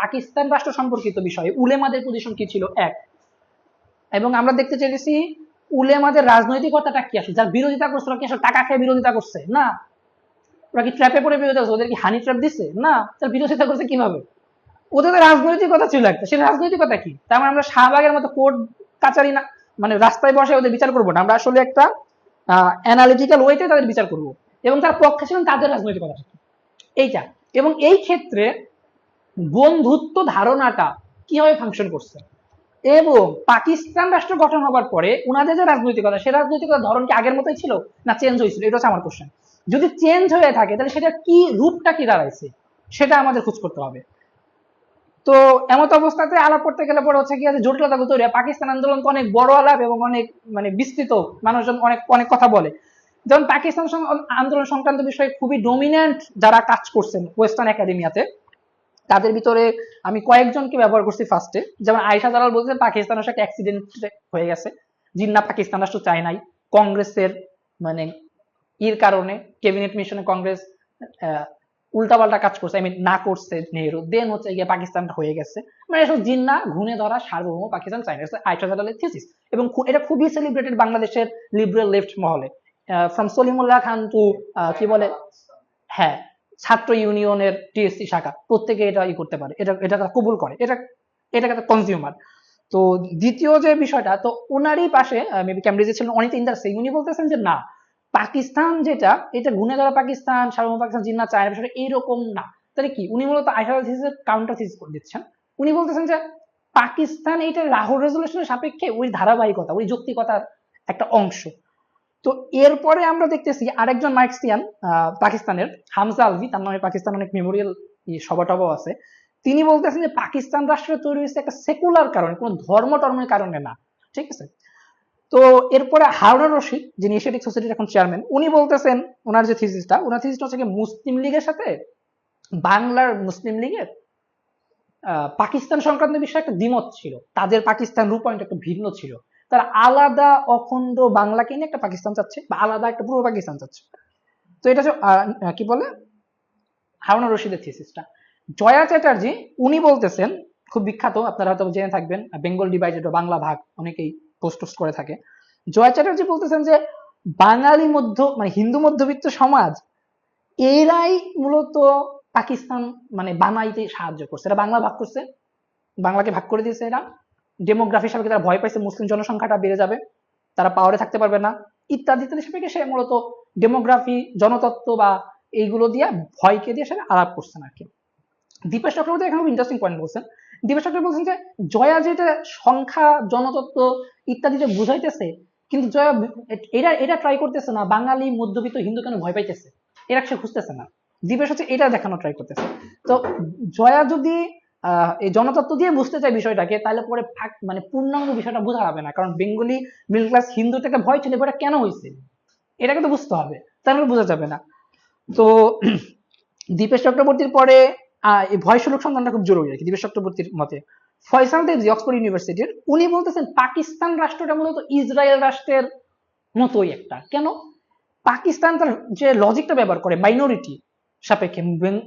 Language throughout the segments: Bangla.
পাকিস্তান রাষ্ট্র সম্পর্কিত বিষয়ে উলেমাদের পজিশন কি ছিল এক, এবং আমরা দেখতে চেয়েছি উলেমাদের রাজনৈতিকতাটা কি আসলে, যার বিরোধিতা করছে কি আসলে টাকা খেয়ে বিরোধিতা করছে না, ওরা কি ট্র্যাপে পড়ে বিরোধিতা করছে, ওদের কি হানি ট্র্যাপ দিচ্ছে না, তার বিরোধিতা করছে কিভাবে, ওদের রাজনৈতিকতা ছিল একটা, সেই রাজনৈতিকতা কি, তার মানে আমরা শাহবাগের মতো কোর্ট কাচারি না, মানে রাস্তায় বসে ওদের বিচার করবো না, আমরা আসলে একটা অ্যানালিটিক্যাল ওয়েতে তাদের বিচার করব, এবং তার পক্ষে ছিলেন তাদের রাজনৈতিকতা এইটা। এবং এই ক্ষেত্রে বন্ধুত্ব ধারণাটা কিভাবে ফাংশন করছে, এবং পাকিস্তান রাষ্ট্র গঠন হবার পরে ওনাদের যে রাজনৈতিকতা, সেই রাজনৈতিকতার ধরন কি আগের মতোই ছিল না চেঞ্জ হয়েছিল, এটা হচ্ছে আমার কোশ্চেন। যদি চেঞ্জ হয়ে থাকে তাহলে সেটা কি রূপটা কি দাঁড়াইছে, সেটা আমাদের খোঁজ করতে হবে। তো এমত অবস্থাতে আলাপ করতে গেলে পরে হচ্ছে কি আছে জটিলতা তৈরি হয়। পাকিস্তান আন্দোলন তো অনেক বড় আলাপ এবং অনেক মানে বিস্তৃত, মানুষজন অনেক অনেক কথা বলে। যেমন পাকিস্তান আন্দোলন সংক্রান্ত বিষয়ে খুবই ডমিন্যান্ট যারা কাজ করছেন ওয়েস্টার্ন একাডেমিয়াতে, তাদের ভিতরে আমি কয়েকজনকে ব্যবহার করছি ফার্স্টে। যেমন আয়েশা জালাল বলছেন পাকিস্তানের সাথে অ্যাক্সিডেন্ট হয়ে গেছে, জিন্না পাকিস্তান রাষ্ট্র চায় নাই, কংগ্রেসের মানে কারণে ক্যাবিনেট মিশনে কংগ্রেস উল্টাপাল্টা কাজ করছে, আই মিন না করছে নেহরু, দেন হচ্ছে গিয়ে পাকিস্তানটা হয়ে গেছে, মানে এসব জিন্না ঘুণে ধরা সার্বভৌম পাকিস্তান চায় না, আয়েশা জালালের থিসিস। এবং এটা খুবই সেলিব্রেটেড বাংলাদেশের লিবারেল লেফট মহলে, ফ্রম সলিমুল্লাহ খান টু কি বলে, হ্যাঁ, ছাত্র ইউনিয়নের টিএসসি শাখা, প্রত্যেকে এটা করতে পারে, এটা কবুল করে, এটাকে কনজিউমার। তো দ্বিতীয় যে বিষয়টা, তো ওনারই পাশে মেবি ক্যামব্রিজে ছিলেন অনিত ইন্দার সিং, উনি বলতেছেন যে না, পাকিস্তান যেটা এটা গুণে ধরা পাকিস্তান, সার্বভৌম পাকিস্তান, জিন্না চায়না বিষয়টা এইরকম না। তাহলে কি, উনি মূলত আয়শা থিসিসের কাউন্টার থিসিস করে দিচ্ছেন। উনি বলতেছেন যে পাকিস্তান এইটা লাহোর রেজলিউশনের সাপেক্ষে ওই ধারাবাহিকতা, ওই যৌক্তিকতার একটা অংশ। তো এরপরে আমরা দেখতেছি আরেকজন মার্কসিয়ান পাকিস্তানের হামজা আলভি, তার নামে পাকিস্তান অনেক মেমোরিয়াল সভা টভাও আছে, তিনি বলতেছেন যে পাকিস্তান রাষ্ট্র তৈরি হয়েছে একটা সেকুলার কারণে, কোনো ধর্ম টর্মের কারণে না, ঠিক আছে। তো এরপরে হারুন রশিদ, যিনি এশিয়াটিক সোসাইটির এখন চেয়ারম্যান, উনি বলতেছেন ওনার যে থিসিসটা, ওনার থিসিসটা হচ্ছে মুসলিম লীগের সাথে বাংলার মুসলিম লীগের পাকিস্তান সংক্রান্ত বিষয়ে একটা দ্বিমত ছিল, তাদের পাকিস্তান রূপ পয়েন্ট একটা ভিন্ন ছিল, তারা আলাদা অখণ্ড বাংলাকে নিয়ে একটা পাকিস্তান চাচ্ছে, বা আলাদা একটা পূর্ব পাকিস্তান চাচ্ছে। তো এটা কি বলে হারুন রশিদের থিসিসটা। জয়া চ্যাটার্জি উনি বলতেছেন, খুব বিখ্যাত, আপনারা হয়তো জেনে থাকবেন, বেঙ্গল ডিভাইডেড, বাংলা ভাগ, অনেকেই পোস্ট করে থাকে। জয়া চ্যাটার্জি বলতেছেন যে বাঙালি মানে হিন্দু মধ্যবিত্ত সমাজ, এরাই মূলত পাকিস্তান মানে বানাইতে সাহায্য করছে, এরা বাংলা ভাগ করছে, বাংলাকে ভাগ করে দিয়েছে এরা, ডেমোগ্রাফি সাপেক্ষে তারা ভয় পাইছে মুসলিম জনসংখ্যাটা বেড়ে যাবে, তারা পাওয়ারে থাকতে পারবে না, ইত্যাদি ইত্যাদি সাপেক্ষে সে মূলত ডেমোগ্রাফি, জনতত্ত্ব বা এইগুলো দিয়ে ভয়কে দিয়ে সে আলাপ করছেন আর কি। দীপেশ চক্রবর্তী এখানে খুব ইন্টারেস্টিং পয়েন্ট বলছেন। দীপেশ চক্রবর্তী বলছেন যে জয়া যেটা সংখ্যা, জনতত্ত্ব ইত্যাদি যে বুঝাইতেছে, কিন্তু জয়া এটা ট্রাই করতেছে না বাঙালি মধ্যবিত্ত হিন্দু কেন ভয় পাইতেছে, এরা সে খুঁজতেছে না, দীপেশ হচ্ছে এটা দেখানো ট্রাই করতেছে। তো জয়া যদি এই জনতত্ত্ব দিয়ে বুঝতে চাই বিষয়টাকে, তাহলে পরে মানে পূর্ণাঙ্গ বিষয়টা বোঝা যাবে না, কারণ বেঙ্গলি মিডল ক্লাস হিন্দুর একটা ভয় ছিল, এটা কেন হয়েছে এটাকে তো বুঝতে হবে, তাহলে বোঝা যাবে না। তো দীপেশ চক্রবর্তীর পরে এই ভয় সুলুক সন্ধানটা খুব জরুরি আর কি। দীপেশ চক্রবর্তীর মতে ফয়সাল দেবজি অক্সফোর্ড ইউনিভার্সিটির, উনি বলতেছেন পাকিস্তান রাষ্ট্রটা মূলত ইসরায়েল রাষ্ট্রের মতোই একটা, কেন, পাকিস্তান তার যে লজিকটা ব্যবহার করে মাইনরিটি সাপেক্ষে,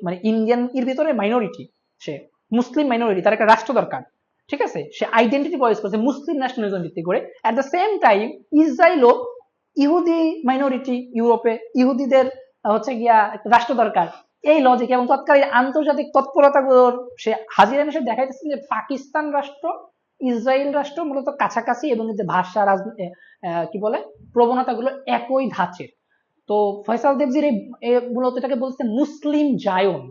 মানে ইন্ডিয়ান এর ভিতরে মাইনরিটি, সে মুসলিম মাইনরিটি, তার একটা রাষ্ট্র দরকার, ঠিক আছে, সে আইডেন্টিটি পয়েস করছে মুসলিম ন্যাশনালিজম ভিত্তি করে। অ্যাট দ্য সেম টাইম ইসরায়েলও ইহুদি মাইনরিটি, ইউরোপে ইহুদিদের হচ্ছে গিয়া রাষ্ট্র দরকার, এই লজিক এবং তৎকালীন আন্তর্জাতিক তৎপরতাগুলোর সে হাজিরা এসে দেখাইতেছে যে পাকিস্তান রাষ্ট্র ইসরায়েল রাষ্ট্র মূলত কাছাকাছি, এবং যে ভাষা কি বলে প্রবণতাগুলো একই ধাঁচের। তো ফয়সাল দেবজির মূলত এটাকে বলছে মুসলিম জায়ন,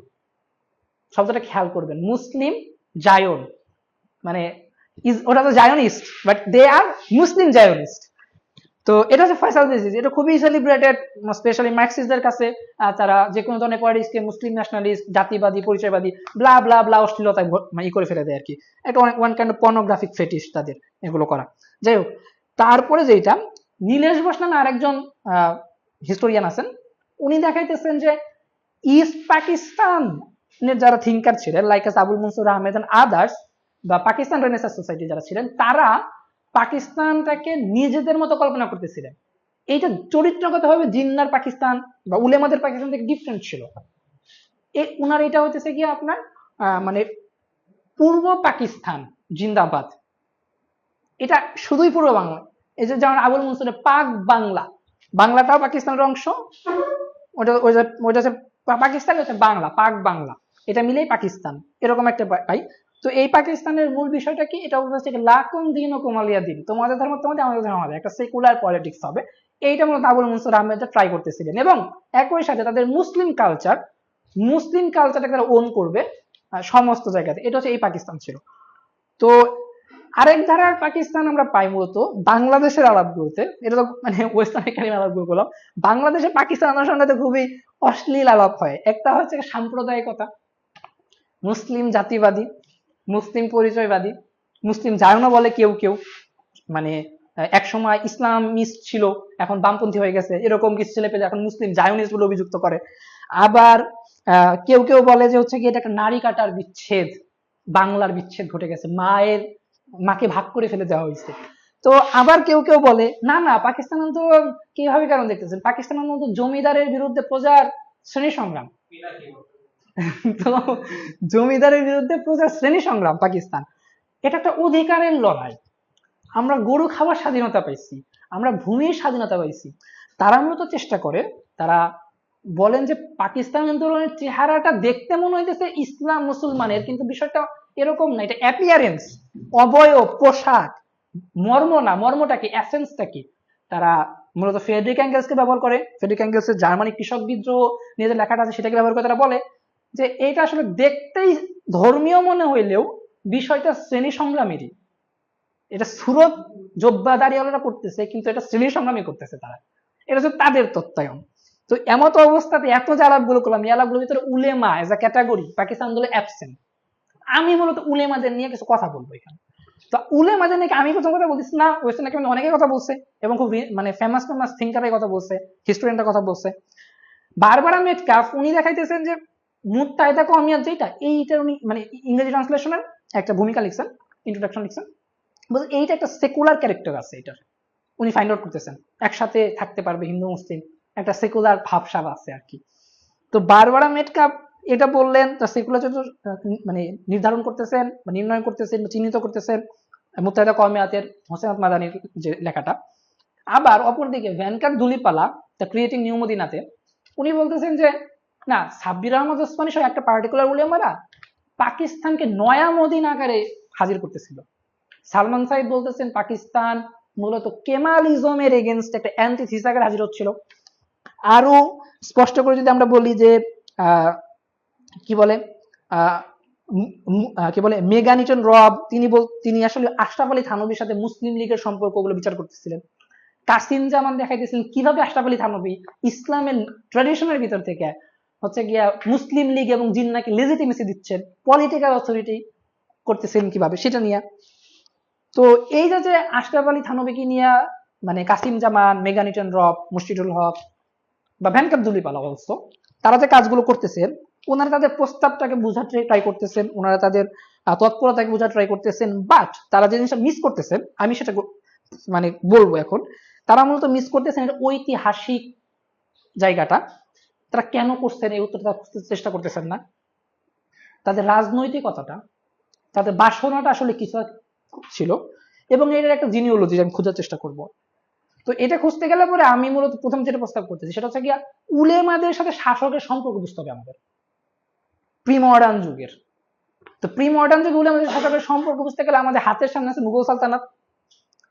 শব্দটা খেয়াল করবেন, মুসলিম জায়ন, মানে ওটা তো Zionist, but they are Muslim Zionist. তো এটা হচ্ছে ফয়সাল দেবজি, এটা খুবই সেলিব্রেটেড স্পেশালি মার্কসিস্টদের কাছে, তারা যে কোনো ধরনের পলিটিক্সকে মুসলিম ন্যাশনালিস্ট, জাতিবাদী, পরিচয়বাদী, ব্লা ব্লা ব্লা অশ্লীলতায় করে ফেলে দেয় আর কি, এটা one kind of pornographic fetish তাদের এগুলো করা। যাই হোক, তারপরে যেটা নীলেশ ঘোষ নামে আরেকজন হিস্টোরিয়ান আছেন, উনি দেখাইতেছেন যে ইস্ট পাকিস্তান যারা থিঙ্কার ছিলেন like Abul Mansur Ahmed and others, বা পাকিস্তান রেনেসাঁ সোসাইটি যারা ছিলেন, তারা পাকিস্তানটাকে নিজেদের মতো কল্পনা করতেছিলেন। এইটা চরিত্রগতভাবে জিন্নার পাকিস্তান বা উলেমাদের পাকিস্তান থেকে ডিফারেন্ট ছিল। উনার এটা হচ্ছে কি আপনার মানে পূর্ব পাকিস্তান জিন্দাবাদ, এটা শুধুই পূর্ব বাংলা। এই যে যেমন আবুল মনসুরের পাক বাংলা, বাংলাটাও পাকিস্তানের অংশ, ওটা ওইটা ওইটা হচ্ছে পাকিস্তান, হচ্ছে বাংলা, পাক বাংলা, এটা মিলেই পাকিস্তান, এরকম একটা পাই। তো এই পাকিস্তানের মূল বিষয়টা কি, এটা হচ্ছে লাকুম দিন ও কুমালিয়া দিন, তোমাদের ধর্ম তোমাদের, আমাদের ধর্ম আমাদের, একটা সেকুলার পলিটিক্স হবে। এইটা মূলত আবুল মনসুর আহমেদ ট্রাই করতেছিলেন, এবং একই সাথে তাদের মুসলিম কালচারটাকে তারা ওন করবে সমস্ত জায়গাতে। এটা হচ্ছে এই পাকিস্তান ছিল। তো আরেক ধারার পাকিস্তান আমরা পাই মূলত বাংলাদেশের আলাপগুলোতে, এটা তো মানে ওয়েস্ট আফ্রিকার আলাপগুলো বললাম, বাংলাদেশে পাকিস্তান অনুসন্ধানে খুবই অশ্লীল আলাপ হয়। একটা হচ্ছে সাম্প্রদায়িকতা, মুসলিম জাতিবাদী, মুসলিম পরিচয়বাদী, মুসলিম জায়নও বলে কেউ কেউ, মানে একসময় ইসলামিস্ট ছিল এখন বামপন্থী হয়ে গেছে, এরকম কিছু ছেলে পেলে এখন মুসলিম জায়নিস্ট বলে অভিযুক্ত করে। আবার কেউ কেউ বলে যে হচ্ছে কি এটা একটা নারী কাটার বিচ্ছেদ, বাংলার বিচ্ছেদ ঘটে গেছে, মাকে ভাগ করে ফেলে দেওয়া হয়েছে। তো আবার কেউ কেউ বলে না না, পাকিস্তান তো কিভাবে কারণ দেখতেছেন, পাকিস্তান তো জমিদারের বিরুদ্ধে প্রজার শ্রেণী সংগ্রাম। তো জমিদারের বিরুদ্ধে প্রজার শ্রেণী সংগ্রাম পাকিস্তান, এটা একটা অধিকারের লড়াই। আমরা গরু খাওয়ার স্বাধীনতা পাইছি, আমরা ভূমির স্বাধীনতা পাইছি। তারা মূলত চেষ্টা করে, তারা বলেন যে পাকিস্তান আন্দোলনের চেহারাটা দেখতে মনে হইতেছে ইসলাম মুসলমানের, কিন্তু বিষয়টা এরকম না, এটা অ্যাপিয়ারেন্স, অবয়ব, পোশাক, মর্ম না। মর্মটা কি, এসেন্সটা কি? তারা মূলত ফ্রেডরিক অ্যাঙ্গেলসকে ব্যবহার করে, ফ্রেডরিক অ্যাঙ্গেলসের জার্মানি কৃষক বিদ্রোহ নিয়ে যে লেখাটা আছে সেটাকে ব্যবহার করে তারা বলে যে এটা আসলে দেখতেই ধর্মীয় মনে হইলেও বিষয়টা শ্রেণী সংগ্রামেরই। এটা সুরত জোব্বাদারিওয়ালারা করতেছে, কিন্তু এটা শ্রেণী সংগ্রামী করতেছে তারা, এটা হচ্ছে তাদের তত্ত্বায়ন। তো এমত অবস্থাতে এত যে আলাপগুলো করলাম, এই আলাপগুলোর ভিতরে Ulema as a category Pakistan আন্দোলনে অ্যাবসেন্ট। আমি মূলত উলেমাদের নিয়ে কিছু কথা বলবো এখানে। তো উলেমাদের নিয়ে আমি প্রথম কথা বলতেছি না, ওয়েস্টার্ন একাডেমি অনেকেই কথা বলছে, এবং খুব মানে ফেমাস থিঙ্কারের কথা বলছে, হিস্টোরিয়ানরা কথা বলছে। বারবারা মেটকাফ উনি দেখাইতেছেন যে মুত্তাহিদা কওমিয়াত যেটা, এইটার উনি মানে ইংরেজি ট্রান্সলেশনের একটা ভূমিকা লিখছেন, ইন্ট্রোডাকশন লিখছেন, বলতে এইটা একটা সেকুলার ক্যারেক্টার আছে, এটার উনি ফাইন্ড আউট করতেছেন, একসাথে থাকতে পারবে হিন্দু মুসলিম, একটা সেকুলার ভাবসাব আছে আর কি। তো বারবারা মেটকাপ এটা বললেন, তার সেকুলার মানে নির্ধারণ করতেছেন বা নির্ণয় করতেছেন বা চিহ্নিত করতেছেন মুত্তাহিদা কওমিয়াতের হোসেন মাদানির যে লেখাটা। আবার অপরদিকে ভ্যানকার দুলিপালা দ্য ক্রিয়েটিং নিউ মদিনাতে উনি বলতেছেন যে না, সাব্বির আহমদ ওসমানী সহ একটা পার্টিকুলার উলেমারা পাকিস্তানকে নয়া মদিনা আকারে হাজির করতেছিল। সালমান সাইদ বলতেছেন পাকিস্তান মূলত কেমালিজমের এগেনস্ট একটা অ্যান্টিথিস আকারে হাজির হচ্ছিল। আরো স্পষ্ট করে যদি আমরা বলি যে কি বলে মেগানিটন রব, তিনি আসলে আশরাফ আলী থানভীর সাথে মুসলিম লীগের সম্পর্কগুলো বিচার করতেছিলেন। কাসিম জামান দেখাইতেছিলেন কিভাবে আশরাফ আলী থানভী ইসলামের ট্র্যাডিশনের ভিতর থেকে হচ্ছে গিয়া মুসলিম লীগ এবং জিন্নাকে লেজিটিমেসি দিচ্ছেন, পলিটিক্যাল অথরিটি করতেছিলেন কিভাবে, সেটা নিয়ে। তো এই যে আশরাফ আলী থানভীকে নিয়ে মানে কাসিম জামান, মেগানিটন রব, মুশফিকুল হক বা ভ্যানকার দুলিপালা অবশ্য তারা যে কাজগুলো করতেছেন, ওনারা তাদের প্রস্তাবটাকে বোঝার ট্রাই করতেছেন, ওনারা তাদের তৎপরতাকে বোঝার ট্রাই করতেছেন, বাট তারা যে জিনিসটা মিস করতেছেন আমি সেটা মানে বলবো এখন। তারা মূলত মিস করতেছেন ঐতিহাসিক জায়গাটা, তারা কেন করছেন এই উত্তরটা খুঁজতে চেষ্টা করতেছেন না। তাদের রাজনৈতিকতাটা, তাদের বাসনাটা আসলে কিছু ছিল, এবং এটার একটা জিনিওলজি আমি খোঁজার চেষ্টা করব। তো এটা খুঁজতে গেলে পরে আমি মূলত প্রথম যেটা প্রস্তাব করতেছি সেটা হচ্ছে গিয়া উলেমাদের সাথে শাসকের সম্পর্ক বুঝতে হবে আমাদের প্রি মডার্ন যুগের। তো প্রি মডার্ন যুগে উলেমাদের শাসকের সম্পর্ক বুঝতে গেলে আমাদের হাতের সামনে আছে মুঘল সালতানাত,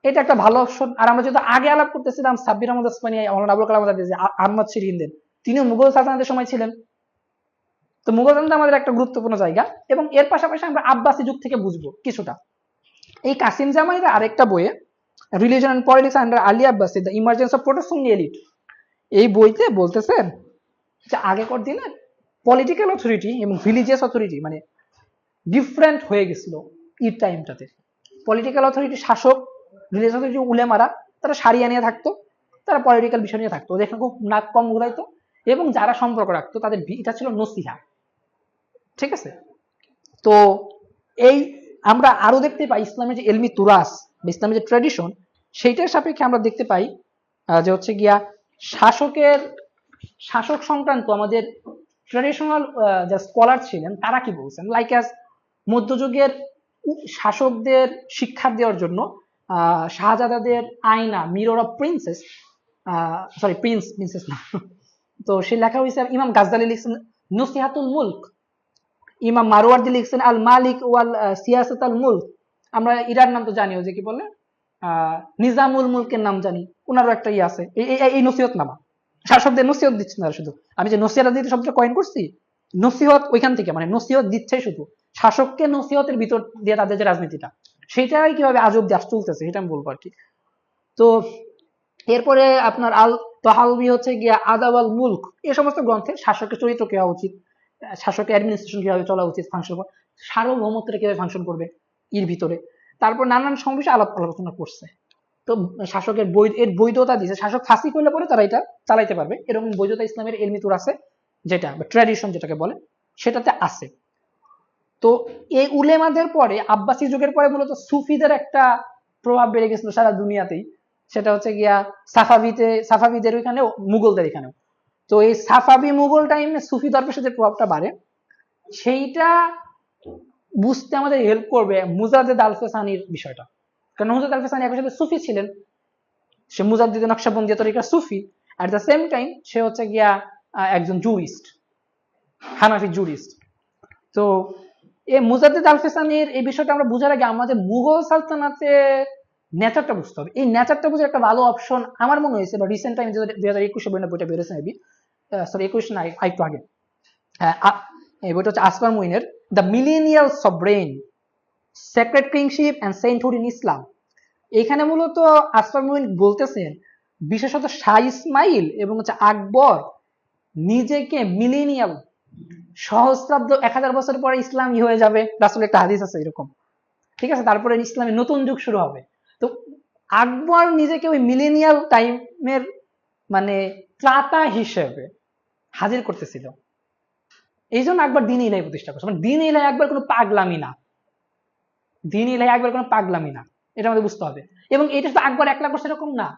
এটা একটা ভালো অপশন। আর আমরা যেহেতু আগে আলাপ করতেছিলাম সাব্বির আহমদ ওসমানী, মাওলানা আবুল কালাম আজাদ, আহমদ শিরহিন্দের, তিনিও মুঘল সালতানাতের সময় ছিলেন। তো মুঘল সালতানাত আমাদের একটা গুরুত্বপূর্ণ জায়গা, এবং এর পাশাপাশি আমরা আব্বাসি যুগ থেকে বুঝবো কিছুটা। এই কাসিম জামাইয়ের আরেকটা বইয়ে religion and politics under early Abbasi the emergence of protestant elite, এই বইতে বলতেছেন যে আগেকার দিনে পলিটিক্যাল অথরিটি এবং রিলিজিয়াস অথরিটি মানে ডিফারেন্ট হয়ে গেছিল এই টাইমটাতে। পলিটিক্যাল অথরিটি শাসক, রিলিজিয়াস অথরিটি উলেমারা, তারা সারিয়া নিয়ে থাকতো, তারা পলিটিক্যাল বিষয় নিয়ে থাকতো, ওদের খুব নাক কম ঘুরাইতো, এবং যারা সম্পর্ক রাখতো তাদের এটা ছিল নসিহা, ঠিক আছে। তো এই আমরা আরো দেখতে পাই ইসলামের যে এলমি তুরাস বা ইসলামের যে ট্র্যাডিশন, সেইটার সাপেক্ষে আমরা দেখতে পাই যে হচ্ছে গিয়া শাসক সংক্রান্ত আমাদের ট্র্যাডিশনাল যে স্কলার ছিলেন তারা কি বলছেন। লাইক অ্যাজ মধ্যযুগের শাসকদের শিক্ষা দেওয়ার জন্য শাহজাদাদের আয়না, mirror of princess, sorry princess না, তো সে লেখা হয়েছে। ইমাম গাজদালি লিখছেন নসিহাতুল মুলক, ইমাম মারওয়ার্দি লিখছেন আল মালিক ওয়াল সিয়াসাত আল মুলক। আমরা ইরার নাম তো জানিও, যে কি বলে নিজামুল মুলকের নাম জানি, ওনারও একটা ইয়ে আছে, এই নসিহত নামা। শাসকদের নসিহত দিচ্ছে না শুধু, আমি যে নসিহত দিতে শব্দটা কয়েন করছি, নসিহত ওইখান থেকে, মানে নসিহত দিচ্ছে শুধু, শাসককে নসিহতের ভিতর দিয়ে তাদের যে রাজনীতিটা, সেটাই কিভাবে আজব দেশ চলতেছে সেটা আমি বলবো আর কি। তো এরপরে আপনার আল তাহাউবি হচ্ছে গিয়া আদাব আল মুলক, এই সমস্ত গ্রন্থে শাসকের চরিত্র কি হওয়া উচিত, শাসকের অ্যাডমিনিস্ট্রেশন কিভাবে চলা উচিত, ফাংশন, সার্বভৌমত্বটা কিভাবে ফাংশন করবে এর ভিতরে, তারপর নানান বিষয়ে আলোচনা করছে। তো শাসকের এর বৈধতা দিয়েছে, শাসক ফাঁসি করলে পরে তারা এটা চালাইতে পারবে, এরকম বৈধতা ইসলামের এলমিতুর আছে, যেটা ট্র্যাডিশন যেটাকে বলে সেটাতে আছে। তো এই উলেমাদের পরে, আব্বাসী যুগের পরে মূলত সুফিদের একটা প্রভাব বেড়ে গেছিল সারা দুনিয়াতেই, সেটা হচ্ছে গিয়া সাফাবিদের ওইখানেও, মুঘলদের এখানেও। তো এই সাফাবি মুঘল টাইমে সুফি দরবেশদের প্রভাবটা বাড়ে, সেইটা বুঝতে আমাদের হেল্প করবে মুজাদ্দেদ আল ফেসানির বিষয়টা। কারণ মুজাদ্দেদ আল ফেসানি একই সাথে সুফি ছিলেন, সে মুজাদ্দিদ নকশবন্দিয়া তরিকার সুফি, অ্যাট দ্য সেম টাইম সে হচ্ছে গিয়া একজন জুরিস্ট, হানাফি জুরিস্ট। তো এই মুজাদ্দিদ আল ফেসানির এই বিষয়টা আমরা বুঝার আগে আমাদের মুঘল সালতানাতে নেচারটা বুঝতে হবে। এই নেচারটা বুঝে একটা ভালো অপশন আমার মনে হয়েছে, বা রিসেন্ট টাইম 2021 বইটা বেরোছে মেবি, সরি 21 না, আরেকটু আগে, এই বইটা হচ্ছে আসফার মুইনের the millennial sovereign, sacred kingship and sainthood in Islam. এখানে মূলত আসফার মুইন বলতেছেন বিশেষত শাহ ইসমাইল এবং হচ্ছে আকবর নিজেকে মিলেনিয়াল, সহস্রাব্দ 1000 বছর পরে ইসলামই হয়ে যাবে, রাসূলের একটা হাদিস আছে এরকম, ঠিক আছে, তারপরে ইসলামের নতুন যুগ শুরু হবে। তো আকবর নিজেকে ওই মিলেনিয়াল টাইমের মানে ত্রাতা হিসেবে হাজির করতেছিল, এই জন্য আকবর দ্বীন ইলাহি প্রতিষ্ঠা করছে। মানে দ্বীন ইলাহি একবার কোনো পাগলামি না, দ্বীন ইলাহি একবার কোনো পাগলামি না, এটা আমাদের বুঝতে হবে। এবং এটা তো আকবর একলা করছে এরকম না,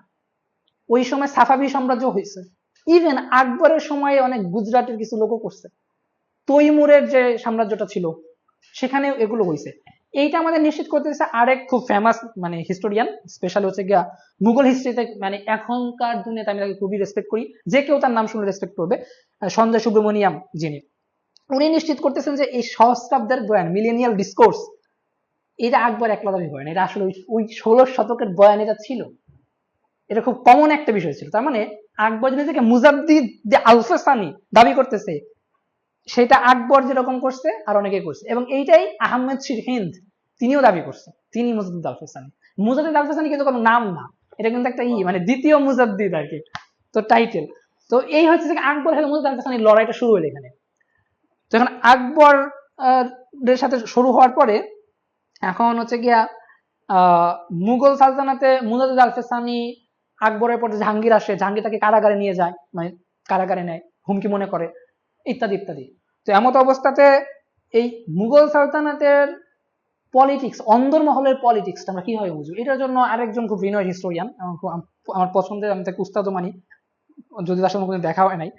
ওই সময় সাফাবি সাম্রাজ্য হয়েছে, ইভেন আকবরের সময়ে অনেক গুজরাটের কিছু লোকও করছে, তৈমুরের যে সাম্রাজ্যটা ছিল সেখানেও এগুলো হয়েছে। এইটা আমাদের নিশ্চিত করতে দিচ্ছে আরেক খুব ফেমাস মানে হিস্টোরিয়ান, স্পেশালি হচ্ছে গিয়া মুঘল হিস্ট্রিতে, মানে এখনকার দুনিয়াতে আমি তাকে খুবই রেসপেক্ট করি, যে কেউ তার নাম শুনলে রেসপেক্ট করবে, সঞ্জয় সুব্রমণিয়াম যিনি, উনি নিশ্চিত করতেছেন যে এই সহস্রাব্দের বয়ান, মিলেনিয়াল ডিসকোর্স, এটা আকবর একলা দাবি করেন, এটা আসলে ওই 16 শতকের বয়ান এটা ছিল, এটা খুব কমন একটা বিষয় ছিল। তার মানে আকবর যদি থেকে মুজাদ্দিদ আল ফেসানি দাবি করতেছে, সেটা আকবর যেরকম করছে আর অনেকে করছে, এবং এইটাই আহমেদ শির হিন্দ তিনিও দাবি করছে, তিনি মুজাদ্দিদ আল ফেসানি। মুজাদ্দিদ আল ফেসানি কিন্তু কোনো নাম না, এটা কিন্তু একটা মানে দ্বিতীয় মুজাদ্দিদ আর কি, তো টাইটেল। তো এই হচ্ছে যে আকবর সাথে মুজাদ্দিদ আল ফেসানির লড়াইটা শুরু হলো এখানে। তো এখন আকবর এর সাথে শুরু হওয়ার পরে এখন হচ্ছে গিয়া মুঘল সালতানাতে মুজাদ্দিদ আল ফেসানি, আকবরের পর জাহাঙ্গীর আসে, জাহাঙ্গীর তাকে কারাগারে নিয়ে যায়, মানে কারাগারে নেয়, হুমকি মনে করে, ইত্যাদি ইত্যাদি। তো এমত অবস্থাতে এই মুঘল সালতানাতের পলিটিক্স, অন্দরমহলের পলিটিক্সটা আমরা কিভাবে বুঝবো, এটার জন্য আরেকজন খুব রিনোয়েড হিস্টোরিয়ান, আমার পছন্দের, আমি তাকে উস্তাদও মানি, যদি তার সঙ্গে দেখা হয় নাই,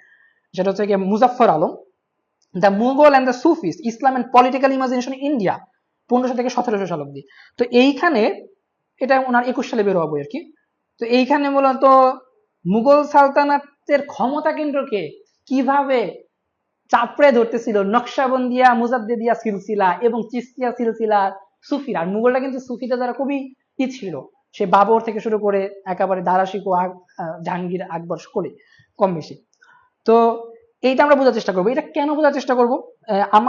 সেটা হচ্ছে গিয়ে Muzaffar Alam, the Mughal and the Sufis, Islam and political imagination India, 1500 থেকে 1700 শতাব্দী। তো এইখানে, এটা ওনার 21 সালে বের হওয়া বই আর কি। তো এইখানে মূলত মুঘল সালতানাতের ক্ষমতা কেন্দ্রকে কিভাবে চাপড়ে ধরতেছিল নকশাবন্দিয়া, মুজাদ্দিদিয়া সিলসিলা এবং চিস্তিয়া সিলসিলা সুফিরা। আর মুঘলরা কিন্তু সুফিতে যারা খুবই ছিল, সে বাবর থেকে শুরু করে একেবারে দারাশিকো, জাহাঙ্গীর, আকবর সকলে কম বেশি। তো এইটা আমরা বোঝার চেষ্টা করবো। এটা কেন বোঝার চেষ্টা করবো,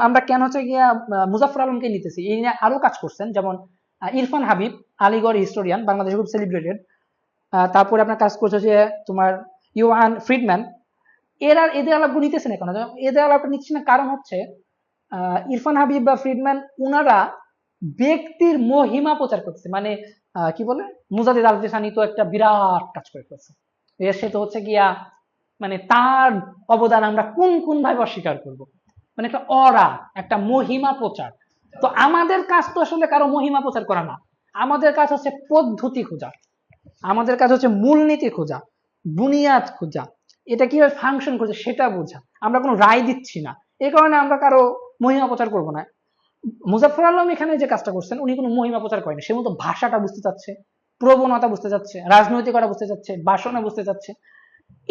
আমরা কেন হচ্ছে গিয়া মুজাফফর আলমকে নিতেছি, এই নিয়ে আরো কাজ করছেন, যেমন ইরফান হাবিব, আলিগড় হিস্টোরিয়ান, বাংলাদেশে খুব সেলিব্রেটেড। তারপরে আপনার কাজ করছে যে তোমার ইউহান ফ্রিডম্যান, এদের আলাপগুলো নিতেছে না কেন, এদের আলাপটা নিচ্ছে না কারণ হচ্ছে ইরফান হাবিব বা ফ্রিডম্যান উনারা ব্যক্তির মহিমা প্রচার করছে, মানে কি বলে, মুজাদ্দিদ আল ফেসানি তো একটা বিরাট কাজ করে ফেলছে, সে তো হচ্ছে গিয়া মানে তার অবদান আমরা কোন কোন ভাবে অস্বীকার করব, মানে একটা অরা, একটা মহিমা প্রচার। তো আমাদের কাজ তো আসলে কারো মহিমা প্রচার করা না, আমাদের কাজ হচ্ছে পদ্ধতি খোঁজা, আমাদের কাজ হচ্ছে মূলনীতি খোঁজা, বুনিয়াদ খোঁজা, এটা কিভাবে ফাংশন করছে সেটা বোঝা। আমরা কোনো রায় দিচ্ছি না, এই কারণে আমরা কারো মহিমা প্রচার করবো না। মুজাফফর আলম এখানে যে কাজটা করছেন, উনি কোনো মহিমা প্রচার করেন, সে মতো ভাষাটা বুঝতে চাচ্ছে, প্রবণতা বুঝতে চাচ্ছে, রাজনৈতিকতা বুঝতে চাচ্ছে, বাসনা বুঝতে চাচ্ছে,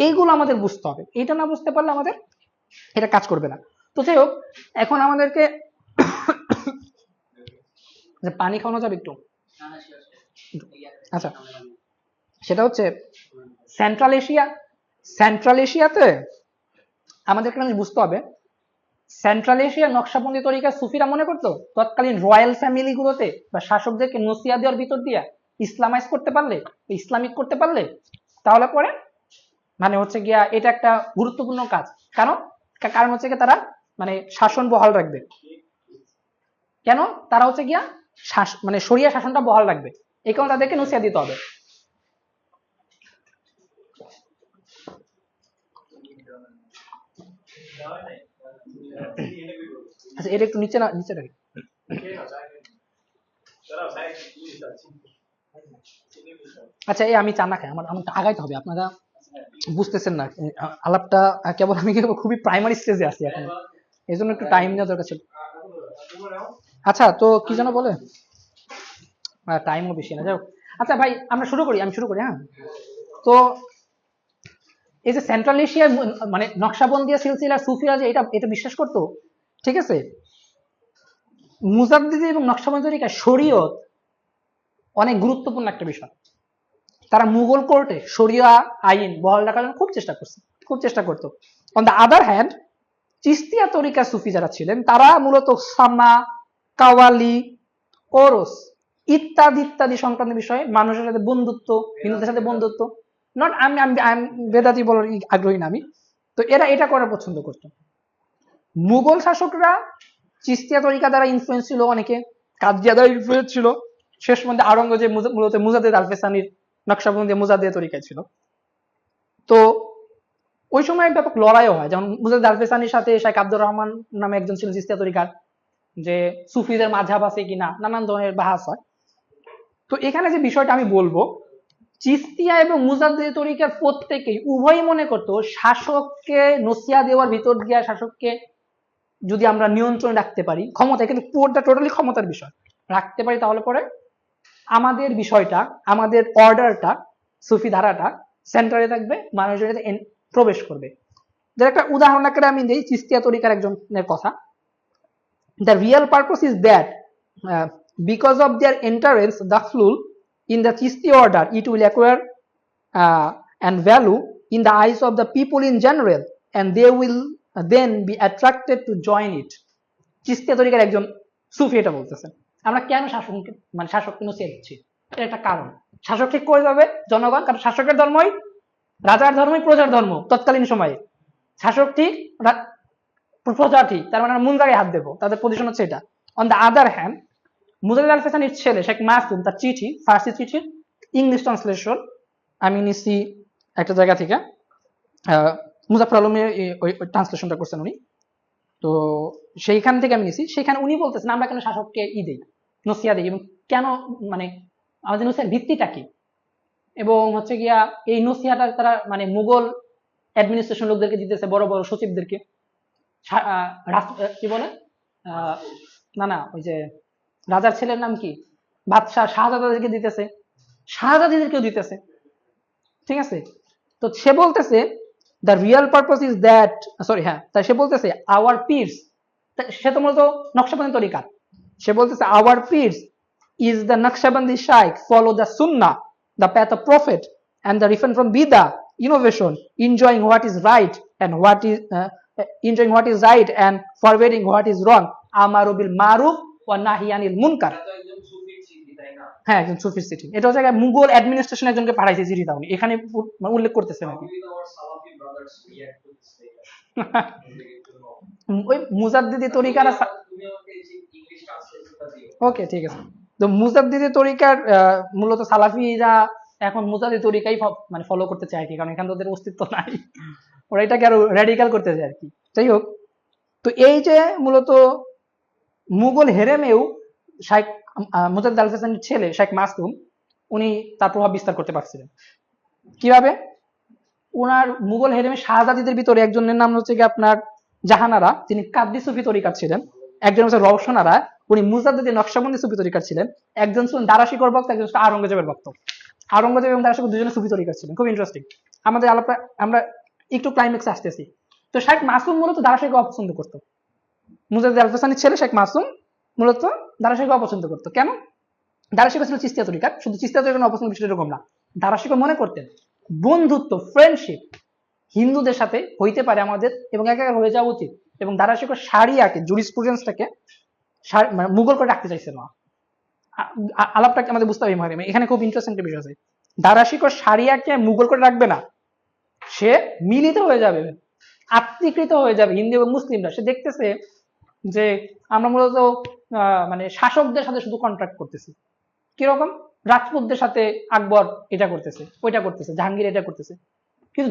এইগুলো আমাদের বুঝতে হবে। এটা না বুঝতে পারলে আমাদের এটা কাজ করবে না। তো যাই হোক, এখন আমাদেরকে পানি খাওয়ানো যাবে একটু? আচ্ছা, সেটা হচ্ছে সেন্ট্রাল এশিয়াতে আমাদের একটা জিনিস বুঝতে হবে। সেন্ট্রাল এশিয়ার নকশাবন্দি তরিকা সুফিরা মনে করতো তৎকালীন রয়্যাল ফ্যামিলি গুলোতে বা শাসকদেরকে নসিয়া দেওয়ার ভিতর দিয়া ইসলামাইজ করতে পারলে, ইসলামিক করতে পারলে, তাহলে পরে মানে হচ্ছে গিয়া এটা একটা গুরুত্বপূর্ণ কাজ। কারণ হচ্ছে গিয়া তারা মানে শাসন বহাল রাখবে। কেন? তারা হচ্ছে গিয়া মানে শরিয়া শাসনটা বহাল রাখবে, এই কারণে তাদেরকে নসিয়া দিতে হবে। আচ্ছা, এটা একটু নিচে রাখি। আচ্ছা, এই আমি চান না খাই, আমার আগাইতে হবে, আপনারা বুঝতেছেন না আলাপটা, কেবল আমি খুবই প্রাইমারি স্টেজে আছি এখন, এই জন্য একটু টাইম নেওয়া দরকার ছিল। আচ্ছা, তো কি যেন বলে, টাইমও বেশি না, যাই হোক। আচ্ছা ভাই, আমরা শুরু করি, আমি শুরু করি। হ্যাঁ, তো এই যে সেন্ট্রাল এশিয়ার মানে নকশাবন্দিয়া সিলসিলা সুফিরা যে এটা বিশ্বাস করতো, ঠিক আছে, মুজাদ্দিদি এবং নকশাবন্দি তরিকায় শরীয়ত অনেক গুরুত্বপূর্ণ একটা বিষয়। তারা মুঘল কোর্টে শরিয়া আইন বহাল রাখার জন্য খুব চেষ্টা করতো। অন দ্য আদার হ্যান্ড, চিস্তিয়া তরিকা সুফি যারা ছিলেন, তারা মূলত সামা, কাওয়ালি, ওরস ইত্যাদি সংক্রান্ত বিষয়ে মানুষের সাথে বন্ধুত্ব, হিন্দুদের সাথে বন্ধুত্ব, নট আমি বেদাতি বলার আগ্রহী না আমি, তো এরা এটা করার পছন্দ করত। মুঘল শাসকরা চিস্তিয়া তরিকা দ্বারা ইনফ্লুয়েন্স ছিল, অনেকে কাদিয়া দ্বারা ইনফ্লুয়েন্স ছিল, শেষ মধ্যে আওরঙ্গজেব মূলত মুজাদ্দেদ আল-ফেসানির নকশাবন্দি মুজাদ্দেদ তরিকায় ছিল। তো ওই সময় ব্যাপক লড়াইও হয়, যেমন মুজাদ্দেদ আল-ফেসানির সাথে শেখ আব্দুর রহমান নামে একজন ছিলেন চিস্তিয়া তরিকার, যে সুফিদের মাঝহাব আছে কিনা, নানান ধরনের বাহাস হয়। তো এখানে যে বিষয়টা আমি বলবো, চিস্তিয়া এবং মুজাদ্দেদ তরিকার প্রত্যেকেই উভয়ই মনে করতো শাসককে নসিয়া দেওয়ার ভিতর দিয়ে শাসককে যদি আমরা নিয়ন্ত্রণ রাখতে পারি, ক্ষমতা, কিন্তু পুরোটা টোটালি ক্ষমতার বিষয় রাখতে পারি, তাহলে পরে আমাদের বিষয়টা, আমাদের অর্ডারটা, সুফি ধারাটা সেন্টারে থাকবে, মানুষের সাথে প্রবেশ করবে। যার একটা উদাহরণ আকারে আমি দিই চিস্তিয়া তরিকার একজনের কথা। The real purpose is that because of their entrance, Dakhul in the Chisti order, it will acquire and value in the eyes of the people in general, and they will then be attracted to join it. চিস্তিয়া তরিকার একজন সুফি এটা বলতেছেন। আমরা কেন শাসককে নসিয়া দিচ্ছি, এর একটা কারণ। শাসক ঠিক করে যাবে জনগণ, কারণ শাসকের ধর্মই, রাজার ধর্মই প্রজার ধর্ম তৎকালীন সময়ে। শাসক ঠিক, প্রজা ঠিক, তার মানে মূল জায়গায় হাত দেবো, তাদের পজিশন হচ্ছে এটা। On the other hand, Mujaddid আল-ফেসানির ছেলে শেখ মাসুম তার চিঠি, ফার্সি চিঠির ইংলিশ ট্রান্সলেশন আমি নিছি একটা জায়গা থেকে, মুজাফফর আলমের ওই ট্রান্সলেশনটা করছেন উনি, তো সেইখান থেকে আমি নিছি। সেখানে উনি বলতেছেন আমরা কেন শাসককে দেই, নসিয়া দিই, এবং কেন, মানে আমাদের নসিয়ার ভিত্তিটা কি, এবং হচ্ছে গিয়া এই নসিহাটা তারা মানে মুঘল অ্যাডমিনিস্ট্রেশন লোকদেরকে দিতেছে, বড় বড় সচিবদেরকে, কি বলে না ওই যে রাজার ছেলের নাম কি, বাদশাহ শাহজাদাদেরকে দিতেছে, শাহজাদিদেরকেও দিতেছে, ঠিক আছে। তো সে বলতেছে the real purpose is that, sorry হ্যাঁ, তাই সে বলতেছে আওয়ার পিরস, সে তো মূলত নকশাবন্দি তরিকা, সে বলতেছে our pirs is the Naqshbandi sheikh, follow the sunnah, the path of prophet, and the refrain from bid'ah, innovation, enjoying what is right and forbidding what is wrong, আমারু বিল মারুফ ওয়া নাহি আনিল মুনকার। হ্যাঁ, একজন সুফির চিঠি, এটা হচ্ছে মুঘল অ্যাডমিনিস্ট্রেশন একজনকে পাঠাইছে চিঠিটা, উনি এখানে উল্লেখ করতেছে নাকি ওই মুজাদ্দিদি তরিকার। ওকে, ঠিক আছে। তো মুজাদ্দিদি তরিকার মূলত সালাফিরা এখন মুজাদ্দিদি তরিকাই মানে ফলো করতে চায় আর কি, কারণ এখানে ওদের অস্তিত্ব নাই, ওরা এটাকে আরো র্যাডিক্যাল করতে চায় আর কি। যাই হোক, তো এই যে মূলত মুঘল হেরেমেও শেখ মুজাদ্দেদ আল-ফেসানির ছেলে শেখ মাসুম, উনি তার প্রভাব বিস্তার করতে পারছিলেন কিভাবে। ওনার মুঘল হেরেমে শাহজাদিদের ভিতরে একজনের নাম হচ্ছে কি আপনার জাহানারা, তিনি কাদ্দি সুফি তরিকার ছিলেন। একজন হচ্ছে রওশন আরা, উনি মুজাদ্দিদ নকশবন্দি সুফি তরিকার ছিলেন, একজন ছিলেন দারাশিকোর ভক্ত, একজন ছিলেন আওরঙ্গজেবের ভক্ত। আওরঙ্গজেব এবং দারাশিকো দুজনে সুফি তরিকার ছিলেন। খুব ইন্টারেস্টিং। আমাদের আলাপটা আমরা একটু ক্লাইম্যাক্সে আসতেছি। তো শেখ মাসুম মূলত দারাশিকো অপছন্দ করতো। মুজাদ্দিদ আল-ফিসানির ছেলে শেখ মাসুম মূলত দারাশিকো অপছন্দ করতো। কেন? দারাশিকো ছিল চিস্তিয়া তরিকার, শুধু চিস্তিয়া তরিকার অপছন্দ বিষয়টা এরকম না। দারাশিকো মনে করতেন বন্ধুত্ব, ফ্রেন্ডশিপ হিন্দুদের সাথে হইতে পারে আমাদের, এবং একা হয়ে যাওয়া উচিত। এবং দারাশিকো শারিয়াকে, জুরিসপ্রুডেন্সটাকে মানে মুঘল করে রাখতে চাইছে না। আলাপটাকে আমাদের বুঝতে হবে, এখানে খুব ইন্টারেস্টিং একটা বিষয় আছে। দারাশিকো শারিয়াকে মুঘল করে রাখবে না, সে মিলিত হয়ে যাবে, আত্মীকৃত হয়ে যাবে হিন্দু এবং মুসলিমরা। সে দেখতেছে যে আমরা মূলত মানে শাসকদের সাথে শুধু কন্ট্রাক্ট করতেছি। কিরকম? রাজপুতদের সাথে আকবর এটা করতেছে, ওইটা করতেছে, জাহাঙ্গীর এটা করতেছে, কিন্তু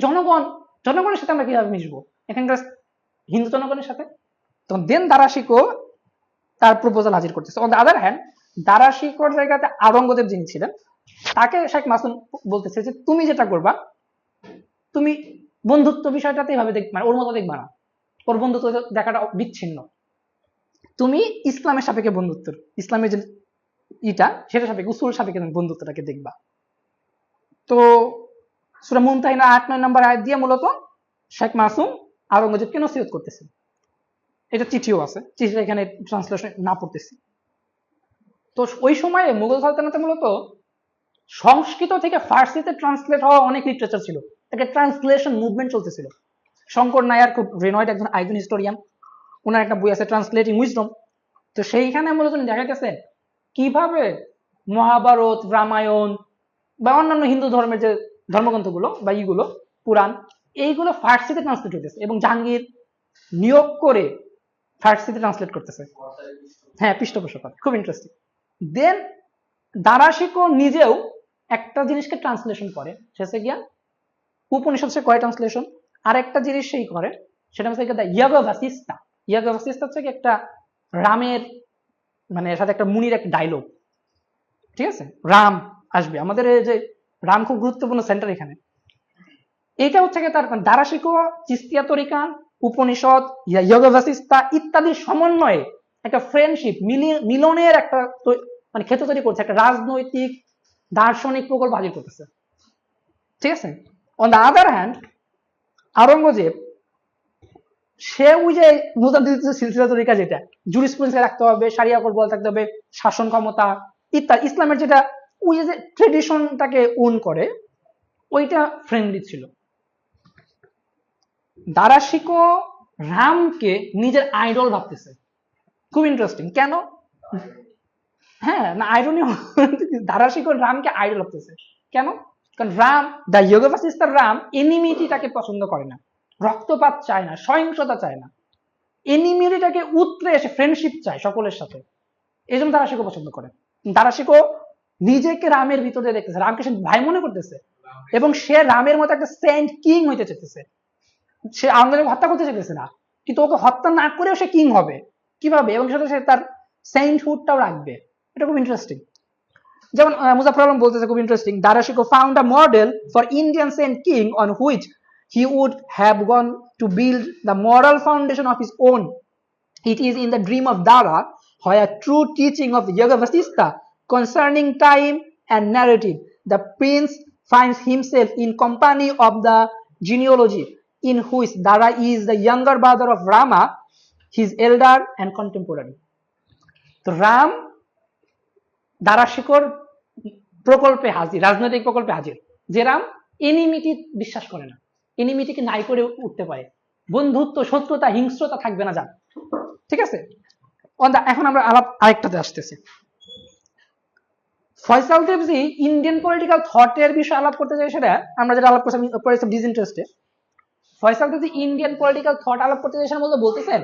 জনগণের সাথে আমরা কিভাবে মিশবো এখানকার হিন্দু জনগণের সাথে? তখন দেন দারাশিকো তার প্রপোজাল হাজির করতেছে। অন দ্য আদার হ্যান্ড, দারাশিকোর জায়গাতে আওরঙ্গজেব যিনি ছিলেন, তাকে শেখ মাসুম বলতেছে যে তুমি যেটা করবা, তুমি বন্ধুত্ব বিষয়টাতে এভাবে মানে ওর মতো দেখবা না, ওর বন্ধুত্ব দেখাটা বিচ্ছিন্ন। তুমি ইসলামের সাপেক্ষে বন্ধুত্ব, ইসলামের যে ইটা সেটা সাপেক্ষে, উসুল সাপেক্ষে তুমি বন্ধুত্বটাকে দেখবা। তো সূরা মুমতাহিনা ৮-৯ নম্বর আয়াত দিয়ে মূলত শেখ মাসুম আওরঙ্গজেবকে নসিহত করতেছেন। এটা চিঠিও আছে, চিঠিটা এখানে ট্রান্সলেশন না পড়তেছি। তো ওই সময়ে মুঘল সালতানাতে মূলত সংস্কৃত থেকে ফার্সিতে ট্রান্সলেট হওয়া অনেক লিটারেচার ছিল, একটা ট্রান্সলেশন মুভমেন্ট চলতেছিল। শঙ্কর নায়ার খুব রেনয়েড একজন হিস্টোরিয়ান, ওনার একটা বই আছে ট্রান্সলেটিং উইজডম। তো সেইখানে মূলত দেখা গেছে কিভাবে মহাভারত, রামায়ণ বা অন্যান্য হিন্দু ধর্মের যে ধর্মগ্রন্থগুলো বা ইগুলো, পুরাণ, এইগুলো ফার্সিতে ট্রান্সলেট হইতেছে, এবং জাহাঙ্গীর নিয়োগ করে ফার্সিতে ট্রান্সলেট করতেছে। হ্যাঁ, পৃষ্ঠপোষকতা খুব ইন্টারেস্টিং। দেন দারাশিকো নিজেও একটা জিনিসকে ট্রান্সলেশন করে, সেটা গিয়া উপনিষদ সে করে ট্রান্সলেশন। আর একটা জিনিস সেই করে, সেটা হচ্ছে ইয়াগা ভাসিস্তা। ইয়াগা ভাসিস্তা হচ্ছে একটা রামের মানে সাথে একটা মুনির একটা ডায়লগ, ঠিক আছে? রাম আসবে আমাদের, যে রাম খুব গুরুত্বপূর্ণ সেন্টার এখানে। এটা হচ্ছে তার দারাশিকো, চিস্তিয়া তরিকা, উপনিষদ, ইয়াগা ভাসিস্তা ইত্যাদির সমন্বয়ে একটা ফ্রেন্ডশিপ, মিলনের একটা মানে ক্ষেত্র তৈরি করছে, একটা রাজনৈতিক দার্শনিক প্রকল্প হাজির করতেছে, ঠিক আছে? On the other hand, Aurangzeb সে ওই যে মুজাদ্দিদ সিলসিলা তরিকা, যেটা জুরিসপ্রুডেন্স রাখতে হবে, শারিয়া কোড বল থাকতে হবে, শাসন ক্ষমতা ইত্যাদি, ইসলামের যেটা ওই যে ট্রেডিশনটাকে ওন করে, ওইটা ফ্রেন্ডলি ছিল। দারাশিকো রামকে নিজের আইডল ভাবতেছে। খুব ইন্টারেস্টিং। কেন? হ্যাঁ, না আইরনি, দারাশিকো রামকে আইডল ভাবতেছে কেন? কারণ রাম, দ্য ইয়োগা ভাসিস্তার রাম এনিমিটিটাকে পছন্দ করে না, রক্তপাত চায় না, সহিংসতা চায় না, এনিমিটিটাকে উতরে এসে ফ্রেন্ডশিপ চায় সকলের সাথে। এই জন্য দারাশিকো পছন্দ করে। দারাশিকো নিজেকে রামের ভিতরে দেখতেছে, রামকে সে ভাই মনে করতেছে, এবং সে রামের মতো একটা সেন্ট কিং হইতে চাইতেছে। সে আওরঙ্গজেবকে হত্যা করতে চাইতেছে না, কিন্তু ওকে হত্যা না করেও সে কিং হবে কিভাবে, এবং সাথে সে তার সেন্টহুডটাও রাখবে। এটা খুব ইন্টারেস্টিং। যেমন মুজাফফর আলম বলতেছে, খুব interesting, দারাশিকো found a model for Indian Saint king on which he would have gone to build the moral foundation of his own. It is in the dream of Dara where true teaching of the Yoga Vasistha concerning time and narrative, the prince finds himself in company of the genealogy in which Dara is the younger brother of Rama, his elder and contemporary. তো রাম দারাশিকোর প্রকল্পে হাজির, রাজনৈতিক প্রকল্পে হাজির, যে রাম এনিমিটি বিশ্বাস করে না, এনিমিটিকে নাই করে উঠতে পারে, বন্ধুত্ব, শত্রুতা, হিংস্রতা থাকবে না যান, ঠিক আছে? এখন আমরা আলাপ আরেকটাতে আসতেছি। ফয়সাল দেবজি ইন্ডিয়ান পলিটিক্যাল থটের বিষয়ে আলাপ করতে চাই, সেটা আমরা যেটা আলাপ করেছি ডিসইন্টারেস্টে। ফয়সাল দেবজি ইন্ডিয়ান পলিটিক্যাল থট আলাপ করতে চাই, সেটার মধ্যে বলতেছেন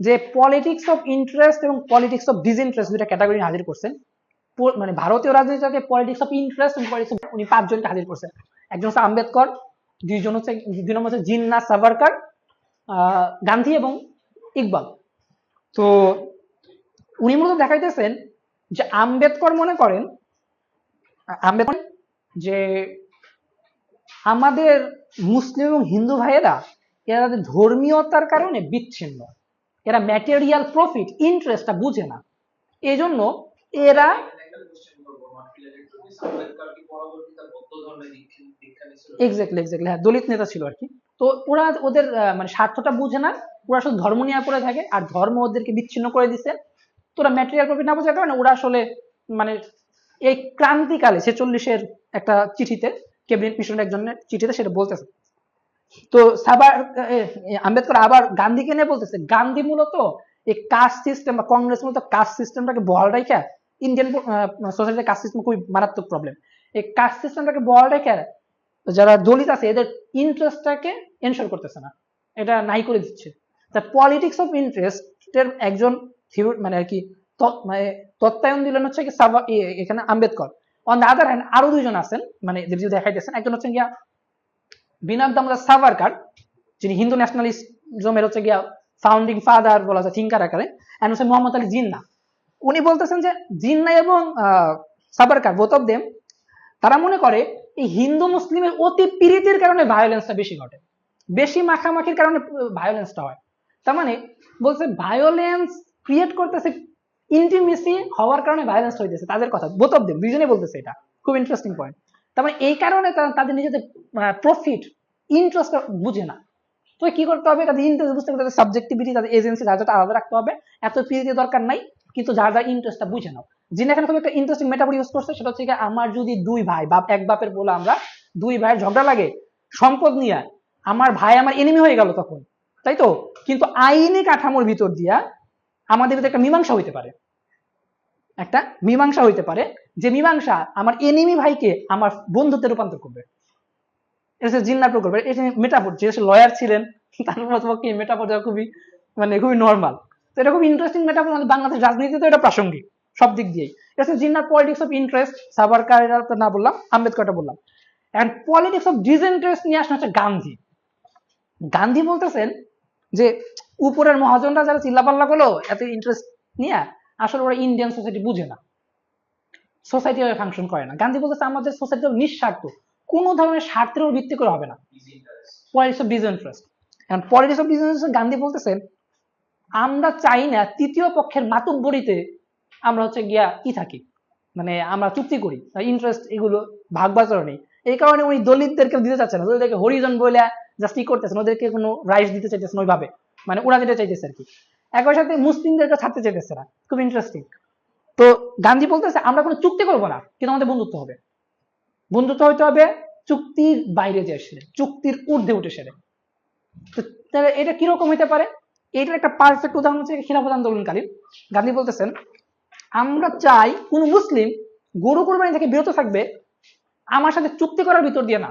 যে পলিটিক্স অফ ইন্টারেস্ট এবং পলিটিক্স অফ ডিসইন্টারেস্ট দুইটা ক্যাটাগরি হাজির করছেন। মানে ভারতীয় রাজনীতিতে পলিটিক্স অফ ইন্টারেস্ট এবং পলিটিক্স অফ, উনি 5 জনকে হাজির করছেন। একজন হচ্ছে আম্বেদকর, দুই নম্বর হচ্ছে জিন্না সাভারকার, গান্ধী এবং ইকবাল। তো উনি মূলত দেখাইতেছেন যে আম্বেদকর মনে করেন যে আমাদের মুসলিম এবং হিন্দু ভাইয়েরা এরা ধর্মীয়তার কারণে বিচ্ছিন্ন, এরা ম্যাটেরিয়াল প্রফিট ইন্টারেস্টটা বুঝে না, এই জন্য এরা এক্স্যাক্টলি হ্যাঁ দলিত নেতা ছিল আর কি। তো ওরা ওদের মানে স্বার্থটা বুঝে না, ওরা শুধু ধর্ম নিয়ে পড়ে থাকে, আর ধর্ম ওদেরকে বিচ্ছিন্ন করে দিচ্ছে। তো ওরা ম্যাটেরিয়াল প্রফিট না বোঝার কারণে ওরা আসলে মানে এই ক্রান্তিকালে 46-এর একটা চিঠিতে, ক্যাবিনেট মিশনের একজনের চিঠিতে সেটা বলতেছে। তো আম্বেদকর আবার গান্ধীকে নিয়ে বলতেছে, গান্ধী মূলত এই কাস্ট সিস্টেম বা কংগ্রেস মূলত কাস্ট সিস্টেমটাকে বহাল রেখে, ইন্ডিয়ান সোসাইটির কাস্ট সিস্টেম খুবই মারাত্মক প্রবলেম, এই কাস্ট সিস্টেমটাকে বহাল রেখে যারা দলিত আছে এদের ইন্টারেস্টটাকে এনশোর করতেছে না, এটা নাই করে দিচ্ছে। তা পলিটিক্স অফ ইন্টারেস্টের একজন মানে আর কি মানে তত্ত্বায়ন দিলেন হচ্ছে কি এখানে Ambedkar. On the other hand আরো দুইজন আছেন মানে যে দেখাইতেছেন, একজন হচ্ছে গিয়া বিনাক দামোদর সাভারকার, যিনি হিন্দু ন্যাশনালিজমের হচ্ছে গিয়া ফাউন্ডিং ফাদার বলা যায় থিঙ্কার আকারে, এন্ড হচ্ছে মোহাম্মদ আলী জিন্নাহ। উনি বলতেছেন যে জিন্নাহ এবং সাভারকার বোথ অফ দেম, তারা মনে করে এই হিন্দু মুসলিমের অতি প্রীতির কারণে ভায়োলেন্সটা বেশি ঘটে, বেশি মাখামাখির কারণে ভায়োলেন্সটা হয়। তার মানে বলছে ভায়োলেন্স ক্রিয়েট করতেছে, ইন্টিমেসি হওয়ার কারণে ভায়োলেন্স হইতেছে, তাদের কথা বোথ অফ দেম দুইজনেই বলতেছে। এটা খুব ইন্টারেস্টিং পয়েন্ট। তার মানে এই কারণে তাদের নিজেদের প্রফিট ইন্টারেস্ট বুঝে না। তো কি করতে হবে, তাদের ইন্টারেস্ট বুঝতে হবে, তাদের সাবজেক্টিভিটি, তাদের এজেন্সি যার আলাদা রাখতে হবে। এত প্রীতি দরকার নাই, কিন্তু যার যার ইন্টারেস্টটা বুঝে নাও। যিনি এখানে খুব একটা ইন্টারেস্টিং মেটাফর ইউজ করছে, সেটা হচ্ছে আমার যদি দুই ভাই এক বাপের বলে আমরা দুই ভাইয়ের ঝগড়া লাগে সম্পদ নিয়ে, আমার ভাই আমার এনিমি হয়ে গেল তখন, তাই তো? কিন্তু আইনি কাঠামোর ভিতর দিয়া আমাদের ভিতরে একটা মীমাংসা হইতে পারে, একটা মীমাংসা হইতে পারে, যে মীমাংসা আমার এনিমি ভাইকে আমার বন্ধুত্বে রূপান্তর করবে। এটা জিন্নার প্রকল্প, এটা মেটাফর, যে লয়ার ছিলেন তার পক্ষে মেটাফর দেওয়া খুবই মানে খুবই নর্মাল। তো এটা খুব ইন্টারেস্টিং মেটাফর, আমাদের বাংলাদেশ রাজনীতিতে এটা প্রাসঙ্গিক সব দিক দিয়েই। এটা হচ্ছে জিন্নার পলিটিক্স অফ ইন্টারেস্ট, সাভারকার না বললাম, আম্বেদকরটা বললাম। এন্ড পলিটিক্স অফ ডিসইন্টারেস্ট নিয়ে আসলে হচ্ছে গান্ধী। গান্ধী বলতেছেন যে উপরের মহাজনরা যারা চিল্লাপাল্লা করলো এত ইন্টারেস্ট নিয়ে, আসলে ওরা ইন্ডিয়ান সোসাইটি বুঝে না, সোসাইটি ফাংশন করে না। গান্ধী বলতেছে আমাদের সোসাইটি নিঃস্বার্থ, কোনো ধরনের স্বার্থের উপর ভিত্তি করে হবে না, politics of disinterest. And politics of disinterest Gandhi বলতেছেন আমরা চাই না তৃতীয় পক্ষের মাতুব্বরিতে আমরা হচ্ছে গিয়া কি থাকি, মানে আমরা চুক্তি করি, ইন্টারেস্ট এগুলো ভাগ বাটোয়ারা নেই। এই কারণে উনি দলিতদেরকে দিতে চাচ্ছেন না, দলিতদেরকে হরিজন বলে জাস্ট কি করতেছেন, ওদেরকে কোনো রাইটস দিতে চাইতেছেন ওইভাবে, মানে ওরা যেটা চাইতেছে আর কি। একই সাথে মুসলিমদেরকে ছাড়তে চাইতেছে না, খুব ইন্টারেস্টিং। তো গান্ধী বলতেছে আমরা কোনো চুক্তি করবো না, কিন্তু আমাদের বন্ধুত্ব হবে, বন্ধুত্ব হইতে হবে চুক্তির বাইরে যে সেরে, চুক্তির ঊর্ধ্বে উঠে সেরে। তো তাহলে এটা কিরকম হইতে পারে, এটার একটা পারফেক্ট উদাহরণ হচ্ছে খিলাফত আন্দোলনকালীন। গান্ধী বলতেছেন আমরা চাই কোন মুসলিম গরু কোরবানি থেকে বিরত থাকবে আমার সাথে চুক্তি করার ভিতর দিয়ে না,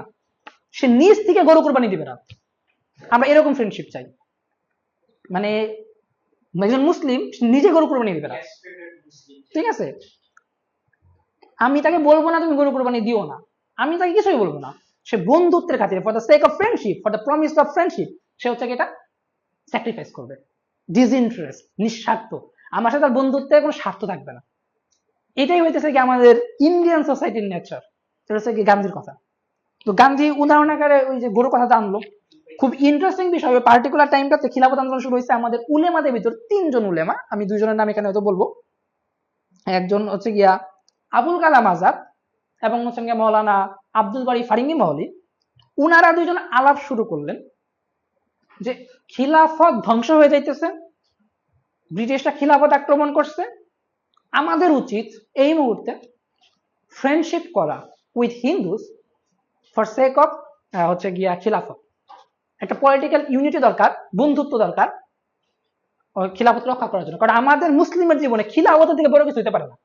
সে নিজ থেকে গরু কোরবানি দিবে না, আমরা এরকম ফ্রেন্ডশিপ চাই। মানে একজন মুসলিম নিজে গরু কোরবানি দিবে না, ঠিক আছে? আমি তাকে বলবো না তুমি গরু কোরবানি দিও না, আমি তাকে কিছুই বলবো না, সে বন্ধুত্বের খাতিরে, for the sake of friendship, for the promise of friendship, সে হচ্ছে এটা স্যাক্রিফাইস করবে। ডিসইন্টারেস্ট, নিঃস্বার্থ, আমার সাথে তার বন্ধুত্বের কোনো স্বার্থ থাকবে না। এটাই হইতেছে কি আমাদের ইন্ডিয়ান সোসাইটির নেচার, এটা হচ্ছে কি গান্ধীর কথা। তো গান্ধী উদাহরণ আকারে ওই যে গরুর কথা জানলো, খুব ইন্টারেস্টিং বিষয়। পার্টিকুলার টাইমটাতে খিলাফত আন্দোলন শুরু হয়েছে আমাদের উলেমাদের ভিতর 3 জন উলেমা, আমি 2 জনের নাম এখানে হয়তো বলবো। একজন হচ্ছে গিয়া আবুল কালাম আজাদ এবং হচ্ছে গিয়া মৌলানা আব্দুল বারী ফারিঙ্গি মহলি। উনারা 2 জন আলাপ শুরু করলেন যে খিলাফত ধ্বংস হয়ে যাইতেছে, ব্রিটিশরা খিলাফত আক্রমণ করছে, আমাদের উচিত এই মুহূর্তে ফ্রেন্ডশিপ করা with Hindus for sake of হচ্ছে গিয়া খিলাফত। একটা পলিটিক্যাল ইউনিটি দরকার, বন্ধুত্ব দরকার খিলাফত রক্ষা করার জন্য, কারণ আমাদের মুসলিমের জীবনে খিলাফতের থেকে বড় কিছু হতে পারে না।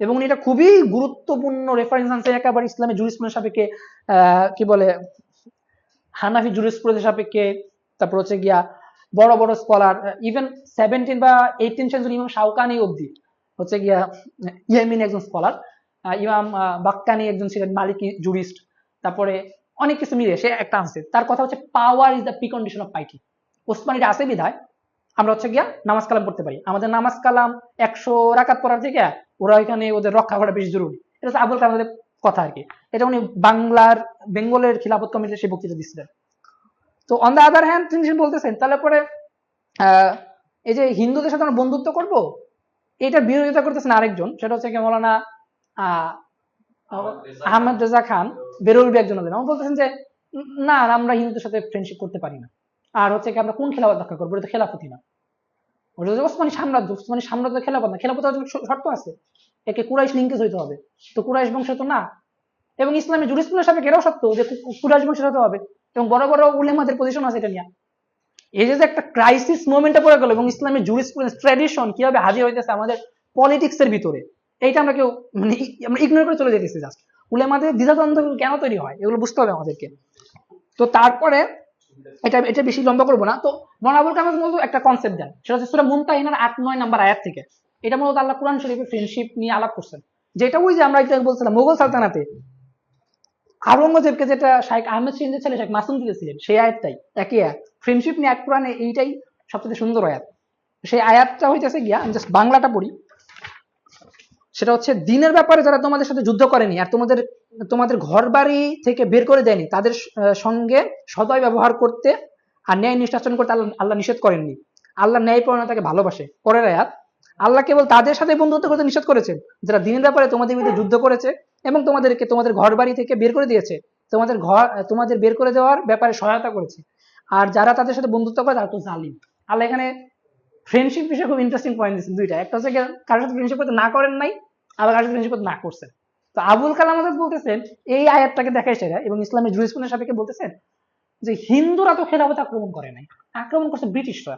এবং এটা খুবই গুরুত্বপূর্ণ রেফারেন্স আনছে একেবারে ইসলামের জুরিসপ্রুডেন্স সাপেক্ষে, কি বলে হানাফি জুরিসপ্রুডেন্স সাপেক্ষে, তারপর হচ্ছে গিয়া বড় বড় স্কলার, ইভেন 17 বা 18 সেঞ্চুরি ইমাম শাওকানি অব্দি হচ্ছে গিয়া ইয়েমেনি একজন স্কলার, ইমাম বাক্কানি একজন ছিলেন মালিকি জুরিস্ট, তারপরে অনেক কিছু মিলে সে একটা আনছে, তার কথা হচ্ছে power is the precondition of পাইটি। ওসমানিটা আছে বিধায় আমরা হচ্ছে গিয়া নামাজ কালাম পড়তে পারি, আমাদের নামাজ কালাম 100 রাকাত পড়ার থেকে ওরা ওইখানে ওদের রক্ষা করা বেশি জরুরি। এটা হচ্ছে আবুল কালামের কথা আর কি, এটা উনি বেঙ্গলের খিলাফত কমিটিতে সে বক্তৃতা দিচ্ছিলেন। তো অন দ্য আদার হ্যান্ড তিনি বলতেছেন তাহলে পরে এই যে হিন্দুদের সাথে আমরা বন্ধুত্ব করব, এটার বিরোধিতা করতেছেন আরেকজন, সেটা হচ্ছে কি মৌলানা আহমেদ রেজা খান বেরলভী একজন হলেন। আমার বলতেছেন যে না, আমরা হিন্দুদের সাথে ফ্রেন্ডশিপ করতে পারি না। আর হচ্ছে কি আমরা কোন খেলাফত রক্ষা করবো? এটা তো খেলাফতি না, ওটা হচ্ছে ওসমানী সাম্রাজ্য। ওসমানী সাম্রাজ্য খেলাফত না, খেলাফত শর্ত আছে, একে কুরাইশ লিঙ্কেজ হইতে হবে, তো কুরাইশ বংশ তো না। এবং ইসলামের জুরিসপ্রুডেন্স সাপেক্ষে এটাও সত্য যে কুরাইশ বংশ হতে হবে, এবং বড় বড় উলেমাদের পজিশন আছে এটা নিয়ে। এই যে একটা ক্রাইসিস মোমেন্টে পড়ে গেল এবং ইসলামের জুরিসপ্রুডেন্স ট্র্যাডিশন কিভাবে হাজির হইতেছে আমাদের পলিটিক্স এর ভিতরে, এইটা আমরা কেউ মানে আমরা ইগনোর করে চলে যেতেছি। জাস্ট উলেমাদের দ্বিধাদ্বন্দ্ব কেন তৈরি হয় এগুলো বুঝতে হবে আমাদেরকে। তো তারপরে এটা বেশি লম্বা করবো না। তো মৌলানা আবুল কালাম মূলত একটা কনসেপ্ট দেন, সেটা হচ্ছে সূরা মুমতাহিনার 8-9 নম্বর আয়াত থেকে। এটা মূলত আল্লাহ কোরআন শরীফের ফ্রেন্ডশিপ নিয়ে আলাপ করছেন, যেটা ওই যে আমরা এটা বলছিলাম মোগল সালতানাতে আওরঙ্গজেবকে যেটা শাইখ আহমেদ সিন্ধের ছেলে শেখ মাসুম দিয়েছিলেন, সেই আয়াতটাই একই আয়াত। ফ্রেন্ডশিপ নিয়ে এক কোরআনে এইটাই সবচেয়ে সুন্দর আয়াত। সেই আয়াতটা হইতেছে গিয়া, আমি জাস্ট বাংলাটা পড়ি। সেটা হচ্ছে, দিনের ব্যাপারে যারা তোমাদের সাথে যুদ্ধ করেনি আর তোমাদের ঘর বাড়ি থেকে বের করে দেয়নি, তাদের সঙ্গে সদয় ব্যবহার করতে আর ন্যায় নিষ্ঠাচরণ করতে আল্লাহ নিষেধ করেননি। আল্লাহ ন্যায় পরায়ণতাকে ভালোবাসে। পরের আয়াত, আল্লাহ কেবল তাদের সাথে বন্ধুত্ব করতে নিষেধ করেছেন যারা দিনের ব্যাপারে তোমাদের বিরুদ্ধে যুদ্ধ করেছে এবং তোমাদেরকে তোমাদের ঘর বাড়ি থেকে বের করে দিয়েছে, তোমাদের বের করে দেওয়ার ব্যাপারে সহায়তা করেছে। আর যারা তাদের সাথে বন্ধুত্ব করে তারা তো জালিম। আল্লাহ এখানে ফ্রেন্ডশিপ বিষয়ে খুব ইন্টারেস্টিং পয়েন্ট দিচ্ছেন দুইটা। একটা হচ্ছে কারোর সাথে ফ্রেন্ডশিপ করতে না করেন নাই, আবার কারোর সাথে ফ্রেন্ডশিপ করতে না করছেন। তো আবুল কালাম আজাদ বলতেছেন এই আয়াতটাকে দেখাই সেরা, এবং ইসলামের জুরিসপ্রুডেন্স সাপেক্ষে বলতেছেন যে হিন্দুরা তো খেলাফত আক্রমণ করে নাই, আক্রমণ করছে ব্রিটিশরা।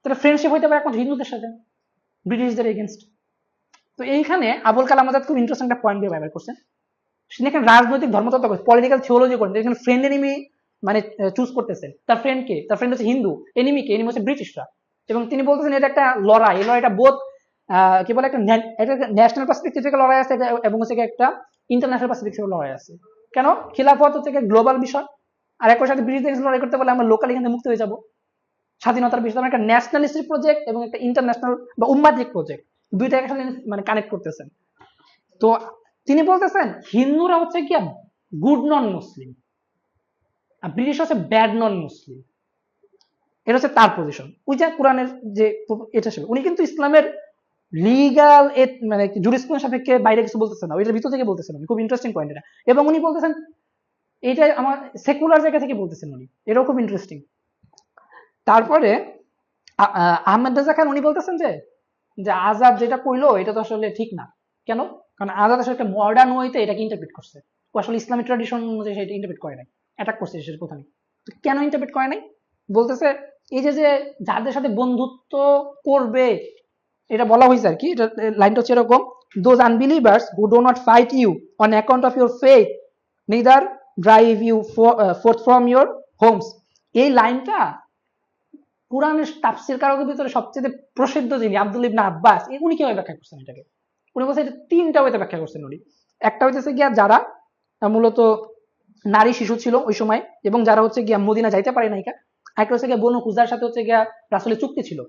তাহলে ফ্রেন্ডশিপ হইতে পারে একমাত্র হিন্দুদের সাথে, ব্রিটিশদের এগেনস্ট। তো এইখানে আবুল কালাম আজাদ খুব ইন্টারেস্টিং একটা পয়েন্ট দিয়ে ব্যবহার করছেন। তিনি এখানে রাজনৈতিক ধর্মতত্ত্ব করছেন, পলিটিক্যাল থিওলজি করেন। এখানে ফ্রেন্ড এনিমি মানে চুজ করতেছেন। তার ফ্রেন্ড কে? তার ফ্রেন্ড হচ্ছে হিন্দু। এনিমি কে? এনিমি হচ্ছে ব্রিটিশরা। এবং তিনি বলতেছেন এটা একটা লড়াই, এই লড়াইটা বোধ কি বলে একটা ন্যাশনাল পার্সপেক্টিভ থেকে লড়াই আছে এবং হচ্ছে একটা ইন্টারন্যাশনাল পার্সপেক্টিভ থেকে লড়াই আছে। কেন? খিলাফত হচ্ছে গ্লোবাল বিষয়, আর একই সাথে ব্রিটিশদের লড়াই করতে পারলে আমরা লোকাল এখান থেকে মুক্ত হয়ে যাবো। স্বাধীনতার বিষয় একটা ন্যাশনালিস্টিক প্রজেক্ট এবং একটা ইন্টারন্যাশনাল বা উম্মাদিক প্রজেক্ট, দুইটা একসাথে মানে কানেক্ট করতেছেন। তো তিনি বলতেছেন হিন্দুরা হচ্ছে কি গুড নন মুসলিম, আর ব্রিটিশ হচ্ছে ব্যাড নন মুসলিম। এটা হচ্ছে তার পজিশন। ওই যে কোরআনের যে এটা ছিল, উনি কিন্তু ইসলামের লিগাল মানে জুরিসপ্রুডেন্স সাপেক্ষে বাইরে কিছু বলতেছেন না, ওইটার ভিতর থেকে বলতেছেন। উনি খুব ইন্টারেস্টিং পয়েন্ট এটা। এবং উনি বলতেছেন এটা আমার সেকুলার জায়গা থেকে বলতেছেন উনি, এটাও খুব ইন্টারেস্টিং। তারপরে আহমেদ রেজা খান উনি বলতেছেন যে আজাদ যেটা কইলো এটা তো আসলে ঠিক না। কেন? কারণ আজাদ আসলে একটা মডার্ন ওয়েতে এটাকে ইন্টারপ্রেট করছে, ও আসলে ইসলামিক ট্র্যাডিশন অনুযায়ী সেটা ইন্টারপ্রেট করে নাই, অ্যাটাক করছে সেটা প্রথমে। কেন ইন্টারপ্রেট করে নাই? বলতেছে এই যে যাদের সাথে বন্ধুত্ব করবে, এটা বলা হয়েছে আর কি। এটা লাইনটা হচ্ছে এরকম, those unbelievers who do not fight you on account of your faith neither drive you forth from your homes. এই লাইনটা কুরআনের তাফসীর কারকের ভিতরে সবচেয়ে প্রসিদ্ধ যিনি আব্দুল ইবনে আব্বাস, উনি কিভাবে ব্যাখ্যা করছেন এটাকে? উনি বলছেন এটা তিনটা ওয়েতে ব্যাখ্যা করছেন উনি। একটা হইতেছে গিয়া যারা মূলত নারী শিশু ছিল ওই সময় এবং যারা হচ্ছে গিয়া মদিনা যাইতে পারে নাই, একটা হচ্ছে গিয়া বনু খুজার সাথে হচ্ছে গিয়া রাসূলের চুক্তি ছিল।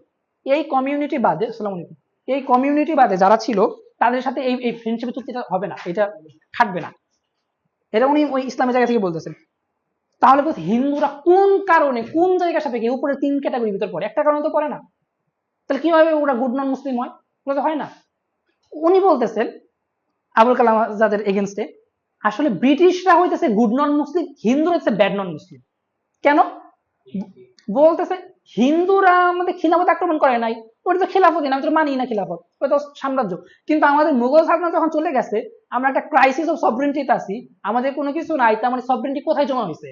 এই কমিউনিটি বাদে, আসসালামু আলাইকুম, এই কমিউনিটি বাদে যারা ছিল তাদের সাথে এই ফ্রেন্ডশিপের চুক্তিটা হবে না, এটা খাটবে না। এটা উনি ওই ইসলামের জায়গা থেকে বলতেছেন। তাহলে হিন্দুরা কোন কারণে কোন জায়গার সাথে উপরে তিন ক্যাটাগরির ভিতর পড়ে? একটা কারণে তো পড়ে না, তাহলে কিভাবে ওরা গুড নন মুসলিম হয়? ওগুলো তো হয় না। উনি বলতেছেন আবুল কালাম আজাদের এগেনস্টে আসলে ব্রিটিশরা হইতেছে গুড নন মুসলিম, হিন্দুরা হচ্ছে ব্যাড নন মুসলিম। কেন? বলতেছে হিন্দুরা আমাদের খিলাফত আক্রমণ করে নাই, ওটা তো খিলাফত না, আমি তো মানি না খিলাফত, ওটা তো সাম্রাজ্য। কিন্তু আমাদের মুঘল সালতানাত যখন চলে গেছে, আমরা একটা ক্রাইসিস অফ সভরেন্টিতে আছি, আমাদের কোনো কিছু নাই, তো আমাদের সভরেন্টি কোথায় জমা হয়েছে?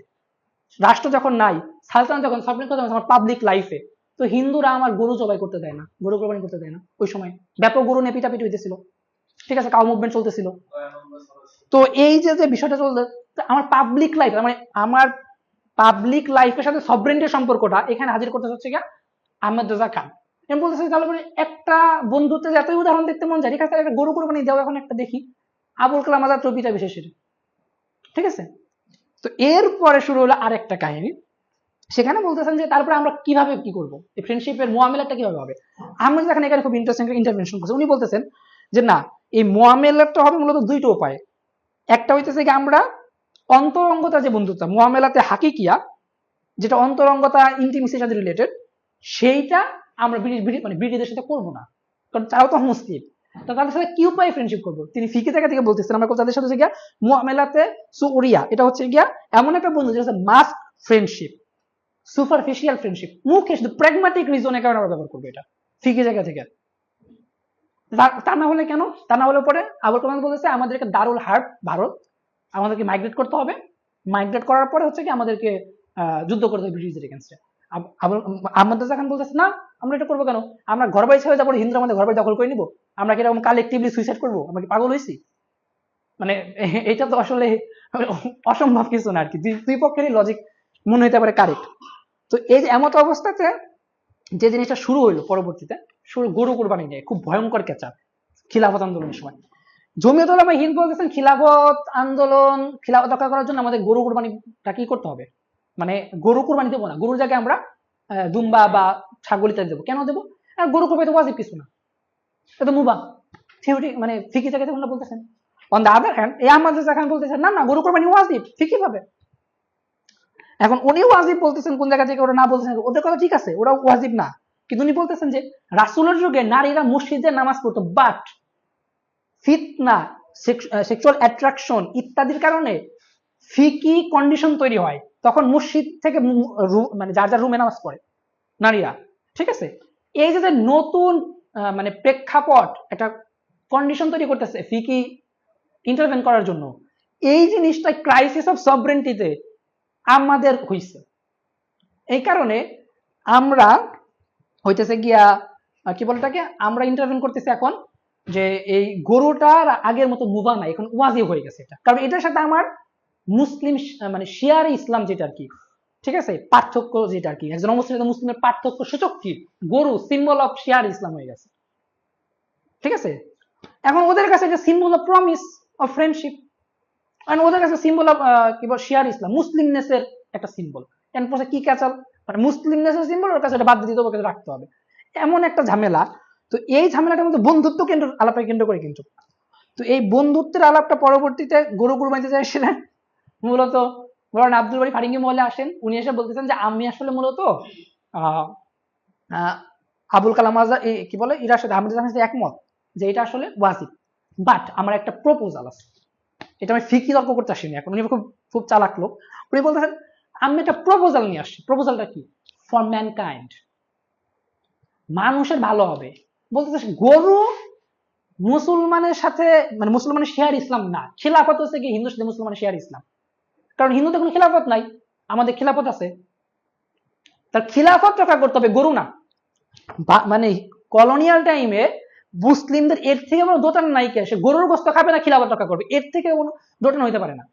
রাষ্ট্র যখন নাই, সালতানাত যখন সভরেন্টি কোথায় আমার পাবলিক লাইফে। তো হিন্দুরা আমার গরু জবাই করতে দেয় না, গরু কোরবানি করতে দেয় না। ওই সময় ব্যাপক গরু নিয়ে পিটাপিটি হইতেছিল, ঠিক আছে, কাউ মুভমেন্ট চলতেছিল। তো এই যে বিষয়টা চলতে, আমার পাবলিক লাইফ, আমার পাবলিক লাইফের সাথে সভরেন্টির সম্পর্কটা এখানে হাজির করতে হচ্ছে গিয়া আহমেদ রেজা খান। আমি বলতেছি তাহলে একটা বন্ধুত্বের যতই উদাহরণ দেখতে মন যায়, ঠিক আছে, একটা গরু কোরবানি দেওয়া এখন একটা দেখি, আবুল কালাম আজাদ টপিটা বিশেষের, ঠিক আছে। তো এরপরে শুরু হলো আরেকটা কাহিনী। সেখানে বলতেছেন যে তারপরে আমরা কিভাবে কি করবো, এই ফ্রেন্ডশিপের মোয়ামেলাটা কিভাবে হবে। আহমেদ রেজা খান এখানে খুব ইন্টারেস্টিং ইন্টারভেনশন করছে। উনি বলতেছেন যে না, এই মোয়ামেলাটা হবে মূলত দুইটা উপায়ে। একটা হইতেছে কি আমরা অন্তরঙ্গতা যে বন্ধুত্ব মোয়ামেলাতে হাকিকিয়া, যেটা অন্তরঙ্গতা ইন্টিমেসির সাথে রিলেটেড, সেইটা আমরা ব্রিটিশদের সাথে করবো না, কারণ তারাও তো মুসলিম। তো তাদের সাথে কি উপায়ে ফ্রেন্ডশিপ করবো? তিনি ফিকি জায়গা থেকে বলতেছেন আমরা তাদের সাথে গিয়া মুআমালাতে সুউরিয়া, এটা হচ্ছে গিয়া এমন একটা বন্ধু যেটা হচ্ছে মাস্ক ফ্রেন্ডশিপ, সুপারফিশিয়াল ফ্রেন্ডশিপ, মুখে শুধু প্র্যাগম্যাটিক রিজনের কারণে আমরা ব্যবহার করবো এটা ফিকি জায়গা থেকে। তা না হলে কেন? তা না হলে পরে আবুল কালাম বলেছে আমাদেরকে দারুল হার্ব ভারত, আমাদেরকে মাইগ্রেট করতে হবে, মাইগ্রেট করার পরে হচ্ছে কি আমাদেরকে যুদ্ধ করতে হবে ব্রিটিশদের এগেইনস্টে। আহমদ রাজা খান বলতেছে না আমরা এটা করবো কেন, আমরা ঘর বাড়ি ছেড়ে যাবো, হিন্দুরা আমাদের ঘর বাড়ি দখল করে নিবো, আমরা কি এরকম কালেকটিভলি সুইসাইড করবো? আমরা কি পাগল হয়েছি? মানে এটা তো আসলে অসম্ভব কিছু না আর কি, দুই পক্ষেরই লজিক মনে হতে পারে কারেক্ট। তো এই যে এমত অবস্থাতে যে জিনিসটা শুরু হইলো পরবর্তীতে, শুরু গরু কোরবানি নিয়ে খুব ভয়ঙ্কর কেঁচা খিলাফত আন্দোলনের সময়। জমিয়তুল উলামা হিন্দ বলতেছেন খিলাফত আন্দোলন, খিলাফত রক্ষা করার জন্য আমাদের গরু কোরবানিটা কি করতে হবে, মানে গরু কোরবানি দেবো না, গরুর জায়গায় আমরা দুম্বা বা ছাগল ইত্যাদি দেবো। কেন দেবো? গরু কোরবানি তো ওয়াজিব কিছু না, এটা মুবাহ, থিওরি মানে ফিকি জায়গায় তোমরা বলতেছেন। অন দা আদার হ্যান্ড এই আহমদ রাজা খান বলতেছেন না না গরু কোরবানি ওয়াজিব, ফিকি ভাবে। এখন উনি ওয়াজিব বলতেছেন কোন জায়গা থেকে, ওরা না বলতেছেন ওদের কথা ঠিক আছে, ওরা ওয়াজিব না, কিন্তু উনি বলতেছেন যে রাসূলের যুগে নারীরা মসজিদে নামাজ পড়তো, বাট ফিতনা, সেক্সুয়াল অ্যাট্রাকশন ইত্যাদির কারণে ফিকি কন্ডিশন তৈরি হয়, তখন মসজিদ থেকে মানে যার যার রুমে নামাজ পড়ে নারীরা, ঠিক আছে। এই যে নতুন মানে প্রেক্ষাপট, একটা কন্ডিশন তৈরি করতেছে ফিকি ইন্টারভেন করার জন্য, এই জিনিসটা ক্রাইসিস অফ সভরেন্টিতে আমাদের হইছে। এই কারণে আমরা হইতেছে গিয়া কি বলটাকে আমরা ইন্টারভেন করতেছি এখন, যে এই গরুটার আগের মতো মুভা নাই, এখন ওয়াজিব হয়ে গেছে এটা, কারণ এটার সাথে আমার মুসলিম মানে শিয়ার ইসলাম যেটা আর কি, ঠিক আছে, পার্থক্য যেটা আর কি, একজন অমুসলিম মুসলিমের পার্থক্য সূচক কি, গরু সিম্বল অফ শিয়ার ইসলাম হয়ে গেছে, ঠিক আছে। এখন ওদের কাছে এটা symbol of promise of friendship, কারণ ওদের কাছে সিম্বল অফ কি বল শিয়ার ইসলাম, মুসলিমনেসের একটা সিম্বল, এরপরে কি কাঁচাল মানে মুসলিমনেসের সিম্বল, ওর কাছে এটা বাদ দিয়ে দেবো, রাখতে হবে, এমন একটা ঝামেলা। তো এই ঝামেলাটার মধ্যে বন্ধুত্ব কেন্দ্র আলাপে কেন্দ্র করে কিন্তু, তো এই বন্ধুত্বের আলাপটা পরবর্তীতে গরু কুরবানিতে চাইছিলেন মূলত বলেন আব্দুল বাড়ি ফারিঙ্গি মহলে আসেন, উনি এসে বলতেছেন যে আমি আসলে মূলত আবুল কালাম আজাদ কি বলে ইরার সাথে আহমদ সাথে একমত যে এটা আসলে ওয়াজিব, বাট আমার একটা প্রপোজাল আছে, এটা আমি ফিকি তর্ক করতে আসিনি এখন, উনি খুব খুব চালাক লোক, উনি বলতেছেন আমি একটা প্রপোজাল নিয়ে আসছি, প্রপোজালটা কি, ফর ম্যানকাইন্ড, মানুষের ভালো হবে। বলতেছে গরু মুসলমানের সাথে মানে মুসলমানের শেয়ার ইসলাম না, খিলাফত হচ্ছে কি হিন্দুর সাথে মুসলমানের শেয়ার ইসলাম, কারণ হিন্দুদের কোনো খিলাফত নাই, আমাদের খিলাফত আছে, তার খিলাফত রক্ষা করতে হবে, গরু না। মানে কলোনিয়াল টাইমে মুসলিমদের এর থেকে বড় দোটান নাই কে, সে গরুর গোস্ত খাবে না খিলাফত রক্ষা করবে, এর থেকে কোনো দোটান হইতে পারে না,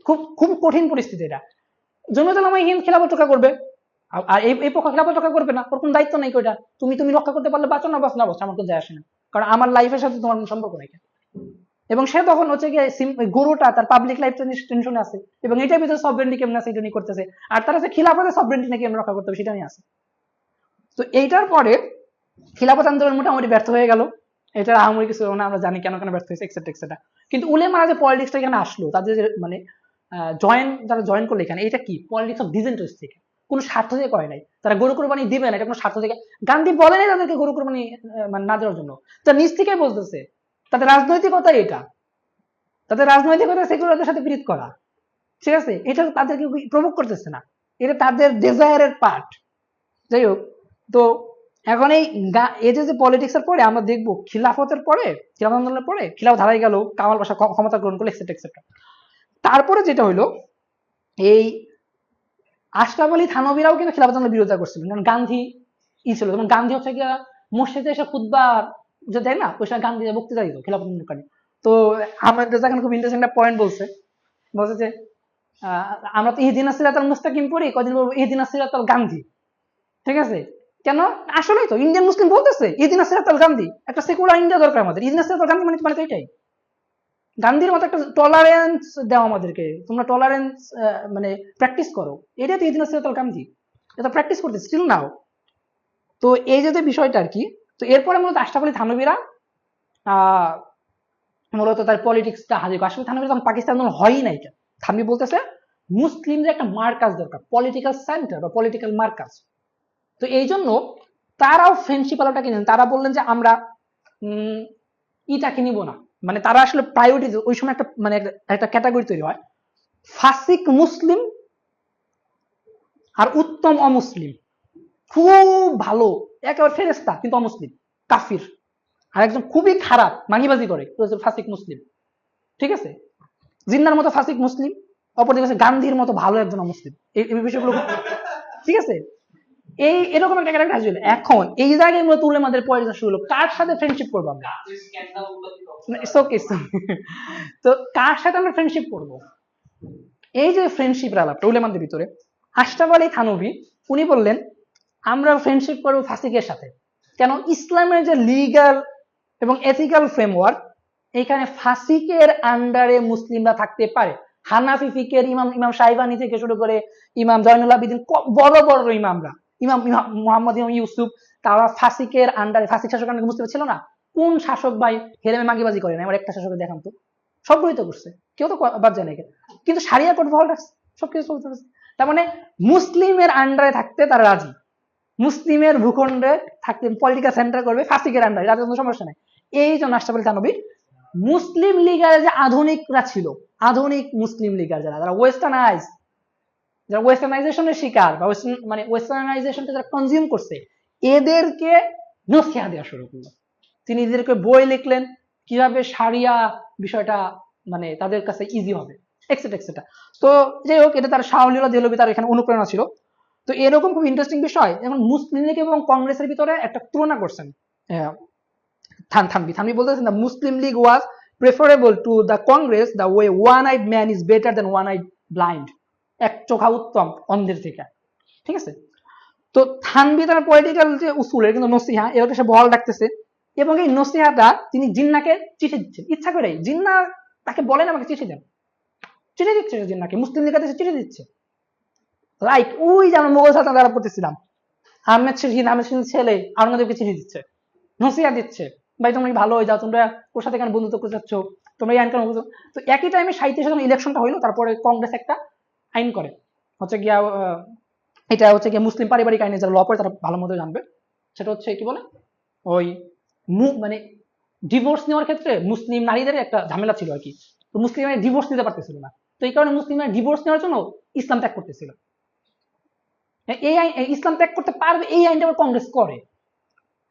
খুব খুব কঠিন পরিস্থিতি এটা। জমিয়তুল উলামা হিন্দ খিলাফত রক্ষা করবে, আর এই পক্ষ খিলাফত রক্ষা করবে না, ওর কোনো দায়িত্ব নেই কইটা, তুমি রক্ষা করতে পারলে বাঁচো, না বাঁচো না বাঁচো, আমার তো যায় আসে না, কারণ আমার লাইফের সাথে তোমার কোনো সম্পর্ক নেই। এবং সে তখন হচ্ছে গিয়ে গরুটা তার পাবলিক লাইফ টেনশনে আছে, এবং এটার ভিতরে সভরেন্টি কেমন আছে এটা নিয়ে করতেছে, আর তারা যে খিলাফতের সভরেন্টি নাকি কেমন রক্ষা করতে হবে সেটা নিয়ে আছে। তো এইটার পরে খিলাফত আন্দোলন মোটামুটি ব্যর্থ হয়ে গেল, এটার আহামরি কিছু না, আমরা জানি কেন কেন ব্যর্থ হয়েছে এক্সেট্রা এক্সেট্রা। কিন্তু উলেমারা যে পলিটিক্সটা এখানে আসলো, তাদের মানে যারা জয়েন করলো এখানে, এটা কি পলিটিক্স অফ ডিসইন্টারেস্ট থেকে, কোনো স্বার্থ থেকে করে নাই, তারা গরু কোরবানি দিবে না এটা কোনো স্বার্থ থেকে, গান্ধী বলে নাই তাদেরকে গরু কোরবানি মানে না দেওয়ার জন্য, তারা নিজ থেকেই বলতেছে, তাদের রাজনৈতিকতা এটা, তাদের রাজনৈতিকতা সেকুলারদের সাথে পীড়িত করা, ঠিক আছে, এটা তাদেরকে প্রভোগ করতেছে না, এটা তাদের ডিজায়ারের পার্ট। যাই হোক, তো এখন এই যে পলিটিক্স এর পরে আমরা দেখবো খিলাফতের পরে, খিলাফত আন্দোলনের পরে খিলাফত হারাই গেল, কামাল পাশা ক্ষমতা গ্রহণ করলো এক্সেট্রা এক্সেট্রা। তারপরে যেটা হইলো এই আশরাফ আলী থানভীরাও কিন্তু খিলাফত আন্দোলনের বিরোধিতা করছিলেন, কারণ গান্ধী ছিল, যেমন গান্ধী হচ্ছে গিয়া মসজিদে এসে খুতবা যে দেয় না, ওই সময় গান্ধী বক্তৃতা দিত খিলাফত আন্দোলনকারী। তো আহমেদ রেজা খান খুব ইন্টারেস্টিং একটা পয়েন্ট বলছে যে আমরা তো ইহদিনাস সিরাতাল মুস্তাকিম পড়ি, কদিন বলবো ইহদিনাস সিরাতাল গান্ধী, ঠিক আছে, কেন আসলেই তো ইন্ডিয়ান মুসলিম বলতেছে ইহদিনাস সিরাতাল গান্ধী, একটা সেকুলার ইন্ডিয়া দরকার আমাদের, ইহদিনাস সিরাতাল গান্ধী মানে তো এটাই, গান্ধীর মতো একটা টলারেন্স দাও আমাদেরকে, তোমরা টলারেন্স মানে প্র্যাকটিস করো, এটাই তো ইহদিনাস সিরাতাল গান্ধী, এটা প্র্যাকটিস করতে স্টিল নাও। তো এই যে বিষয়টা আর কি, তো এরপরে মূলত আশরাফ আলী থানভীরা মূলত তার পলিটিক্সটা হাজির, আশরাফ আলী থানভীর তখন পাকিস্তান আন্দোলন হয়ই নাই, থানভী বলতেছে মুসলিমদের একটা মার্কাজ দরকার, পলিটিক্যাল সেন্টার বা পলিটিক্যাল মার্কাজ, তো এই জন্য তারাও ফ্রেন্ডশিপ আলাপটাকে নেন, তারা বললেন যে আমরা ইটাকে নিব না, মানে তারা আসলে প্রায়োরিটি ওই সময় একটা মানে একটা ক্যাটাগরি তৈরি হয়, ফাসিক মুসলিম আর উত্তম অমুসলিম। খুব ভালো একেবারে ফেরেস্তা কিন্তু অমুসলিম, কাফির। আর একজন খুবই খারাপ মাগিবাজি করে, ফাসিক মুসলিম। ঠিক আছে, জিন্নার মতো ফাসিক মুসলিম, অপরদিকে গান্ধীর মতো ভালো একজন অমুসলিম। এই বিষয়গুলো ঠিক আছে, এই এরকম একটা ক্যারেক্টার আসবে। এখন এই জায়গায় মূলত উলেমাদের পয়সা শুরু হলো, কার সাথে ফ্রেন্ডশিপ করবো আমরা? তো কার সাথে আমরা ফ্রেন্ডশিপ করবো? এই যে ফ্রেন্ডশিপ আলাপটা উলেমাদের ভিতরে, আশরাফ আলী থানভী উনি বললেন আমরা ফ্রেন্ডশিপ করবো ফাসিকের সাথে। কেন? ইসলামের যে লিগ্যাল এবং এথিক্যাল ফ্রেমওয়ার্ক, এখানে ফাসিকের আন্ডারে মুসলিমরা থাকতে পারে। হানাফি ফিকের ইমাম শাইবানি থেকে শুরু করে ইমাম জয়নুল আবেদিন, বড় বড় ইমামরা, ইমাম মুহাম্মদ ইমাম ইউসুফ, তারা ফাসিকের আন্ডারে, ফাসিক শাসক আন্ডারে মুসলিম ছিল না। কোন শাসক ভাই হেরেমে মাগিবাজি করে না? আমার একটা শাসকের দেখান তো, সবগুলোই তো করছে, কেউ তো বাদ যায় না, কিন্তু সারিয়া কোড ভালো রাখছে, সবকিছু চলতে পারছে। তার মানে মুসলিমের আন্ডারে থাকতে তারা রাজি, মুসলিমের ভূখণ্ডে থাকতে পলিটিক্যাল সেন্টার করবে ফাসিকের আন্ডারে, তাদের কোনো সমস্যা নাই। এই জন্য আশরাফ আলী থানভী মুসলিম লীগের যে আধুনিকরা ছিল, আধুনিক মুসলিম লীগের যারা ওয়েস্টার্নাইজ, যারা ওয়েস্টার্নাইজেশনের শিকার বা মানে ওয়েস্টার্নাইজেশনটা যারা কনজিউম করছে, এদেরকে নসিহা দেওয়া শুরু করলো। তিনি এদেরকে বই লিখলেন কিভাবে সারিয়া বিষয়টা মানে তাদের কাছে ইজি হবে, এক্সেট্রা এক্সেট্রা। তো যাই হোক, এটা তার শাহলীলা দেহলভী তার এখানে অনুপ্রেরণা ছিল। তো এরকম খুব ইন্টারেস্টিং বিষয়। এখন মুসলিম লীগ এবং কংগ্রেসের ভিতরে একটা তুলনা করছেন থানভী বলতেছেন, the Muslim League was preferable to the Congress the way one eyed man is better than one eyed blind. এক চোখা উত্তম অন্ধের থেকে। ঠিক আছে, তো থানভী তার পলিটিক্যাল যে উসুলের কিন্তু নসিহা এটাকে সে বহাল রাখতেছে, এবং এই নসিহাটা তিনি জিন্নাকে চিঠি দিচ্ছেন ইচ্ছা করে। জিন্না তাকে বলেন আমাকে চিঠি দেন, চিঠি দিচ্ছে জিন্নাকে, মুসলিম লীগের চিঠি দিচ্ছে। লাইক ওই যে আমরা মোগল সালতানাত আলাপ করতেছিলাম, আহমেদ শহীদ ছেলে আওরঙ্গজেবকে চিঠি দিচ্ছে, নসিহা দিচ্ছে, ভাই তোমরা ভালো হয়ে যাও, তোমরা ওর সাথে কেন বন্ধুত্ব করতে চাচ্ছ, তোমরা এই আইন কেন বুঝো। তো একই টাইমে 37 যখন ইলেকশনটা হইলো, তারপরে কংগ্রেস একটা আইন করে, হচ্ছে গিয়া এটা হচ্ছে গিয়ে মুসলিম পারিবারিক আইনে যারা ল পড়ে তারা ভালো মতো জানবে। সেটা হচ্ছে কি বলে, ওই মানে ডিভোর্স নেওয়ার ক্ষেত্রে মুসলিম নারীদের একটা ঝামেলা ছিল আর কি। তো মুসলিমরা ডিভোর্স নিতে পারতেছিল না, তো এই কারণে মুসলিমরা ডিভোর্স নেওয়ার জন্য ইসলাম ত্যাগ করতেছিল। এই আইন ইসলাম ত্যাগ করতে পারবে, এই আইনটা আবার কংগ্রেস করে।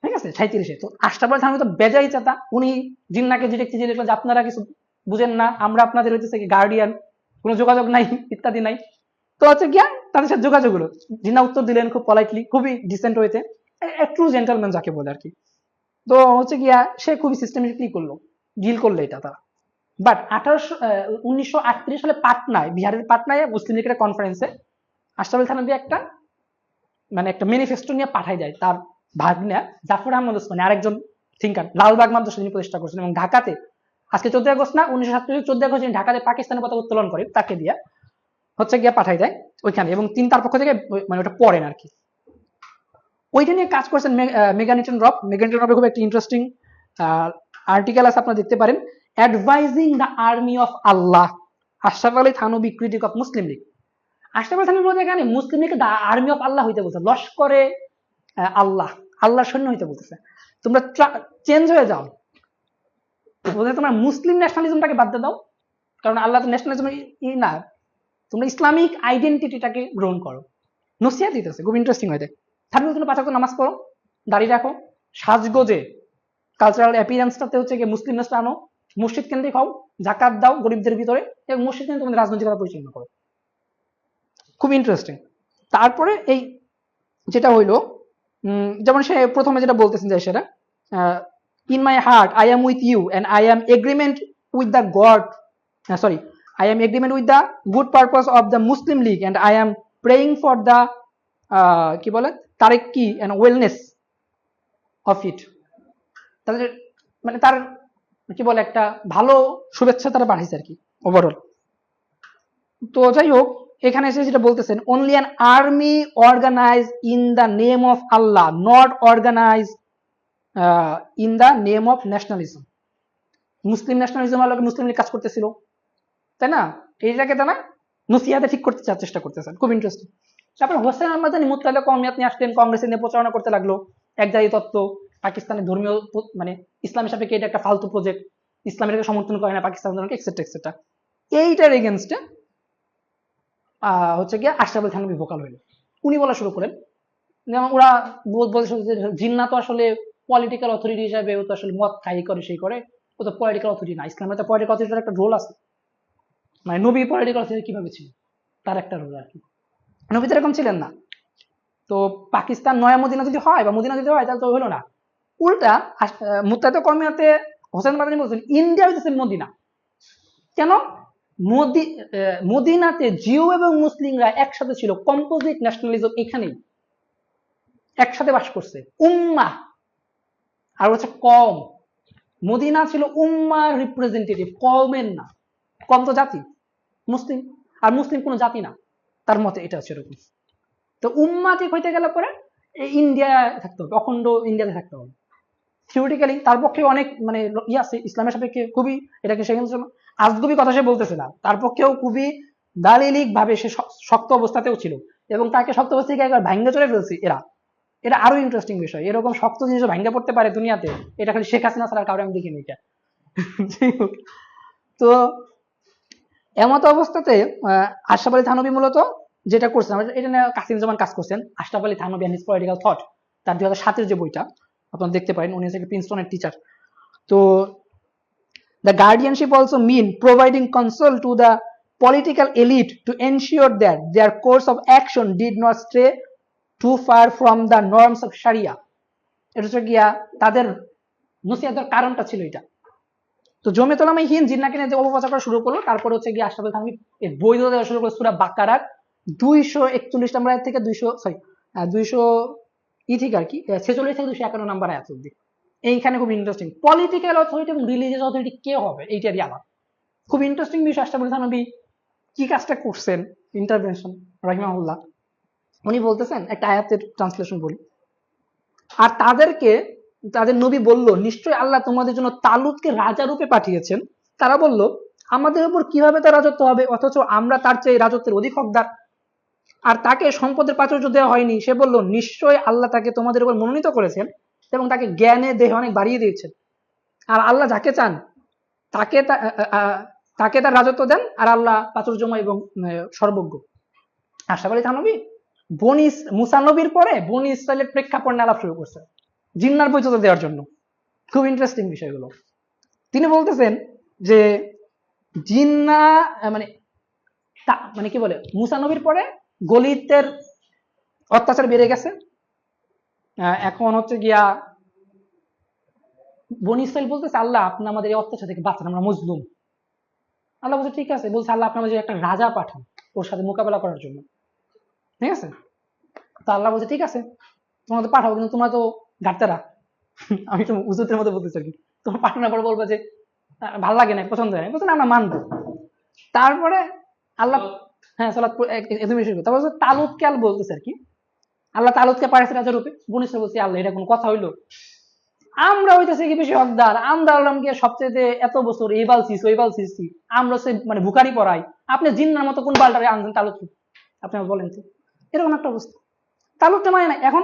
ঠিক আছে, 37-এ। তো আশরাফ আলী থানভী তো বেজাই চাতা, উনি জিন্নাকে ডিরেক্ট লিখলেন যে আপনারা কিছু বুঝেন না, আমরা আপনাদের হইতেছে কি গার্ডিয়ান, কোনো যোগাযোগ নাই ইত্যাদি নাই। তো হচ্ছে গিয়া তাদের সাথে যোগাযোগ হলো, জিন্না উত্তর দিলেন খুব পলাইটলি, খুবই ডিসেন্ট হয়েছে, ট্রু জেন্টলম্যান যাকে বলে আর কি। তো হচ্ছে গিয়া সে খুবই সিস্টেমেটিকলি করলো, ডিল করলো এটা তারা। বাট 1938 সালে পাটনায়, বিহারের পাটনায় মুসলিম লীগের কনফারেন্সে আশরাফ আলী থানভী একটা মানে একটা ম্যানিফেস্টো নিয়ে পাঠাই যায় তার ভাগ্নে জাফর আহমদ ওসমানী, আরেকজন থিঙ্কার, লালবাগ মাদ্রাসা তিনি প্রতিষ্ঠা করছেন, এবং ঢাকাতে আজকে 14 আগস্ট না, 1947 14 আগস্ট ঢাকাতে পাকিস্তানের পতাকা উত্তোলন করে, তাকে দিয়ে হচ্ছে গিয়া পাঠাই দেয় ওইখানে, এবং তিনি তার পক্ষ থেকে মানে ওটা পড়েন আর কি। ওইটা নিয়ে কাজ করছেন মেগানিটন রব। মেগানিটন রবের খুব একটা ইন্টারেস্টিং আর্টিকেল আছে, আপনারা দেখতে পারেন, advising the army of Allah, Ashraf Ali Thanvi critic of Muslim League. Ashraf Ali Thanvi বলতে এখানে মুসলিম লীগকে দ্য আর্মি অফ আল্লাহ হইতে বলছে, লস্করে আল্লাহ, আল্লাহর সৈন্য হইতে বলতেছে। তোমরা চেঞ্জ হয়ে যাও, বলতে তোমরা মুসলিম ন্যাশনালিজমটাকে বাদ দিয়ে দাও, কারণ আল্লাহ তো ন্যাশনালিজম না, তোমরা ইসলামিক আইডেন্টিটিটাকে গ্রহণ করো। নসিহত দিতেছে, খুব ইন্টারেস্টিং হয়েছে। থানভী তুমি 5 ওয়াক্ত নামাজ পড়ো, দাড়ি রাখো, সাজগোজে কালচারাল অ্যাপিয়ারেন্সটাতে হচ্ছে গিয়ে মুসলিম নেশটা আনো, মসজিদ কেন্দ্রিক হও, জাকাত দাও গরিবদের ভিতরে, এবং মসজিদ কেন্দ্রে তোমাদের রাজনৈতিকতা পরিচালনা করো। খুব ইন্টারেস্টিং। তারপরে এই যেটা হইলো, যেমন সে প্রথমে যেটা বলতেছেন যে সেটা in my heart I am with you and I am agreement with the God, sorry, I am agreement with the good purpose of the Muslim League and I am praying for the কি বলে তারেক্কি and wellness of it। তাদের মানে তার কি বলে একটা ভালো শুভেচ্ছা তারা পাঠিয়েছে আর কি ওভারঅল। তো যাই হোক, এখানে এসে যেটা বলতেছেন, only an army organized in the name of Allah, not organized in the name of nationalism। Muslim nationalism আলোকে মুসলিম লীগ কাজ করতেছিল, তাই না? এইটাকে তারা নসিহাতে ঠিক করতে চেষ্টা করতেছেন, খুব ইন্টারেস্টিং। তারপর হোসেন আহমদানি মুত্তাহিদা কওমিয়াত নিয়ে আসলেন, কংগ্রেসে নিয়ে প্রচারণা করতে লাগলো একজাতীয় তত্ত্ব, পাকিস্তানের ধর্মীয় মানে ইসলামের সাপেক্ষে এটা একটা ফালতু প্রজেক্ট, ইসলামের সমর্থন করে না পাকিস্তান, এক্সেট্রা এক্সেট্রা। এইটার এগেনস্টে হচ্ছে গিয়ে আশরাফ আলী থানভী ভোকাল হইল। উনি বলা শুরু করেন, যেমন ওরা বলছে যে জিন্নাহ তো আসলে পলিটিক্যাল অথরিটি হিসাবে ও তো আসলে মত খাই করে সেই করে, ও তো পলিটিক্যাল অথরিটি না, ইসলামের তো পলিটিক্যাল অথরিটির একটা রোল আছে। মানে নবী পলিটিক্যাল অথরিটি কিভাবে ছিল, তার একটা রোল আর কি, নবী তো এরকম ছিলেন না। তো পাকিস্তান নয়া মদিনা যদি হয় বা মদিনা যদি হয় তাহলে তো হলো না। উল্টা মুত্তাহিদা কওমিয়াতে হোসেন মাদানী বলছেন ইন্ডিয়া হইতেছে মদিনা। কেন? মদিনাতে জিও এবং মুসলিমরা একসাথে ছিল, কম্পোজিট ন্যাশনালিজম এখানেই একসাথে বাস করছে, উম্মাহ আর হচ্ছে কম। মদিনা ছিল উম্মার রিপ্রেজেন্টেটিভ, কমের না। কম তো জাতি, মুসলিম, আর মুসলিম কোনো জাতি না তার মতে, এটা হচ্ছে এরকম। তো উম্মাতে হইতে গেলে পরে ইন্ডিয়া থাকতে হবে, অখণ্ড ইন্ডিয়াতে থাকতে হবে থিওরিটিক্যালি। তার পক্ষে অনেক মানে ইয়ে আছে ইসলামের সাপেক্ষে খুবই, এটাকে সেখানে আজগুবি কথা সে বলতেছে না, তার পক্ষেও খুবই দালিলিক ভাবে সে শক্ত অবস্থাতেও ছিল, এবং তাকে শক্ত অবস্থা থেকে একবার ভাঙ্গে চলে ফেলছে এরা। এটা আরো ইন্টারেস্টিং বিষয়, এরকম শক্ত জিনিস ভাঙ্গে পড়তে পারে দুনিয়াতে, এটা খালি শেখ হাসিনা ছাড়া কাউরে আমি দেখিনি এটা। তো এমত অবস্থাতে আশরাফ আলী থানভী মূলত যেটা করছেন, এটা নিয়ে কাসিম জামান কাজ করছেন, Ashraf Ali Thanvi and his political thought, তার 2007 যে বইটা আপনারা দেখতে পারেন, উনি হচ্ছে প্রিন্সটনের টিচার। তো the guardianship also mean providing counsel to the political elite to ensure that their course of action did not stray too far from the norms of Sharia. এটা হচ্ছে গিয়া তাদের নসিহতের কারণটা ছিল এটা। তো জমিয়ত উলামা হিন্দ জিন্নাহকে নিয়ে যে অপপ্রচার করা শুরু করলো, তারপরে হচ্ছে গিয়ে আশরাফ আলী থানভী এর বৈধতা দেওয়া শুরু করলো সূরা বাকারার 241 নম্বর আয়াত থেকে 200 থেকে আর কি 46 থেকে 251 নম্বর আয়াত অবধি। এইখানে খুব ইন্টারেস্টিং, পলিটিক্যাল অথরিটি এবং রিলিজিয়াস অথরিটি কে হবে এইটারই আলাদা। খুব ইন্টারেস্টিং বিষয়, আশরাফ আলী থানভী কি কাজটা করছেন, ইন্টারভেনশন রাহিমাহুল্লাহ। উনি বলতেছেন, একটা আয়াতের ট্রান্সলেশন বলি, আর তাদেরকে তাদের নবী বলল, নিশ্চয়ই আল্লাহ তোমাদের জন্য তালুতকে রাজা রূপে পাঠিয়েছেন। তারা বলল, আমাদের উপর কিভাবে তার রাজত্ব হবে, অথচ আমরা তার চেয়ে রাজত্বের অধিক হকদার। আর তাকে সম্পদের প্রাচুর্য দেওয়া হয়নি। সে বলল, নিশ্চয়ই আল্লাহ তাকে তোমাদের উপর মনোনীত করেছেন এবং তাকে জ্ঞানে দেহে অনেক বাড়িয়ে দিয়েছেন। আর আল্লাহ যাকে চান তাকে তাকে তার রাজত্ব দেন, আর আল্লাহ প্রাচুর্যময় এবং সর্বজ্ঞ। আশরাফ আলী থানভী মুসা নবীর পরে বনি ইসরায়েলের প্রেক্ষাপট নিয়ে আলাপ শুরু করছে জিন্নাহর বৈধতা দেওয়ার জন্য। খুব ইন্টারেস্টিং বিষয়গুলো। তিনি বলতেছেন যে জিন্নাহ মানে কি বলে, মুসা নবীর পরে গলিতের অত্যাচার বেড়ে গেছে, এখন হচ্ছে গিয়া বনি ইসরাইল বলতেছে, আল্লাহ আপনি আমাদের এই অত্যাচার থেকে বাঁচান, আমরা মজলুম। আল্লাহ বলছে ঠিক আছে, বলছে আল্লাহ আপনি আমাদের একটা রাজা পাঠান ওর সাথে মোকাবেলা করার জন্য, ঠিক আছে। তো আল্লাহ বলছে ঠিক আছে তোমরা তো পাঠাবো, কিন্তু তোমরা তো ঘাটতারা। আমি তো উজুতের মধ্যে বলতেছি আর কি, তোমার পাঠানোর পর বলবো যে ভালো লাগে না, পছন্দ হয় না, বলছে আমরা মানবো। তারপরে আল্লাহ, হ্যাঁ সালাত একদমই শুরু, তারপর তালুতকে আল্লাহ বলতেছে আর কি, আল্লাহ তালুতকে পাঠাইছে রাজা রূপে। বনি ইসরাইল বলছে, আল্লাহ এটা কোনো কথা হইলো, আমরা হইতেছি কি বেশি হকদার, আমরা হলাম গিয়ে সবচেয়ে এত বছর এই বাল ছিস ওই বাল ছিসছি, আমরা সে মানে ভুকারি পড়াই, আপনি জিন্নার মতো কোন বালটারে আনছেন তালুত, আপনি বলেন তো। এরকম একটা অবস্থা, তালুতটা মানে না। এখন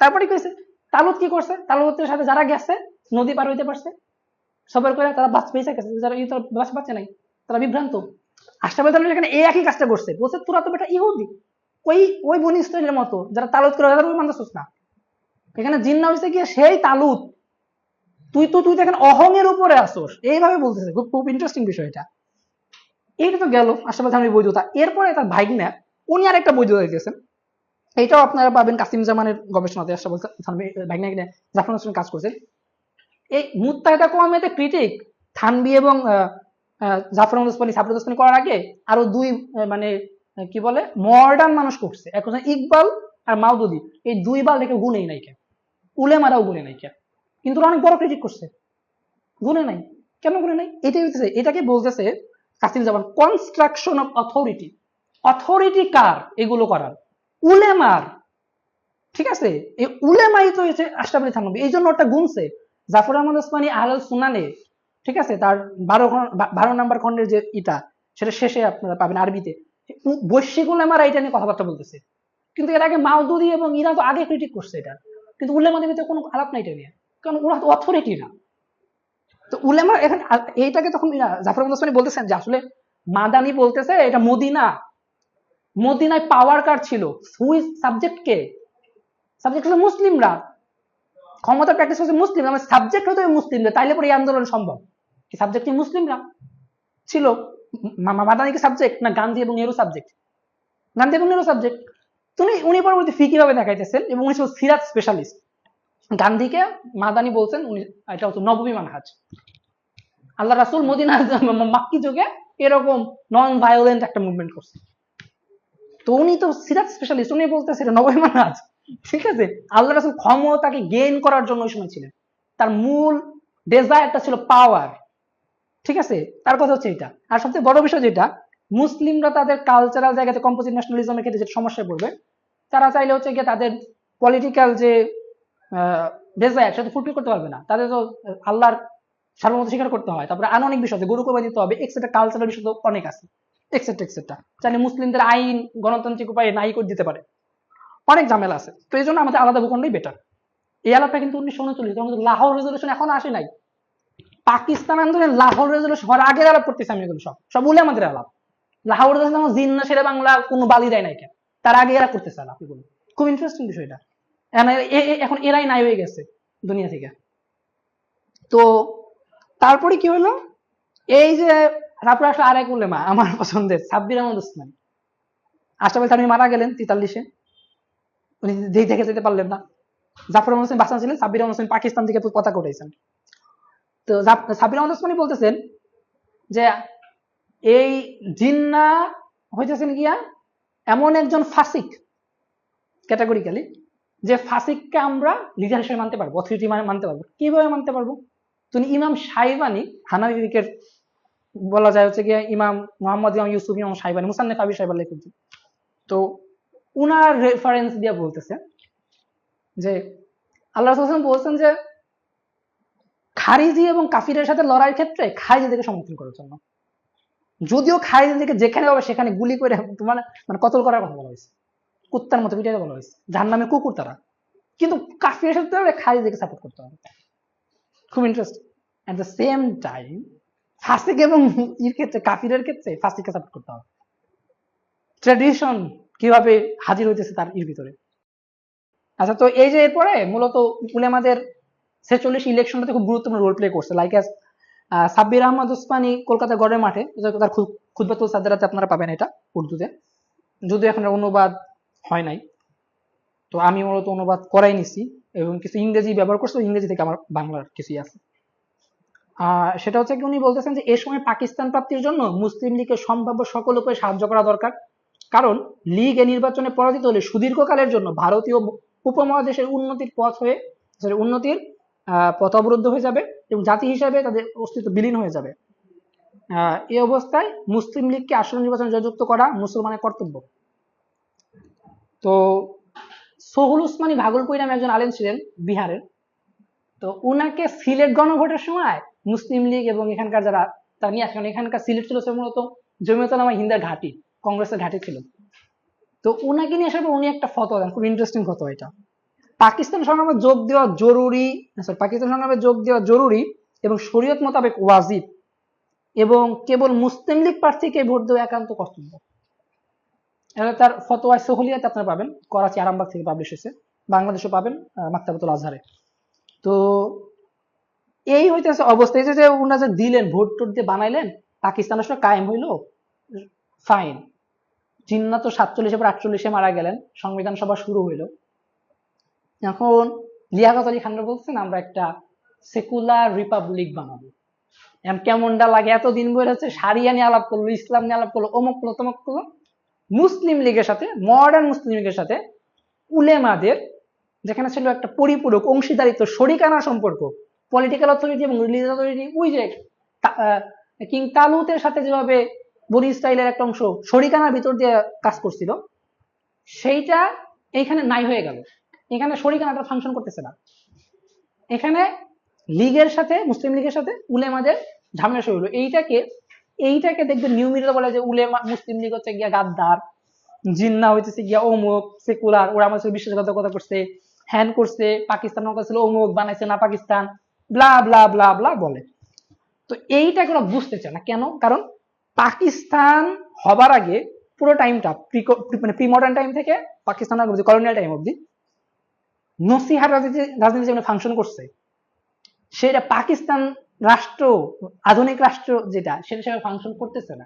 তারপরে কি হয়েছে, তালুত কি করছে, তালুতের সাথে যারা গেছে নদী পার হইতে পারছে সবার করে, তারা বেঁচে গেছে, যারা বাঁচে নাই তারা বিভ্রান্ত। আশরাফ আলী থানভী এখানে এই একই কাজটা করছে, বলছে তোরা তো বেটা ইহুদি, ওই ওই বনি ইসরাইলের মতো যারা তালুত করে ওই মানতেছিস না। এখানে জিন্নাহ হইছে গিয়ে সেই তালুত, তুই তো এখন অহংয়ের উপরে আসোস, এইভাবে বলতেছে। খুব খুব ইন্টারেস্টিং বিষয় এটা। এইটা তো গেল আশরাফ আলী থানভীর বৈধতা। এরপরে তার ভাইগনা উনি আর একটা বৈধতা দিতেছেন, এইটাও আপনারা পাবেন কাসিম জামানের গবেষণাতে। আশরাফ আলী থানভী ভাইগনা জাফর হোসেন কাজ করছেন। এই মুত্তাহিদা কওমিয়াতে ক্রিটিক থানভী এবং জাফর ওসমানী সাবরুল ওসমানী করার আগে আরো দুই মানে কি বলে মডার্ন মানুষ করছে, এখন ইকবাল আর মাউদুদি, এই দুই বাল দেখে গুণেই নাই কেন, উলেমারাও গুণে নাই কেন, কিন্তু অনেক বড় ক্রিটিক করছে, গুণে নাই কেন, গুণে নাই। এটাই হইতেছে, এটাকে বলতেছে কাসিম জামান কনস্ট্রাকশন অফ অথরিটি। অথরিটি কার এগুলো করার? উলেমার, ঠিক আছে। এই উলেমাই তো হচ্ছে আশরাফ আলী থানভী, এই জন্য ওটা গুনছে। জাফর আহমদ ওসমানী আহলুল সুনানে, ঠিক আছে, তার 12 নম্বর খন্ডের যে ইটা, সেটা শেষে আপনারা পাবেন আরবিতে, বৈশ্বিক উলেমারা এটা নিয়ে কথাবার্তা বলতেছে। কিন্তু এর আগে মাউদুদি এবং ইরা তো আগে ক্রিটিক করছে এটা, কিন্তু উলেমাদের ভিতরে কোনো আলাপ নাই এটা নিয়ে, কারণ ওরা তো অথরিটি না। তো উলেমা এখানে এইটাকে তখন জাফর আহমদ ওসমানী বলতেছেন যে আসলে মাদানি বলতেছে এটা মদিনা, মদিনায় পাওয়ার কার ছিল, হুইজ সাবজেক্ট কে, সাবজেক্ট হচ্ছে মুসলিমরা, ক্ষমতা প্র্যাকটিস হচ্ছে মুসলিম, আমার সাবজেক্ট হতে মুসলিমরা, তাইলে পরে এই আন্দোলন সম্ভব। কি সাবজেক্ট মুসলিমরা ছিল, মাদানি কি সাবজেক্ট না গান্ধী এবং নেহরু সাবজেক্ট, গান্ধী এবং নেহরু সাবজেক্ট। উনি পরবর্তী ফি কিভাবে দেখাইতেছেন, এবং উনি ছিল সিরাত স্পেশালিস্ট। গান্ধীকে মাদানি বলছেন উনি এটা হচ্ছে নববী মানহাজ, আল্লাহ রাসূল মদিনা মাক্কি যুগে এরকম নন ভায়োলেন্ট একটা মুভমেন্ট করছে। তো উনি তো সিরাত স্পেশালিস্ট, উনি বলতেছে এটা নববী মানহাজ, ঠিক আছে। আল্লাহ রাসূল ক্ষমতাকে গেইন করার জন্য ওই সময় ছিলেন, তার মূল ডেজায়ারটা ছিল পাওয়ার, ঠিক আছে। তার কথা হচ্ছে এটা। আর সবচেয়ে বড় বিষয় যেটা, মুসলিমরা তাদের কালচারাল জায়গাতে কম্পোজিট ন্যাশনালিজমের ক্ষেত্রে যেটা সমস্যায় পড়বে, তারা চাইলে হচ্ছে গিয়ে তাদের পলিটিক্যাল যে ডেজায়ার সেটা ফুলফিল করতে পারবে না। তাদের তো আল্লাহর সার্বভৌমত্ব স্বীকার করতে হয়, তারপরে আরো অনেক বিষয় আছে, গরু কোরবানি দিতে হবে, এক্সেট্রা কালচারাল বিষয় তো অনেক আছে, এক্সেট্রা এক্সেট্রা। চাইলে মুসলিমদের আইন গণতান্ত্রিক উপায়ে নাই করে দিতে পারে, অনেক ঝামেলা আছে। তো এই জন্য আমাদের আলাদা ভূখণ্ডই বেটার। এই আলাপটা কিন্তু 1939 তখন লাহোর রেজলিউশন এখনো আসে নাই। পাকিস্তান আন্দোলন লাহোর রেজলিউশন হওয়ার আগের আলাপ করতেছি আমি, এগুলো সব বলে আমাদের আলাপ। লাহোর রেজলিউশন জিন্না শেরে বাংলা কোনো বালি দেয় নাই কেন, তার আগে এরা করতেছে আলাপ এগুলো। খুব ইন্টারেস্টিং বিষয়টা। এখন এরাই নাই হয়ে গেছে দুনিয়া থেকে। তো তারপরে কি হলো, এই যে তারপরে আসলে আরেক উলেমা আমার পছন্দের সাব্বির আহমদ ওসমানী। আশরাফ আলী থানভী মারা গেলেন 43-এ, উনি দেখে যেতে পারলেন না। জাফর আহমদ হোসেন বাঁচান ছিলেন, সাব্বির আহমদ হোসেন পাকিস্তান থেকে পতাকা উঠাইছেন। তো সাব্বির আহমদ ওসমানী বলতেছেন যে এই জিন্না হইতেছেন গিয়া এমন একজন ফাসিক ক্যাটাগরিক্যালি, যে ফাসিককে আমরা লিডার হিসেবে মানতে পারবো, অথরিটি মানতে পারবো। কিভাবে মানতে পারবো? তুমি ইমাম শাইবানি, হানাফি ফিকহের বলা যায় হচ্ছে গিয়ে ইমাম মোহাম্মদ ইমাম ইউসুফ ইমাম শাইবানি, মুসান্নেফ আবি শাইবা লেখক, তো উনার রেফারেন্স দিয়ে বলতেছে যে আল্লাহ রাসূল বলছেন যে খারিজি এবং কাফিরের সাথে লড়াইয়ের ক্ষেত্রে খারিজিদেরকে সমর্থন করার জন্য, যদিও খারিজিদেরকে যেখানে পাবে সেখানে গুলি করে মানে কতল করার কথা বলা হয়েছে, কুত্তার মতো পিটাইতে বলা হয়েছে, জাহান্নামের কুকুর তারা, কিন্তু কাফিরের সাথে খারিজিদেরকে সাপোর্ট করতে হবে। খুব interesting. At the same time ফাসিক এবং এর ক্ষেত্রে কাফিরের ক্ষেত্রে ফাসিককে সাপোর্ট করতে হবে। ট্র্যাডিশন কিভাবে হাজির হইতেছে তার এর ভিতরে। আচ্ছা, তো এই যে এরপরে মূলত উলেমাদের 46 ইলেকশনটাতে খুব গুরুত্বপূর্ণ রোল প্লে করছে, লাইক অ্যাজ সাব্বির আহমদ ওসমানী কলকাতা গড়ের মাঠে, তার খুতবাতুল সাদরাতে আপনারা পাবেন এটা উর্দুতে, যদিও এখন অনুবাদ হয় নাই, তো আমি মূলত অনুবাদ করাই নিছি এবং কিছু ইংরেজি ব্যবহার করছি, ইংরেজি থেকে আমার বাংলার কিছুই আছে। সেটা হচ্ছে কি, উনি বলতেছেন যে এই সময় পাকিস্তান প্রাপ্তির জন্য মুসলিম লীগের সম্ভাব্য সকল উপায়ে সাহায্য করা দরকার, কারণ লীগ এ নির্বাচনে পরাজিত হলে সুদীর্ঘকালের জন্য ভারতীয় উপমহাদেশের উন্নতির পথ অবরুদ্ধ হয়ে যাবে এবং জাতি হিসেবে তাদের অস্তিত্ব বিলীন হয়ে যাবে। এই অবস্থায় মুসলিম লীগকে আসন্ন নির্বাচনে জয়যুক্ত করা মুসলমানের কর্তব্য। তো সোহুল উসমানী ভাগলপুরি নামে একজন আলেম ছিলেন বিহারের, তো উনাকে সিলেট গণভোটের সময় মুসলিম লীগ এবং এখানকার যারা তারা নিয়ে আসেন, এখানকার সিলেট ছিল মূলত জমিয়ত উলামা হিন্দের ঘাঁটি, কংগ্রেসের ঘাঁটি ছিল। তো উনাকে নিয়ে আসার পর উনি একটা ফতোয়া দেন, খুব ইন্টারেস্টিং ফতোয়া এটা। পাকিস্তান সংগ্রামে যোগ দেওয়া জরুরি এবং শরীয়ত মোতাবেক ওয়াজিব, এবং কেবল মুসলিম লীগ প্রার্থীকে ভোট দেওয়া একান্ত কর্তব্য। এটা তার ফতোয়া সহলিয়াতে আপনারা পাবেন, করাচি আরামবাগ থেকে পাবলিশ হয়েছে, বাংলাদেশও পাবেন মাকতাবাতুল আজহারে। তো এই হইতেছে অবস্থা। এই যে উনারা যে দিলেন, ভোট টোট দিয়ে বানাইলেন, পাকিস্তান আসলে কায়েম হইলো, ফাইন। জিন্না তো 47 পর 48-এ মারা গেলেন, সংবিধান সভা শুরু হইলো। এখন লিয়াকত আলী খানরা বলছেন আমরা একটা সেকুলার রিপাবলিক বানাবো। এখন কেমনটা লাগে, এতদিন বই হচ্ছে সারিয়া নিয়ে আলাপ করলো, ইসলাম নিয়ে আলাপ করলো, অমুক করলো তমুক করলো। মুসলিম লীগের সাথে, মডার্ন মুসলিম লীগের সাথে উলেমাদের যেখানে ছিল একটা পরিপূরক অংশীদারিত্ব, শরিকানা সম্পর্ক, পলিটিক্যাল অথরিটি এবং রিলিজিয়াস অথরিটি, ওই যে কিং তালুতের সাথে যেভাবে বনি ইসরাইলের একটা অংশ শরিকানার ভিতর দিয়ে কাজ করছিল, সেইটা এইখানে নাই হয়ে গেল। এখানে শরিকানাটা ফাংশন করতেছে না। এখানে লীগের সাথে, মুসলিম লীগের সাথে উলেমাদের ঝামেলা শুরু হলো। এইটাকে দেখবেন নিউ মিডিয়া বলে যে উলেমা মুসলিম লীগ হচ্ছে গিয়া গাদ্দার, জিন্না হইতেছে গিয়া অমুক সেকুলার, ওরা আমাদের সাথে বিশ্বাসঘাতকতা করছে, হ্যান করছে, পাকিস্তান ছিল অমুক, বানাইছে না পাকিস্তান, ব্লা ব্লা ব্লা ব্লা বলে। তো এইটাকে ওরা বুঝতে চায় না। কেন? কারণ পাকিস্তান হবার আগে পুরো টাইমটা মানে প্রি মডার্ন টাইম থেকে পাকিস্তান কলোনিয়াল টাইম অব্দি নসিহার রাজনীতি যেমন ফাংশন করছে, সেটা পাকিস্তান রাষ্ট্র, আধুনিক রাষ্ট্র যেটা, সেটা সেভাবে ফাংশন করতেছে না।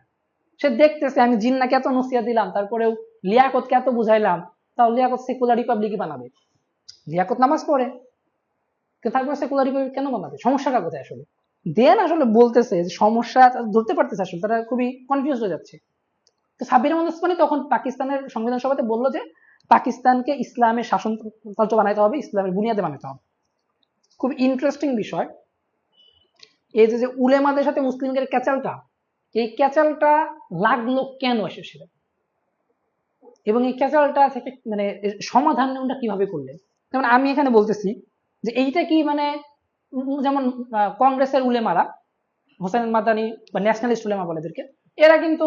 সে দেখতেছে আমি জিন্নাকে এত নসিহা দিলাম, তারপরেও লিয়াকতকে এত বুঝাইলাম, তাও লিয়াকত সেকুলার রিপাবলিকই বানাবে। লিয়াকত নামাজ পড়ে, কিন্তু তারপরে সেকুলার রিপাবলিক কেন বানাবে? সমস্যাটা কোথায় আসলে? দেন আসলে বলতেছে যে সমস্যা ধরতে পারতেছে, আসলে তারা খুবই কনফিউজ হয়ে যাচ্ছে। তো সাব্বির রহমান ওসমানী তখন পাকিস্তানের সংবিধান সভাতে বললো যে পাকিস্তানকে ইসলামের শাসনতন্ত্র বানাইতে হবে, ইসলামের বুনিয়াদে বানাতে হবে। খুব ইন্টারেস্টিং বিষয় এই যে উলেমাদের সাথে মুসলিমদের ক্যাচালটা, এই ক্যাচালটা লাগলো কেন এসেছিল, এবং এই ক্যাচালটা থেকে মানে সমাধান ওটা কিভাবে করলেন? যেমন আমি এখানে বলতেছি যে এইটা কি মানে যেমন কংগ্রেসের উলেমারা, হোসেন মাদানি বা ন্যাশনালিস্ট উলেমা বলে এদেরকে, এরা কিন্তু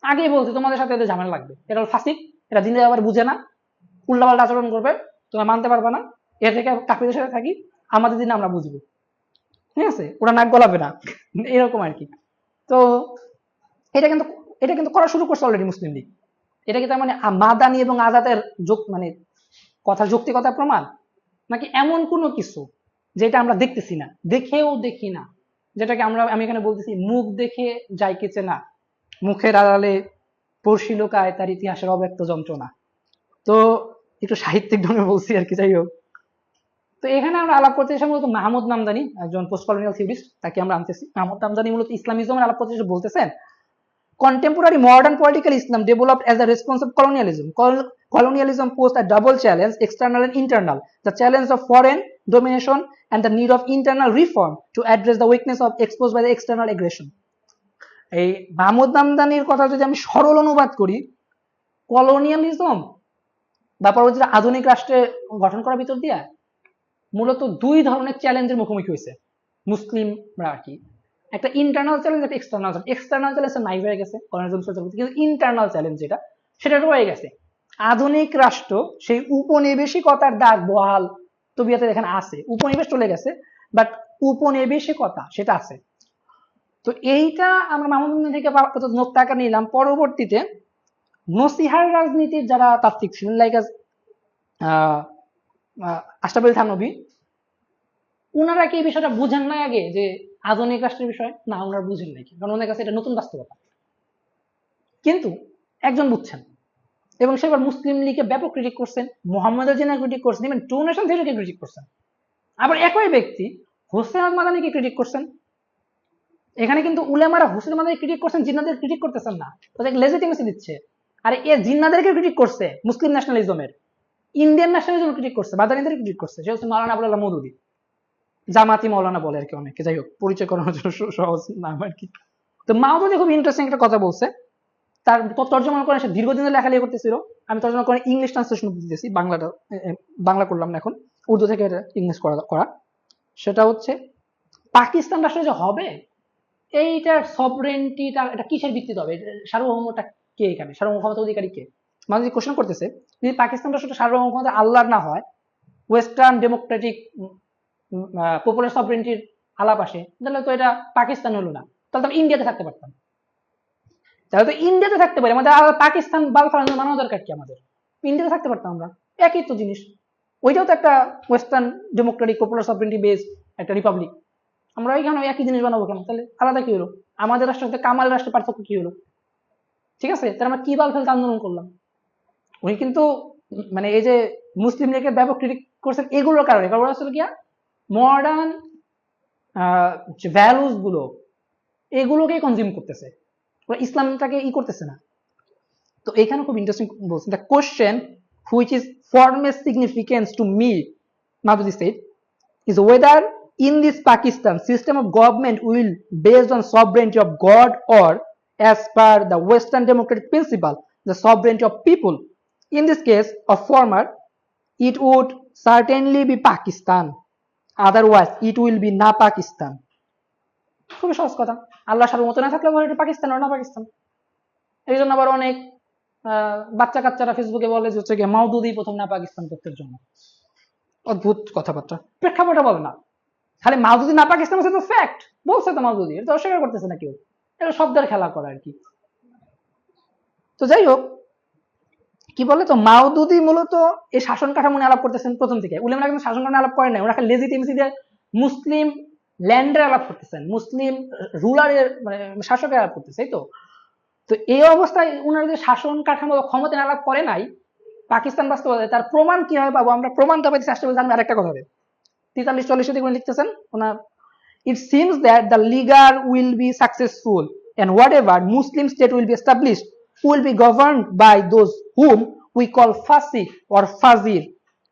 আগেই বলছে তোমাদের সাথে এদের ঝামেলা লাগবে, এরা ফাসিক, এরা দিনে আবার বুঝে না, উল্টাপাল্টা আচরণ করবে, তোমরা মানতে পারবে না, এর থেকে কাফিরদের সাথে থাকি, আমাদের দিনে আমরা বুঝবো, ঠিক আছে, ওরা নাক গলাবে না, এরকম আর কি। তো এটা কিন্তু করা শুরু করছে অলরেডি মুসলিম লীগ। এটা কি তার মানে মাদানি এবং আজাদের মানে কথার যৌক্তিকতার প্রমাণ, নাকি এমন কোনো কিছু যেটা আমরা দেখতেছি না, দেখেও দেখি না, যেটাকে আমি এখানে বলতেছি মুখ দেখে যাইকেছে না, মুখের আড়ালে পড়শি লোকায় তার ইতিহাসের অব্যক্ত যন্ত্রণা। তো একটু সাহিত্যিক ঢঙে বলছি আর কি, যাই হোক। তো এখানে আমরা আলাপ করতে এসে মূলত মাহমুদ নামদানি, একজন পোস্ট কলোনিয়াল থিওরিস্ট, তাকে আমরা আনতেছি। মাহমুদ নামদানি মূলত ইসলামিজমের আলাপ করতে এসে বলতেছেন, contemporary modern political Islam developed as a response of colonialism. Colonialism posed a double challenge, external and internal. The challenge of foreign domination and the need of internal reform to address the weakness of exposed by the external aggression. এই মাহমুদ নামদানির কথা যদি আমি সরল অনুবাদ করি, কলোনিয়ালিজম বা পরবর্তীতে আধুনিক রাষ্ট্রে গঠন করার ভিতর দিয়া মূলত দুই ধরনের চ্যালেঞ্জের মুখোমুখি হয়েছে মুসলিমরা আর কি। একটা ইন্টারনাল চ্যালেঞ্জ, একটা এক্সটার্নাল চ্যালেঞ্জ। এক্সটার্নাল চ্যালেঞ্জ নাই হয়ে গেছে কলোনিয়ালিজম চলতে, কিন্তু ইন্টারনাল চ্যালেঞ্জ যেটা, সেটা রয়ে গেছে। আধুনিক রাষ্ট্র সেই উপনিবেশিকতার দাগ বহাল তবিয়তে এখানে আছে, উপনিবেশ চলে গেছে বাট উপনিবেশিকতা সেটা আছে। তো এইটা আমরা মাহমুদ থেকে নোক্তা আকার নিলাম। পরবর্তীতে নসিহার রাজনীতির যারা তাত্ত্বিক ছিলেন, লাইক আশরাফ আলী থানভী, উনারা কি এই বিষয়টা বুঝেন না আগে যে আধুনিক রাষ্ট্রের বিষয়? না, ওনারা বুঝেন নাকি, কারণ ওনার কাছে এটা নতুন বাস্তবতা। কিন্তু একজন বুঝছেন, এবং সেবার মুসলিম লীগে ব্যাপক ক্রিটিক করছেন, মোহাম্মদের জিনা ক্রিটিক করছেন, ইভেন টু নেশন থিওরিকে ক্রিটিক করছেন। আবার একই ব্যক্তি হোসেন মাদানিকে ক্রিটিক করছেন। এখানে কিন্তু উলেমারা হোসেন মাদানি ক্রিটিক করছেন, জিন্নাদের ক্রিটিক করতেছেন না, তাদেরকে লেজিটিমেসি দিচ্ছে। আর এ জিন্নাদেরকে ক্রিটিক করছে মুসলিম ন্যাশনালিজমের, ইন্ডিয়ান ন্যাশনালিজম ক্রিটিক করছে, মাদানিদের ক্রিটিক করছে, সে হচ্ছে মাওলানা আবুল আল্লাহ মওদুদী, জামাতি মৌলানা বলে আর কি অনেকে, যাই হোক পরিচয় করানোর জন্য সহজ নাম আর কি। তো মাওদুদী খুব ইন্টারেস্টিং একটা কথা বলছে, তার তর্জমা করে সে দীর্ঘদিনের লেখালেখি করতেছিল, আমি তর্জমা করে ইংলিশ ট্রান্সলেশন দিতেছি, বাংলাটা বাংলা করলাম না এখন, উর্দু থেকে এটা ইংলিশ করা। সেটা হচ্ছে পাকিস্তান রাষ্ট্র যে হবে, এইটার সবরেন্টিটা এটা কিসের ভিত্তিতে হবে, সার্বভৌমটা কে, এখানে সার্বভৌম ক্ষমতা অধিকারী কে? মানে কোশ্চেন করতেছে, যদি পাকিস্তান রাষ্ট্রটা সার্বভৌম ক্ষমতা আল্লাহর না হয়, ওয়েস্টার্ন ডেমোক্রেটিক পপুলার সবরেন্টির আলাপ আসে, তাহলে তো এটা পাকিস্তান হলো না, তাহলে তো ইন্ডিয়াতে থাকতে পারতাম। তাহলে তো ইন্ডিয়াতে থাকতে পারি, আমাদের পাকিস্তান বাল ফালানোর মানানো দরকার কি আমাদের? ইন্ডিয়াতে থাকতে পারতাম আমরা, একই তো জিনিস। ওইটাও তো একটা western Democratic popular sovereignty base একটা রিপাবলিক, আমরা ওইখানে একই জিনিস বানাবো কেন? তাহলে আলাদা কি হলো? আমাদের রাষ্ট্রের সাথে কামাল রাষ্ট্রের পার্থক্য কি হলো? ঠিক আছে, তাহলে আমরা কি বাল ফেলতে আন্দোলন করলাম? উনি কিন্তু মানে এই যে মুসলিম লীগের ব্যাপক ক্রিটিক করছেন এগুলোর কারণে, কারণ আসলে কি মডার্ন যে ভ্যালুস গুলো এগুলোকে কনজিউম করতেছে, ওরা ইসলামটাকে করতেছে না। তো এখানে খুব ইন্টারেস্টিং বলছেন, the question which is foremost significance to me, Maududi said, is whether in this Pakistan system of government will based on sovereignty of God, or as per the Western democratic principle, the sovereignty of people. In this case of former, it would certainly be Pakistan, otherwise it will be না পাকিস্তান। খুবই সহজ কথা, আল্লাহ সার্বভৌমত্ব না থাকলে এটা পাকিস্তান আর না পাকিস্তান। এই জন্য আবার অনেক বাচ্চা কাচ্চারা ফেসবুকে বলে যে হচ্ছে গিয়ে মাওদুদি প্রথম না পাকিস্তান তত্ত্বের জন্য। অদ্ভুত কথাবার্তা, প্রেক্ষাপটে বলে না, খালি মাওদুদি না পাকিস্তান তো ফ্যাক্ট বলছে তো, মাওদুদি এটা অস্বীকার করতেছে না কেউ, এটা শব্দের খেলা করা আর কি। তো যাই হোক, কি বলে তো মাওদুদি মূলত এই শাসন কাঠামো নিয়ে আলাপ করতেছেন প্রথম থেকে। উলেমারা কিন্তু শাসন কাঠামো আলাপ করে নাই, ওরা খালি লেজিটিমেসি দিয়ে মুসলিম ল্যান্ডের আলাপ করতেছেন, মুসলিম রুলারের মানে শাসকের আলাপ করতেছে, এই তো। তো এই অবস্থায় উনারা যে শাসন কাঠামো বা ক্ষমতা নিয়ে আলাপ করে নাই, পাকিস্তান বাস্তবতায় তার প্রমাণ কিভাবে পাবো আমরা? প্রমাণটা পাইতে চেষ্টা করছি। আমি আরেকটা কথা হবে 43-44 দিকে লিখতেছেন ওনার, it seems that the Ligar will be successful and whatever Muslim state will be established will be governed by those whom we call Fasik or Fazir,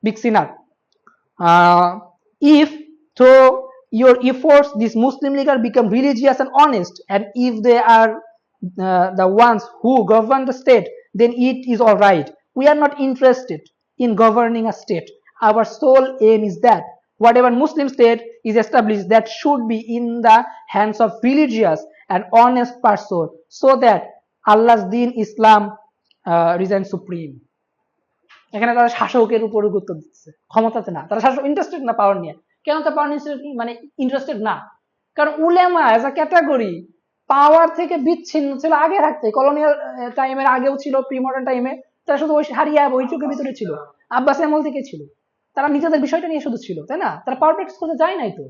Big Sinner. If through your efforts this Muslim Ligar become religious and honest, and if they are the ones who govern the state, then it is all right. We are not interested in governing a state. Our sole aim is that whatever Muslim state is established, that should be in the hands of religious and honest person, so that Allah's Deen Islam resides supreme. এখানে তারা শাসকের উপর গুরুত্ব দিচ্ছে, ক্ষমতাতে না। তারা শাসক ইন্টারেস্টেড না পাওয়ার নিয়ে। কেন তা পাওয়ার মানে ইন্টারেস্টেড না? কারণ উলেমা এজ আ ক্যাটাগরি পাওয়ার থেকে বিচ্ছিন্ন ছিল আগে থাকতে, কলোনিয়াল টাইমের আগেও ছিল, প্রি মডার্ন টাইমে তারা শুধু ওই হারিয়া ওই যুগের ভিতরে ছিল, আব্বাসী আমল থেকে ছিল। তারা নিজেদের বিষয়টা নিয়ে শুধু ছিল, তাই না? তারা পাওয়ার প্র্যাকটিস করতে যায় নাই তো।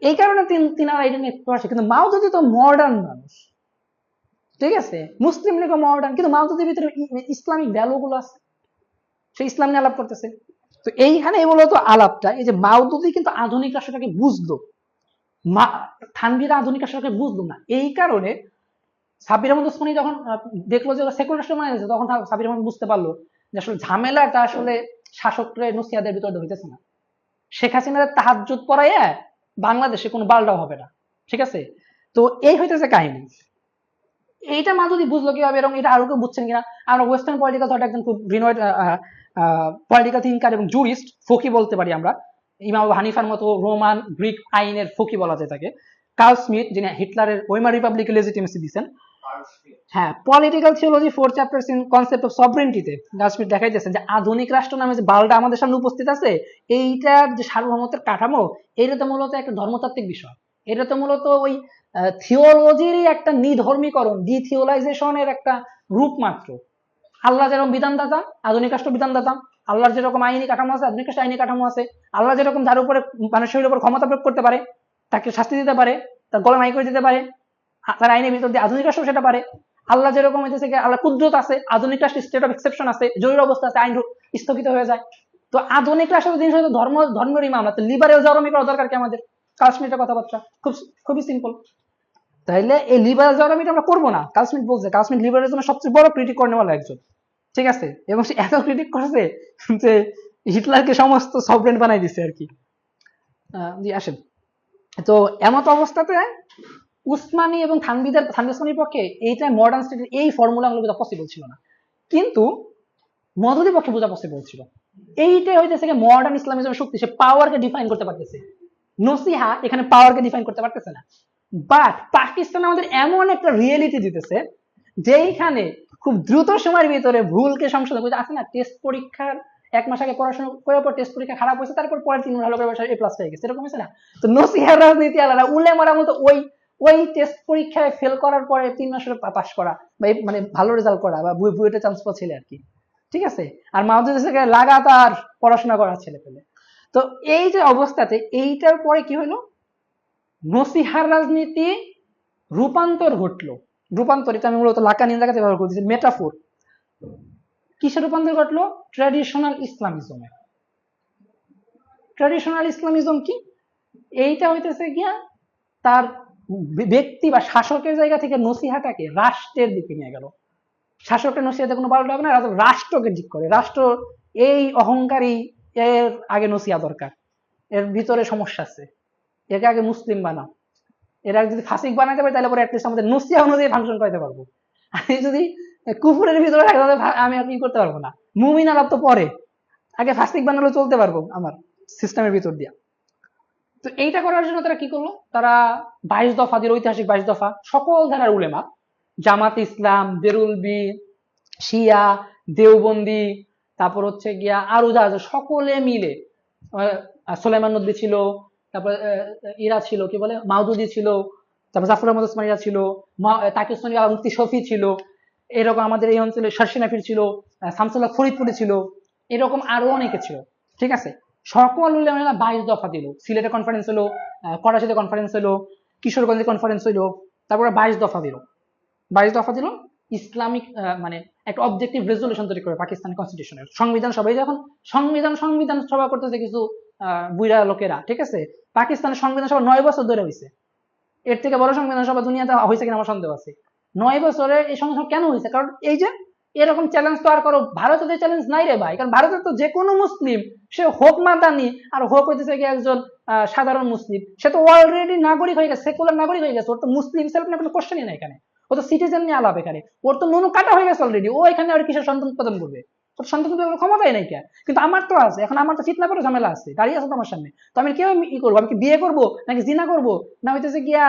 এই কারণে তিনারা এটা নিয়ে পড়াছে। কিন্তু মাওদুদি তো মডার্ন মানুষ, ঠিক আছে, মুসলিম লীগও মডার্ন, কিন্তু মাওদুদির ভিতরে ইসলামিক ভ্যালু গুলো আছে, সে ইসলাম নিয়ে আলাপ করতেছে। তো এইখানে মূলত আলাপটা, এই যে মাওদুদি কিন্তু আধুনিক রাষ্ট্রটাকে বুঝলো, থানভীরা আধুনিক রাষ্ট্রটাকে বুঝলো না। এই কারণে সাব্বির আহমদ ওসমানী যখন দেখলো যে ওরা সেকুলার রাষ্ট্র বানাইছে, তখন সাব্বির আহমদ বুঝতে পারলো যে আসলে ঝামেলাটা আসলে শাসকদের নসিহাদের ভিতরে হইতেছে না। শেখ হাসিনার তাহাজ্জুদ পড়াইয়া বাংলাদেশে কোনো বালটাও হবে না, ঠিক আছে? তো এই হইতেছে কাহিনী। এইটা মাধুরী বুঝলো কিভাবে, এবং এটা আরো কেউ বুঝছেন কিনা? আমরা ওয়েস্টার্ন পলিটিক্যাল থট একজন খুব রিনোয়েড পলিটিক্যাল থিঙ্কার এবং জুরিস্ট, ফকি বলতে পারি আমরা, ইমাম আবু হানিফার মতো রোমান গ্রিক আইনের ফকি বলা যায় তাকে, কার্ল স্মিথ, যিনি হিটলারের ওয়েমার রিপাবলিকে লেজিটিমেসি দিয়েছেন। হ্যাঁ, political theology 4 chapters in concept of সভরেন্টিতে কার্ল স্মিথ দেখাইতেছেন যে আধুনিক রাষ্ট্র নামে যে বালটা আমাদের সামনে উপস্থিত আছে, এইটার যে সার্বভৌমত্বের কাঠামো, এটা তো মূলত একটা ধর্মতাত্ত্বিক বিষয়। এটা তো মূলত ওই থিওলজিরই একটা নিধর্মীকরণ, ডিথিওলাইজেশনের একটা রূপ মাত্র। আল্লাহ যেরকম বিধানদাতা, আধুনিক রাষ্ট্র বিধানদাতা। আল্লাহর যেরকম আইনি কাঠামো আছে, আধুনিক রাষ্ট্র আইনি কাঠামো আছে। আল্লাহ যেরকম যার উপরে মানুষের উপর ক্ষমতা প্রয়োগ করতে পারে, তাকে শাস্তি দিতে পারে, তার গলা নাই করে দিতে পারে, তার আইনের ভিতর দিয়ে আধুনিক রাষ্ট্র সেটা পারে। আল্লাহ যেরকম হইতেছে আল্লাহ কুদরত আছে, আধুনিক রাষ্ট্র স্টেট অফ এক্সেপশন আছে, জরুরি অবস্থা আছে, আইন স্থগিত হয়ে যায়। তো আধুনিক রাষ্ট্র জিনিস হয়তো ধর্মেরই মামলা, তো লিবারেল জরমি করা দরকার কি আমাদের? কাশ্মীরের কথাবার্তা খুবই সিম্পল। তাইলে এই লিবারেল জরমিটা আমরা করবো না। কাশ্মীর বলছে, কাশ্মীর লিবারেলিজমের সবচেয়ে বড় ক্রিটিক করেনেওয়ালা একজন, ঠিক আছে? এবং সে এত ক্রিটিক করছে যে হিটলারকে সমস্ত সভরেন বানাই দিছে আর কি। আসেন, তো এমত অবস্থাতে উসমানী এবং থানভী ওসমানীর পক্ষে এইটা মডার্ন স্টেটের এই ফর্মুলাগুলো বোঝা পসিবল ছিল না, কিন্তু মদুদির পক্ষে বোঝা পসিবল ছিল। এইটাই হইতেছে মডার্ন ইসলামিজমের শক্তি, সে পাওয়ারকে ডিফাইন করতে পারতেছে। নসিহা এখানে পাওয়ারকে ডিফাইন করতে পারতেছে না। বাট পাকিস্তান আমাদের এমন একটা রিয়েলিটি দিতেছে যেইখানে খুব দ্রুত সময়ের ভিতরে ভুলকে সংশোধন করতে আছে না। টেস্ট পরীক্ষার 1 মাস আগে পড়াশোনা করার পর টেস্ট পরীক্ষা খারাপ হয়েছে, তারপর পরের 3 মাস ভালো করে A+ পেয়ে গেছে, এরকম হয়েছে না? তো নসিহার রাজনীতি আলাদা, উলেমারা মতো ওই টেস্ট পরীক্ষায় ফেল করার পরে 3 মাসের পাস করা বা মানে ভালো রেজাল্ট করা বা বুয়েটে চান্স পাওয়া ছেলে আর কি, ঠিক আছে? আর মাহমুদুল থেকে লাগাতার পড়াশোনা করা ছেলে পেলে। তো এই যে অবস্থাতে এইটার পরে কি হলো, নসিহার রাজনীতি রূপান্তর ঘটলো। রূপান্তরিত আমি মূলত লাকানির জায়গাতে ব্যবহার করতেছি, মেটাফোর। কিসে রূপান্তর ঘটলো? ট্র্যাডিশনাল ইসলামিজমে। ট্র্যাডিশনাল ইসলামিজম কি? এইটা হইতেছে গিয়া তার ব্যক্তি বা শাসকের জায়গা থেকে নসিহাটাকে রাষ্ট্রের দিকে নিয়ে গেল। শাসকের নসিহাতে কোনো পাল্টা হবে না, রাষ্ট্রকে ঠিক করে। রাষ্ট্র এই অহংকারী, এর আগে নসিহা দরকার, এর ভিতরে সমস্যা আছে, একে আগে মুসলিম বানাও। এরা যদি ফাসিক বানাইতে পারে তাহলে পরে অ্যাটলিস্ট আমাদের নসিহা অনুযায়ী ফাংশন করতে পারবো। আমি যদি কুফুরের ভিতরে থাকি তাহলে আমি আর কি করতে পারবো না। মুমিন আলাপ তো পরে, আগে ফাসিক বানালে চলতে পারবো আমার সিস্টেমের ভিতর দিয়া। তো এইটা করার জন্য তারা কি করলো? তারা 22 দফা দিল, ঐতিহাসিক 22 দফা। সকল ধারার উলেমা, জামাত ইসলাম, বেরুলবি, শিয়া, দেওবন্দি, তারপর হচ্ছে গিয়া আরো যা আছে সকলে মিলে, সোলাইমান নদভী ছিল, তারপর ইরা ছিল কি বলে মাওদুদি ছিল, তারপর জাফর আহমদ ওসমানীরা ছিল, তাকি ওসমানী মুফতি শফি ছিল, এরকম আমাদের এই অঞ্চলে শারশি নাফির ছিল, শামসুল্লাহ ফরিদপুরে ছিল, এরকম আরো অনেকে ছিল। ঠিক আছে, সকল উলামারা 22 দফা দিল। সিলেটে কনফারেন্স হলো, করাচিতে কনফারেন্স হলো, কিশোরগঞ্জে কনফারেন্স হলো, তারপরে 22 দফা দিল। 22 দফা দিল ইসলামিক মানে একটা অবজেক্টিভ রেজলিউশন তৈরি করে পাকিস্তান কনস্টিটিউশনের। সংবিধান সবাই যখন সংবিধান সভা করতেছে কিছু বুইড়া লোকেরা, ঠিক আছে, পাকিস্তানের সংবিধান সভা 9 বছর ধরে হয়েছে। এর থেকে বড় সংবিধান সভা দুনিয়াতে হয়েছে কিনা আমার সন্দেহ আছে। 9 বছরে এই সংবিধান কেন হয়েছে? কারণ এই যে এরকম চ্যালেঞ্জ তো আর করো, ভারতের চ্যালেঞ্জ নাই রে ভাই। কারণ ভারতের তো যে কোনো মুসলিম, সে হোক মাদানি আর হোক হইতেছে কি একজন সাধারণ মুসলিম, সে তো অলরেডি নাগরিক হয়ে গেছে, সেকুলার নাগরিক হয়ে গেছে। ওর তো মুসলিম সেলফ নিয়ে কোনো কোশ্চেনই নাই এখানে। ও তো সিটিজেন নিয়ে আলাপ এখানে। ওর তো নুনু কাটা হয়ে গেছে অলরেডি। ও এখানে আর কিসের সন্তান উৎপাদন করবে? ওর সন্তান উৎপাদন ক্ষমতাই নাই কে। কিন্তু আমার তো আছে, এখন আমার তো ফিতনা করে ঝামেলা আছে, দাঁড়িয়ে আছে তো আমার সামনে। তো আমি কেউ ই করবো? আমি কি বিয়ে করবো নাকি জিনা করবো, না হইতেছে গিয়া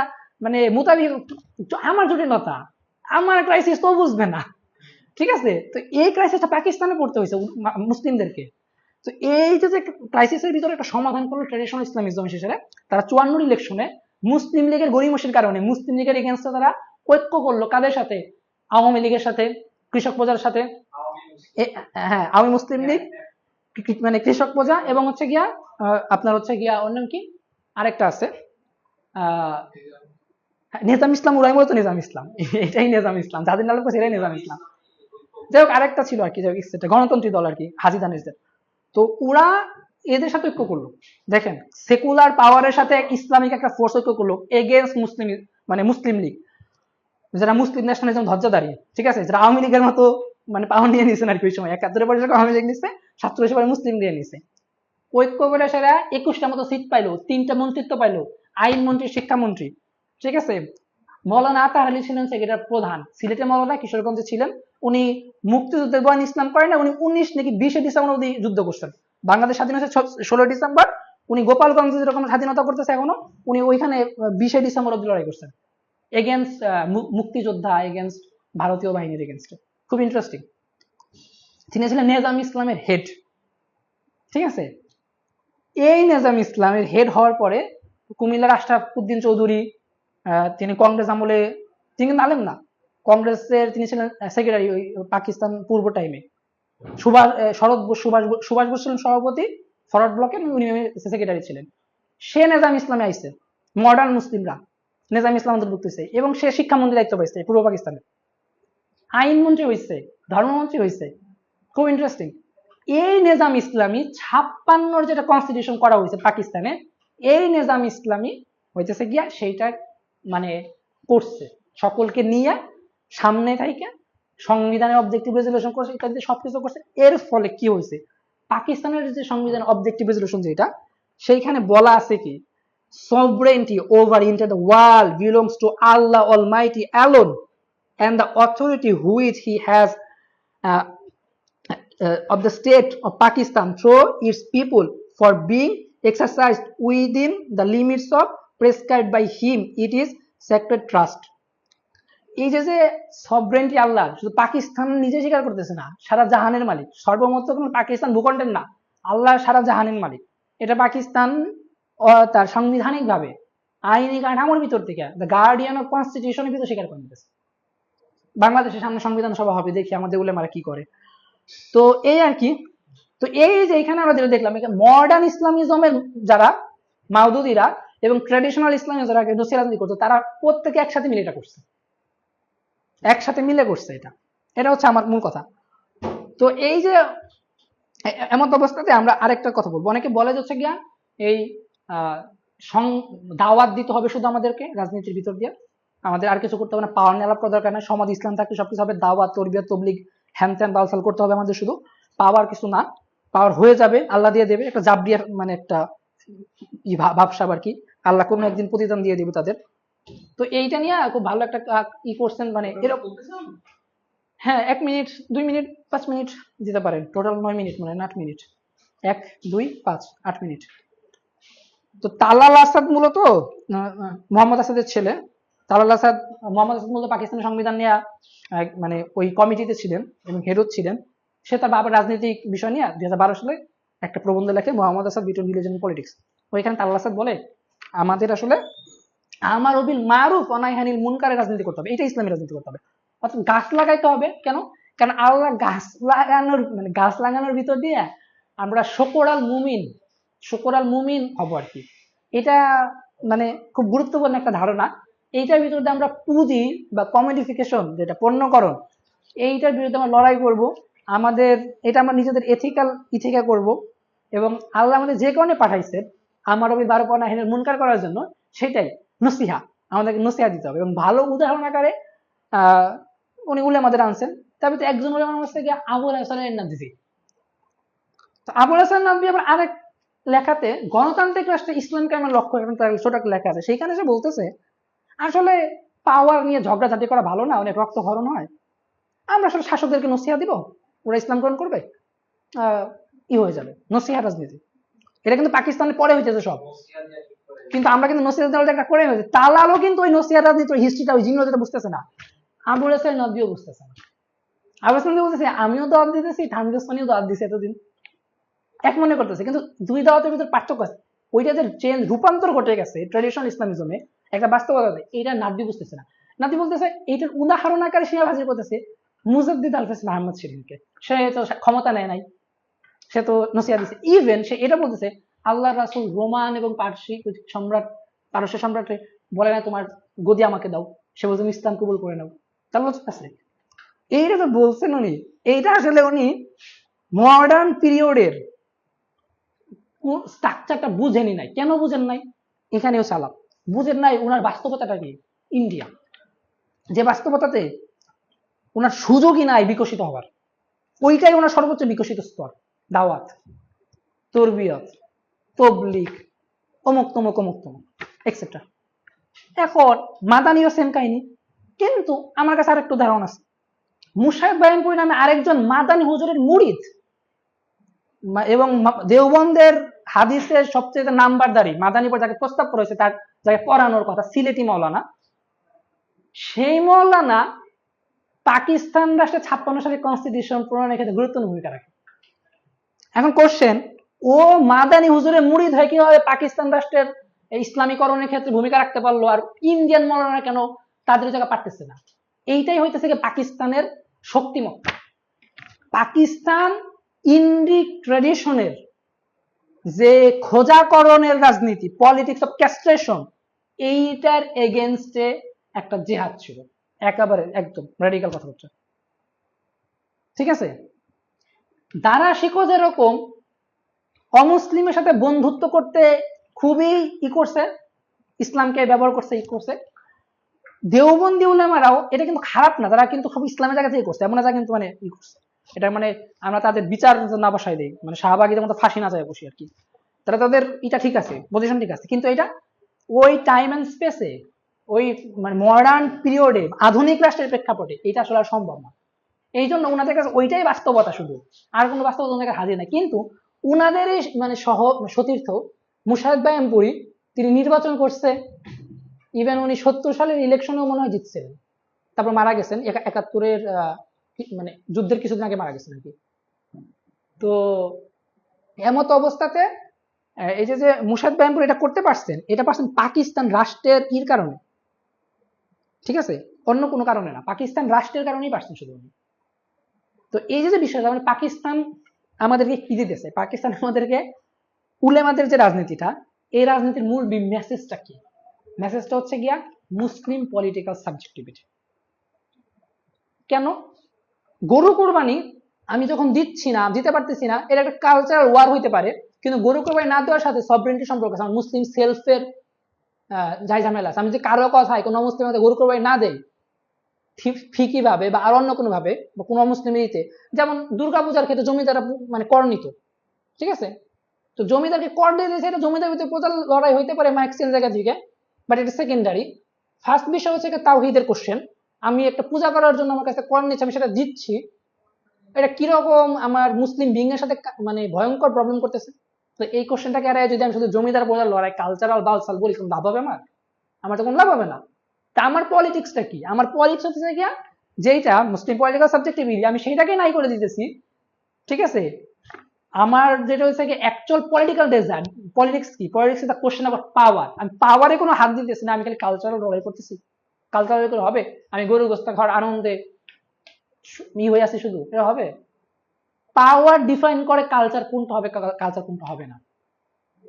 মানে মোতাবিক? আমার জটিলতা, আমার ক্রাইসিস তো বুঝবে না। ঠিক আছে, তো এই ক্রাইসিসটা পাকিস্তানে পড়তে হয়েছে মুসলিমদেরকে। তো এই যে ক্রাইসিসের ভিতরে একটা সমাধান করলো ট্রেডিশনাল ইসলামিজম হিসেবে। তারা 54 ইলেকশনে মুসলিম লীগের গরিমসির কারণে মুসলিম লীগের এগেনস্টে তারা ঐক্য করলো। কাদের সাথে? আওয়ামী লীগের সাথে, কৃষক প্রজার সাথে। হ্যাঁ, আওয়ামী মুসলিম লীগ, মানে কৃষক প্রজা, এবং হচ্ছে গিয়া আপনার হচ্ছে গিয়া অন্য কি আরেকটা আছে, আহ নিজাম ইসলাম, ওরাই মূলত নিজাম ইসলাম। এটাই নিজাম ইসলাম, যাদের নাম করছে এটাই নিজাম ইসলাম। যাই হোক, আরেকটা ছিল আর কি, গণতন্ত্রী দল আর কি, হাজি দানিশদের। তো ওরা এদের সাথে ঐক্য করলো। দেখেন, সেকুলার পাওয়ারের সাথে ইসলামিক একটা ফোর্স ঐক্য করলো এগেনস্ট মুসলিম, মানে মুসলিম লীগ, যারা মুসলিম ন্যাশনালিজম ধ্বজাধারী। ঠিক আছে, যারা আওয়ামী লীগের মতো মানে পাওয়ার নিয়ে নিয়েছেন আর কি ওই সময়। 71 পরে যখন আওয়ামী লীগ নিচ্ছে, 47 পরে মুসলিম দিয়ে নিছে। ঐক্য করে সেরা 21টা মতো সিট পাইলো, 3টা মন্ত্রিত্ব পাইলো, আইন মন্ত্রী, শিক্ষামন্ত্রী। ঠিক আছে, মৌলানা আতাহার আলী ছিলেন সেক্রেটারি প্রধান। সিলেটে মৌলানা, কিশোরগঞ্জে ছিলেন উনি। মুক্তিযুদ্ধের বয়ান ইসলাম করেন না উনি, 19 নাকি 20 ডিসেম্বর অবধি যুদ্ধ করছেন। বাংলাদেশ স্বাধীন হয়েছে 16 ডিসেম্বর, উনি গোপালগঞ্জ যেরকম স্বাধীনতা করতেছে এখনো, উনি ওইখানে 20 ডিসেম্বর অবধি লড়াই করছেন এগেনস্ট মুক্তিযোদ্ধা, এগেনস্ট ভারতীয় বাহিনীর এগেনস্টে। খুব ইন্টারেস্টিং। তিনি ছিলেন নিজাম ইসলামের হেড। ঠিক আছে, এই নিজাম ইসলামের হেড হওয়ার পরে কুমিল্লার আশরাফ উদ্দিন চৌধুরী, তিনি কংগ্রেস আমলে, তিনি কিন্তু আলেম না, কংগ্রেসের তিনি ছিলেন সেক্রেটারি ওই পাকিস্তান পূর্ব টাইমে। সুভাষ বোস ছিলেন সভাপতি ফরওয়ার্ড ব্লকের, উনি সেক্রেটারি ছিলেন। সে নিজাম ইসলামে আইছে, মডার্ন মুসলিমরা নিজাম ইসলাম অন্তর্ভুক্ত হয়েছে, এবং সে শিক্ষামন্ত্রী দায়িত্ব পাইছে পূর্ব পাকিস্তানে, আইনমন্ত্রী হয়েছে, ধর্মমন্ত্রী হয়েছে। খুব ইন্টারেস্টিং। এই নিজাম ইসলামী 56 যেটা কনস্টিটিউশন করা হয়েছে পাকিস্তানে, এই নিজাম ইসলামী হইতেছে গিয়া সেইটা মানে করছে, সকলকে নিয়ে সামনে থেকে সংবিধানের অবজেক্টিভ রেজলিউশন করছে, ইত্যাদি সবকিছু করছে। এর ফলে কি হয়েছে, পাকিস্তানের যে সংবিধান অবজেক্টিভ রেজলিউশন যেটা, সেইখানে বলা আছে কি, sovereignty over into the world belongs to Allah Almighty alone, and the authority which He has uh, of the state of Pakistan through its people for being exercised within the limits of prescribed by Him. It is sacred trust. এই যে সভরেন্টি আল্লাহ, শুধু পাকিস্তান নিজে স্বীকার করতেছে না, সারা জাহানের মালিক। সর্বমত কোনো পাকিস্তান ভূখণ্ডের না, আল্লাহ সারা জাহানের মালিক। এটা পাকিস্তান তার সাংবিধানিক ভাবে আইনি কাঠামোর ভিতর থেকে দ্য গার্ডিয়ান অফ কনস্টিটিউশনের ভিতর স্বীকার করে নিতেছে। বাংলাদেশের সামনে সংবিধান সভা হবে, দেখি আমাদের উলেমারা কি করে। তো এই আর কি। তো এই যে এখানে আমরা যেটা দেখলাম, মডার্ন ইসলামিজমের যারা মাউদুদিরা এবং ট্র্যাডিশনাল ইসলামী যারা রাজনীতি করতো, তারা প্রত্যেকে একসাথে মিলে এটা করছে, একসাথে মিলে করছে। এটা হচ্ছে আমার মূল কথা। তো এই যে এমন অবস্থাতে আমরা আরেকটা কথা বলবো। অনেকে বলে যাচ্ছে গিয়া এই দাওয়াত দিতে হবে শুধু আমাদেরকে রাজনীতির ভিতর দিয়ে, আমাদের আর কিছু করতে হবে না, পাওয়ার নিয়ে আলাপ করার দরকার নাই, সমাজ ইসলাম থাকলে সবকিছু হবে, দাওয়াত, তরবিয়ত, তবলিগ, হ্যান ত্যান বালসাল করতে হবে আমাদের, শুধু পাওয়ার কিছু না, পাওয়ার হয়ে যাবে, আল্লাহ দিয়ে দেবে, একটা জাবরিয়ার মানে একটা ভাবসাব আর কি, আল্লাহ কোনো একদিন প্রতিদান দিয়ে দিবে তাদের। তো এইটা নিয়ে খুব ভালো একটা ই করছেন, মানে এরকম। হ্যাঁ, 1 মিনিট, 2 মিনিট, 5 মিনিট দিতে পারেন, টোটাল 9 মিনিট, মানে 8 মিনিট, 1, 2, 5, 8 মিনিট। তো তালাল আসাদ মূলত মোহাম্মদ আসাদের ছেলে, তালাল আসাদ, মোহাম্মদ আসাদ মূলত পাকিস্তানের সংবিধান নিয়ে মানে ওই কমিটিতে ছিলেন এবং হেডও ছিলেন। সে তার বাবার রাজনৈতিক বিষয় নিয়ে 2012 সালে একটা প্রবন্ধ লেখে, Mohammad Asad between religion and politics. ওইখানে তালাল আসাদ বলে আমাদের আসলে আমার বিল মারুফ অনাইহানিল মুনকারের রাজনীতি করতে হবে, এটা ইসলামী রাজনীতি করতে হবে। অর্থাৎ গাছ লাগাইতে হবে। কেন? কারণ আল্লাহ গাছ লাগানোর ভিতর দিয়ে আমরা শকরাল মুমিন হব আর কি। এটা মানে খুব গুরুত্বপূর্ণ একটা ধারণা। এইটার ভিতরে আমরা পুঁজি বা কমোডিফিকেশন, যেটা পণ্যকরণ, এইটার বিরুদ্ধে আমরা লড়াই করব। আমাদের এটা আমরা নিজেদের ইথিকা করব। এবং আল্লাহ আমাদের যে কারণে পাঠাইছে আমার বিল মারুফ অনাইহানিল মুনকার করার জন্য, সেটাই নসিহা, আমাদেরকে নসিহা দিতে হবে। এবং ভালো উদাহরণ আকারে উনি উলেমাদের আনছেন। তার ভিতরে একজন উলেমার হচ্ছে গিয়ে আবুল হাসান নাদভী। তো আবুল হাসান নাদভী আবার আরেক লেখাতে গণতান্ত্রিক রাষ্ট্রে ইসলাম কায়েমের লক্ষ্য, এখন তার ছোট একটা লেখা আছে, সেইখানে সে বলতেছে আসলে পাওয়ার নিয়ে ঝগড়াঝাটি করা ভালো না, অনেক রক্তক্ষরণ হয়। আমরা আসলে শাসকদেরকে নসিহা দিব, ওরা ইসলাম গ্রহণ করবে, হয়ে যাবে নসিহা রাজনীতি। এটা কিন্তু পাকিস্তানের পরে হইতেছে সব, কিন্তু আমরা কিন্তু নসিহা একটা করে হয়েছে। তালালও কিন্তু ওই নসিহা রাজনীতির হিস্ট্রিটা, ওই জিনিসটা বুঝতেছে না। আবুল হাসান নদীও বুঝতেছে না। আবুল হাসান নদী বলতেছে আমিও দাওয়াত দিতেছি, তানভীর ওসমানীও দাওয়াত দিছে এতদিন, এক মনে করতেছে। কিন্তু দুই দাওয়াতের ভিতরে পার্থক্য আছে। ওইটা যে চেঞ্জ, রূপান্তর ঘটে গেছে ট্র্যাডিশনাল ইসলামিজমে, একটা বাস্তবতা, এইটা নাদভী বুঝতেছে না। নাদভী বলতেছে এইটার উদাহরণ আকারে সে হাজির করতেছে মুজাদ্দিদ আল-ফাসল আহমদ শিরিনকে। সে তো ক্ষমতা নেয় নাই, সে তো নসিহা দিছে। ইভেন সে এটা বলতেছে আল্লাহ রাসূল রোমান এবং পারস্য সম্রাটে বলে না তোমার গদি আমাকে দাও, সে বলছে ইসলাম কবুল করে নাও। তার লজিক আছে। এইটা তো বলছেন উনি, এইটা আসলে উনি মডার্ন পিরিয়ডের স্ট্রাকচারটা বুঝেনি নাই। কেন বুঝেন নাই? এখানেও চালাক বুঝেন নাই। ওনার বাস্তবতাটা কি? ইন্ডিয়া, যে বাস্তবতাতে ওনার সুযোগই নাই বিকশিত হওয়ার, ওইটাই ওনার সর্বোচ্চ বিকশিত স্তর। দাওয়াত, তরবিয়ত, তবলিগ, অমুক তমুক এক্সেট্রা। এখন মাদানিও সেম কাহিনী। কিন্তু আমার কাছে আরেকটু ধারণা আছে, মুশাহিদ বায়ানপুরী নামে আরেকজন মাদানি হুজুরের মুরিদ এবং দেওবন্দের হাদিসের সবচেয়ে নাম্বারদারি মাদানি পর যাকে প্রস্তাব করা হয়েছে, তার যাকে পড়ানোর কথা, সিলেটি মৌলানা, সেই মৌলানা পাকিস্তান রাষ্ট্রের 56 সালের কনস্টিটিউশন প্রণয়নের ক্ষেত্রে গুরুত্বপূর্ণ ভূমিকা রাখে। এখন কোশ্চেন, ও মাদানি হুজুরের মুরিদ হয়ে কিভাবে পাকিস্তান রাষ্ট্রের ইসলামীকরণের ক্ষেত্রে ভূমিকা রাখতে পারলো, আর ইন্ডিয়ান মৌলানা কেন তাদের জায়গা পারতেছে না? এইটাই হইতেছে পাকিস্তানের শক্তিমত্তা। পাকিস্তান ইন্ডিক ট্র্যাডিশনের যে খোঁজাকরণের রাজনীতি, পলিটিক্স অফ ক্যাস্ট্রেশন, এইটার এগেনস্টে একটা জেহাদ ছিল, একেবারে একদম রেডিক্যাল কথা হচ্ছে। ঠিক আছে, দারা শিখো যেরকম অমুসলিমের সাথে বন্ধুত্ব করতে খুবই করছে, ইসলামকে ব্যবহার করছে, দেওবন্দি উলেমারাও এটা কিন্তু খারাপ না, তারা কিন্তু খুব ইসলামের জায়গা থেকে করছে, এমন জায়গা কিন্তু মানে করছে। এটা মানে আমরা তাদের বিচার না বসাই দিই, মানে শাহবাগীদের মতো ফাঁসি না যায় বসি আর কি। তারা তাদের এটা ঠিক আছে, পজিশন ঠিক আছে, কিন্তু এটা ওই টাইম এন্ড স্পেসে, ওই মানে মডার্ন পিরিয়ডে, আধুনিক রাষ্ট্রের প্রেক্ষাপটে এটা আসলে আর সম্ভব না। এই জন্য ওনাদের কাছে ওইটাই বাস্তবতা, শুধু আর কোনো বাস্তবতা ওনাদের হাজির নাই। কিন্তু উনাদেরই মানে সতীর্থ মুশাহিদ বায়ানপুরী, তিনি নির্বাচন করছে, ইভেন উনি 70 সালের ইলেকশনেও মনে হয় জিতছিলেন, তারপর মারা গেছেন 71-এর মানে যুদ্ধের কিছুদিন আগে মারা গেছেন আর কি। তো এমত অবস্থাতে এই যে মুশাহিদ বায়ানপুরী এটা করতে পারছেন, এটা পারছেন পাকিস্তান রাষ্ট্রের কারণে, ঠিক আছে, অন্য কোনো কারণে না, পাকিস্তান রাষ্ট্রের কারণেই পারছেন শুধু। তো এই যে বিষয়টা, মানে পাকিস্তান আমাদেরকে কি দিতেছে, পাকিস্তান আমাদেরকে উলেমাদের যে রাজনীতিটা, এই রাজনীতির মূল মেসেজটা কি? মেসেজটা হচ্ছে গিয়া মুসলিম পলিটিক্যাল সাবজেক্টিভিটি। কেন? গরু কোরবানি আমি যখন দিতে পারতেছি না, এটা একটা কালচারাল ওয়ার হইতে পারে, কিন্তু গরু কোরবানি না দেওয়ার সাথে সভরেন্টি সম্পর্ক আছে, মুসলিম সেলফের যাই ঝামেলা আছে। আমি যে কারো কথায় কোনো মুসলিম গরু কোরবানি না দেয় ফিকি ভাবে বা আর অন্য কোনো ভাবে, বা কোনো মুসলিম দিতে, যেমন দুর্গাপূজার ক্ষেত্রে জমিদাররা মানে কর নিত, ঠিক আছে, তো জমিদারকে কর দিয়ে দিয়েছে, এটা জমিদার ভিতরে প্রচার লড়াই হইতে পারে ম্যাক্সিয়ান জায়গা থেকে, বাট এটা সেকেন্ডারি। ফার্স্ট বিষয় হচ্ছে তাওহীদের কোশ্চেন, আমি একটা পূজা করার জন্য আমার কাছে কর নিচ্ছে, আমি সেটা দিচ্ছি, এটা কিরকম আমার মুসলিম বিং এর সাথে মানে ভয়ঙ্কর প্রবলেম করতেছে। তো এই কোশ্চেনটাকে এড়ায় যদি আমি শুধু জমিদার প্রজার লড়াই কালচারাল বালসাল বলি, কোনো লাভ হবে? আমার তো কোনো লাভ হবে না। তা আমার পলিটিক্সটা কি? আমার পলিটিক্স হচ্ছে গিয়া যেইটা মুসলিম পলিটিক্যাল সাবজেক্টিভিটি আমি সেইটাকে নাই করে দিতেছি, ঠিক আছে? আমার যেটা হচ্ছে কি অ্যাকচুয়াল পলিটিক্যাল ডিজাইন, পলিটিক্স কি? Politics is the question about power. আমি পাওয়ারে কোনো হাত দিতেছি না, আমি খালি কালচারাল লড়াই করতেছি। কালচারাল করে হবে? আমি গরু গোস্ত খাওয়ার আনন্দে হয়ে আছি শুধু, এটা হবে? পাওয়ার ডিফাইন করে কালচার কোনটা হবে, কালচার কোনটা হবে না,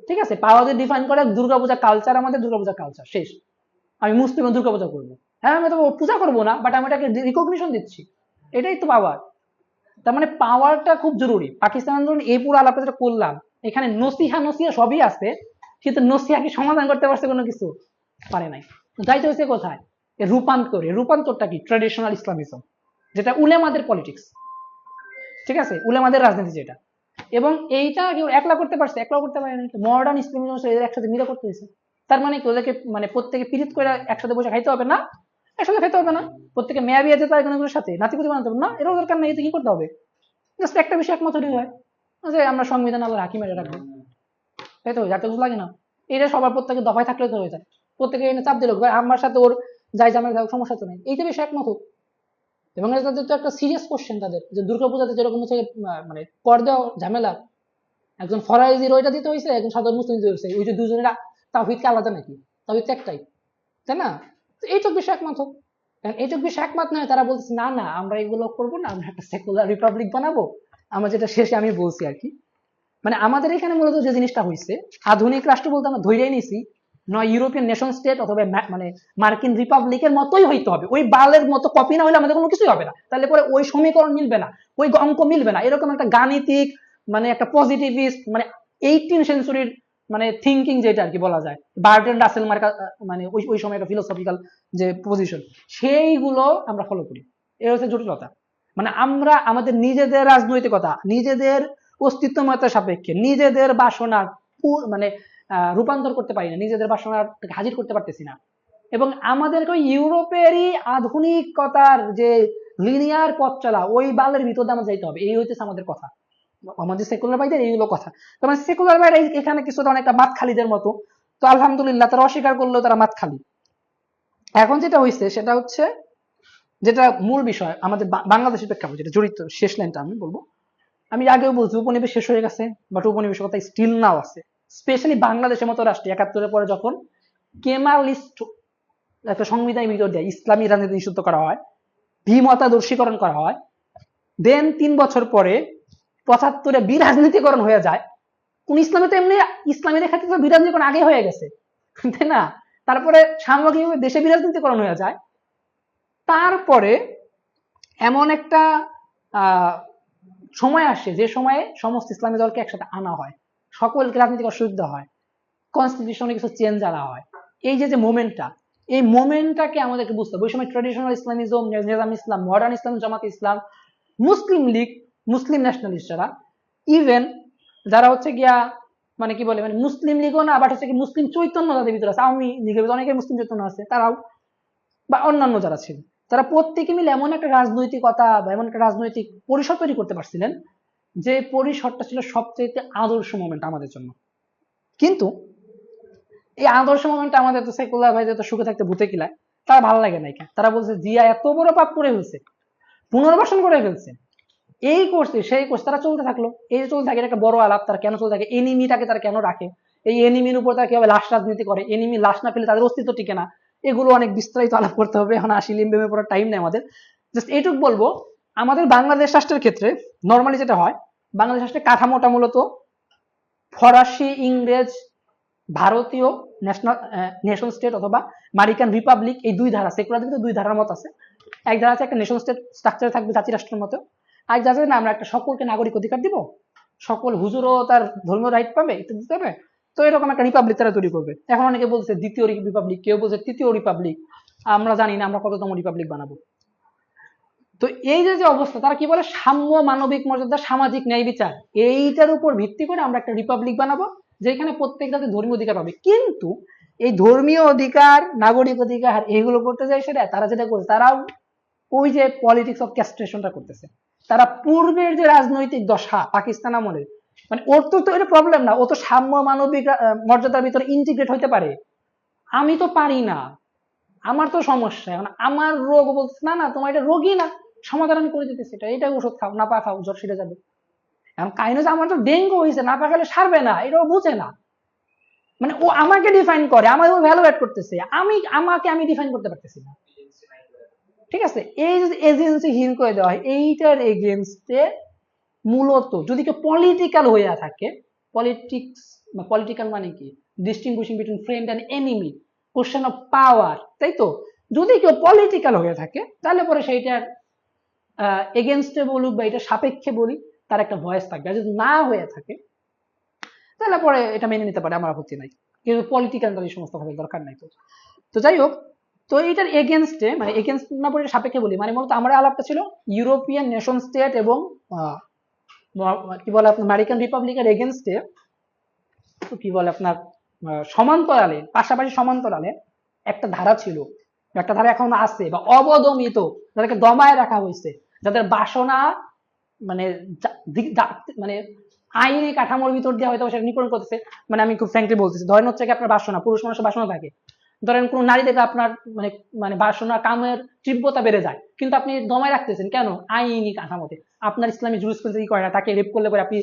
ঠিক আছে? পাওয়ার ডিফাইন করে দুর্গাপূজা কালচার, আমাদের দুর্গাপূজা কালচার শেষ। আমি মুসলিম দুর্গাপূজা করবো, হ্যাঁ আমি তো পূজা করবো না, বাট আমি এটাকে রিকগনিশন দিচ্ছি, এটাই তো পাওয়ার। তার মানে পাওয়ারটা খুব জরুরি। পাকিস্তান আন্দোলন এই পুরো আলাপ যেটা করলাম, এখানে নসিহা সবই আছে, কিন্তু নসিহা কি সমাধান করতে পারছে কোনো কিছু? পারে নাই। যাইতে হয়েছে কোথায়? রূপান্তরে। রূপান্তরটা কি? ট্রেডিশনাল ইসলামিজম, যেটা উলেমাদের পলিটিক্স, ঠিক আছে? উলেমাদের রাজনীতি যেটা। এবং এইটা কেউ একলা করতে পারছে? একলা করতে পারে না। মডার্ন ইসলামিজম একসাথে মিলে করতে হয়েছে। তার মানে কি ওদেরকে মানে প্রত্যেকে পীড়িত করে একসাথে বসে খাইতে হবে না? একসাথে খেতে হবে না। প্রত্যেকে মেয়া বিয়ে যেতে হয় একজনের সাথে, নাতিপুতি বানাতে হবে না, এরও দরকার নেই। এতে কি করতে হবে? জাস্ট একটা বিষয় একমত হলেই হয় যে আমরা সংবিধান আল্লাহর হাকিমের রাখবো, তাই তো? যাতে লাগে না, এটা সবার প্রত্যেকে দফায় থাকলে তো হয়ে যায়। প্রত্যেকে এনে চাপ দিল আমার সাথে ওর যাই জামাই যাও, সমস্যা তো নেই, এইটা বিষয়ে একমত হোক। এবং তাদের তো একটা সিরিয়াস কোশ্চেন তাদের, যে দুর্গাপূজাতে যেরকম হচ্ছে মানে কর দেওয়া ঝামেলা, একজন ফরাইজির ওইটা দিতে হয়েছে, একজন সাধারণ মুসলিম দিতে হয়েছে, ওই যে দুজনের তাওহীদ কি আলাদা নাকি? তাওহীদ তো একটাই, তাই না? তো এইটুক বিষয় একমত হোক। এইটুক বিষয় একমত নয়, তারা বলছে না না আমরা এগুলো করবো না, আমরা একটা সেকুলার রিপাবলিক বানাবো। আমরা যেটা শেষে আমি বলছি আর কি, মানে আমাদের এখানে মূলত যে জিনিসটা হয়েছে, আধুনিক রাষ্ট্র বলতে আমরা ধৈর্যই নিছি নয় ইউরোপিয়ান নেশন স্টেট অথবা মানে মার্কিন রিপাবলিকের মতোই হইতে হবে, ওই বালের মতো কপি না হলে আমাদের কোনো কিছুই হবে না। তাহলে পরে ওই সমীকরণ মিলবে না, ওই অঙ্ক মিলবে না, এরকম একটা গাণিতিক মানে একটা পজিটিভিস্ট মানে 18 সেঞ্চুরির মানে থিঙ্কিং যেটা আর কি বলা যায়, বার্টন রাসেল মার্কা মানে ওই ওই সময় একটা ফিলোসফিক্যাল যে পজিশন, সেইগুলো আমরা ফলো করি। এর হচ্ছে জটিলতা। মানে আমরা আমাদের নিজেদের রাজনৈতিকতা, নিজেদের অস্তিত্বময়তার সাপেক্ষে নিজেদের বাসনা মানে রূপান্তর করতে পারি না, নিজেদের বাসনা হাজির করতে পারতেছি না। এবং আমাদেরকে ইউরোপেরই আধুনিকতার যে লিনিয়ার পথ চলা, ওই বালের ভিতরে আমরা যাইতে হবে, এই হইতেছে আমাদের কথা। আমাদের সেকুলার ভাইদের এইগুলো কথা। তোমার সেকুলার ভাইরা এখানে কিছুটা অনেকটা মাত খালিদের মতো, তো আলহামদুলিল্লাহ তারা অস্বীকার করলেও তারা মাত খালি। এখন যেটা হয়েছে সেটা হচ্ছে, যেটা মূল বিষয় আমাদের বাংলাদেশের প্রেক্ষাপট যেটা জড়িত, শেষ লাইনটা আমি বলবো। আমি আগেও বলছি উপনিবেশ শেষ হয়ে গেছে, বাট উপনিবেশের কথা স্টিল নাও আছে, স্পেশালি বাংলাদেশের মতো রাষ্ট্রে ৭১-এর পরে যখন কেমালিস্ট একটা সংবিধানের ভিতর দিয়ে ইসলামী রাজনীতি নিষিদ্ধ করা হয়, বিমতাদর্শীকরণ করা হয়, দেন ৩ বছর পরে ৭৫-এ বিরাজনীতিকরণ হয়ে যায়। কোন ইসলামে তো এমনি ইসলামীদের ক্ষেত্রে তো বিরাজনীতিকরণ আগে হয়ে গেছে, তাই না? তারপরে সামগ্রিকভাবে দেশে বিরাজনীতিকরণ হয়ে যায়। তারপরে এমন একটা সময় আসে যে সময়ে সমস্ত ইসলামী দলকে একসাথে আনা হয়, সকলকে রাজনৈতিক সুবিধা হয়, কনস্টিটিউশনে কিছু চেঞ্জ আনা হয়। এই যে মোমেন্টটা, এই মোমেন্টটাকে আমাদেরকে বুঝতে হবে। ওই সময় ট্রেডিশনাল ইসলামিজম, নিজাম ইসলাম, মডার্ন ইসলাম, জামাত ইসলাম, মুসলিম লীগ, মুসলিম ন্যাশনালিস্ট যারা, ইভেন যারা হচ্ছে গিয়া মানে কি বলে মানে মুসলিম লীগও না, বাট হচ্ছে কি মুসলিম চৈতন্য যাদের ভিতরে আছে, আওয়ামী লীগের ভিতরে অনেকের মুসলিম চৈতন্য আছে, তারাও বা অন্যান্য যারা ছিল, তারা প্রত্যেকে মিলে এমন একটা রাজনৈতিকতা বা এমন একটা রাজনৈতিক পরিসর তৈরি করতে পারছিলেন, যে পরিসরটা ছিল সবচেয়ে আদর্শ মোমেন্ট আমাদের জন্য। কিন্তু এই আদর্শ মোমেন্ট আমাদের তো সেকুলার ভাই তো সুখে থাকতে ভূতে কিলায়, তারা ভালো লাগে নাই। তারা বলছে জিয়া এত বড় পাপ করে ফেলছে, পুনর্বাসন করে ফেলছে, এই করছে সেই করছে, তারা চলতে থাকলো। এই যে চলতে থাকে একটা বড় আলাপ, তারা কেন চলতে থাকে, এনিমিটাকে তারা কেন রাখে, এই এনিমির উপর তারা কিভাবে লাশ রাজনীতি করে, এনিমি লাশ না পেলে তাদের অস্তিত্ব টিকে না, এগুলো অনেক বিস্তারিত আলাপ করতে হবে, এখন আসি লিম্বেমে পড়ার টাইম নেই আমাদের। জাস্ট এইটুক বলবো, আমাদের বাংলাদেশ রাষ্ট্রের ক্ষেত্রে নর্মালি যেটা হয়, বাংলাদেশ রাষ্ট্রের কাঠামোটা মূলত ফরাসি, ইংরেজ, ভারতীয় ন্যাশনাল নেশন স্টেট অথবা আমেরিকান রিপাবলিক, এই দুই ধারা, সেকুলার দিকে দুই ধারার মত আছে। এক ধারা আছে একটা নেশন স্টেট স্ট্রাকচারে থাকবে জাতি রাষ্ট্রের মতো, আর যা না আমরা একটা সকলকে নাগরিক অধিকার দিব, সকল হুজুরও তার ধর্মীয় রাইট পাবে, ইত্যাদি দিতে হবে। তো এরকম একটা রিপাবলিক তারা তৈরি করবে। এখন অনেকে বলছে দ্বিতীয় রিপাবলিক, কেউ বলছে তৃতীয় রিপাবলিক, আমরা জানি না আমরা কততম রিপাবলিক বানাবো। তো এই যে অবস্থা, তারা কি বলে সাম্য, মানবিক মর্যাদা, সামাজিক ন্যায় বিচার, এইটার উপর ভিত্তি করে আমরা একটা রিপাবলিক বানাবো, যেখানে প্রত্যেক জাতি ধর্মীয় অধিকার পাবে। কিন্তু এই ধর্মীয় অধিকার, নাগরিক অধিকার এইগুলো করতে যায় সেটা তারা যেটা করছে, তারাও ওই যে পলিটিক্স অফ ক্যাস্ট্রেশনটা করতেছে। তারা পূর্বের যে রাজনৈতিক দশা পাকিস্তান আমলের, মানে ওর তো এটা প্রবলেম না, ও তো সাম্য মানবিক মর্যাদার ভিতরে ইন্টিগ্রেট হইতে পারে, আমি তো পারি না। আমার তো সমস্যা, এখন আমার রোগ বলছে না না তোমার এটা রোগই না, সমাধান আমি করে দিতেছি, এটা ওষুধ খাও, না পা খাও, জ্বর সেরে যাবে। এখন কাহিনী যে আমার তো ডেঙ্গু হয়েছে, না পা খেলে সারবে না, এটাও বুঝে না। মানে ও আমাকে ডিফাইন করে, আমার ভ্যালুয়েট করতেছে, আমি ডিফাইন করতে পারতেছি না। ঠিক আছে, এই যে এজেন্সিহীন করে দেওয়া হয়, এইটার এগেনস্টে মূলত যদি কেউ পলিটিক্যাল হইয়া থাকে, পলিটিক্স বা পলিটিক্যাল মানে কি, distinguishing between friend and enemy, question of power, তাই তো, যদি কেউ পলিটিক্যাল হয়ে থাকে তাহলে পরে সেইটার এগেনস্টে বলুক বা এটা সাপেক্ষে বলি, তার একটা ভয়েস থাকবে। আর যদি না হয়ে থাকে তাহলে পরে এটা মেনে নিতে পারে, আমার আপত্তি নাই, কিন্তু পলিটিক্যাল এই সমস্ত ভাবে দরকার নাই। তো তো যাই হোক, তো এইটার এগেনস্টে, মানে এগেনস্ট না বলে সাপেক্ষে বলি, মানে মূলত আমার আলাপটা ছিল ইউরোপিয়ান নেশন স্টেট এবং কি বলে আপনার আমেরিকান রিপাবলিকের এগেনস্টে, কি বলে আপনার সমান্তরালে, পাশাপাশি সমান্তরালে একটা ধারা ছিল, একটা ধারা এখন আছে বা অবদমিত, যাদেরকে দমায় রাখা হয়েছে, যাদের বাসনা মানে মানে আইনি কাঠামোর ভিতর দিয়ে হয়তো সেটা নিপূরণ করতেছে। মানে আমি খুব ফ্র্যাঙ্কলি বলতেছি, ধরেন হচ্ছে কি আপনার বাসনা, পুরুষ মানুষের বাসনা থাকে, ধরেন কোন নারী থেকে আপনার মানে মানে বাসনা কামের তীব্রতা বেড়ে যায়, কিন্তু আপনি দমায় রাখতেছেন কেন, আইনি কাঠামোতে। আপনার ইসলামী জুরিসপ্রুডেন্স কি করে না, তাকে রেপ করলে পরে আপনি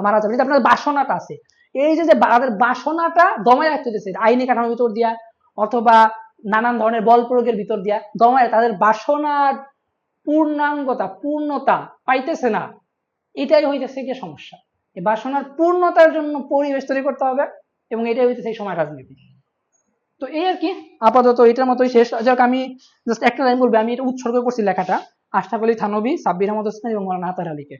মারা যাবেন, কিন্তু আপনার বাসনাটা আছে। এই যে তাদের বাসনাটা দমায় রাখতে হচ্ছে আইনি কাঠামোর ভিতর দিয়া, অথবা নানান ধরনের বল প্রয়োগের ভিতর দিয়া দমায়, তাদের বাসনার পূর্ণাঙ্গতা, পূর্ণতা পাইতেছে না, এটাই হইতেছে কি সমস্যা। এই বাসনার পূর্ণতার জন্য পরিবেশ তৈরি করতে হবে, এবং এটাই হইতেছে এই সময় রাজনীতি। তো এই আর কি, আপাতত এটার মতোই শেষ। যাক, আমি জাস্ট একটা লাইন বলবো, আমি এটা উৎসর্গ করছি লেখাটা আশরাফ আলী থানভী, সাব্বির আহমদ হোসেন এবং মৌলানা আতার আলীকে।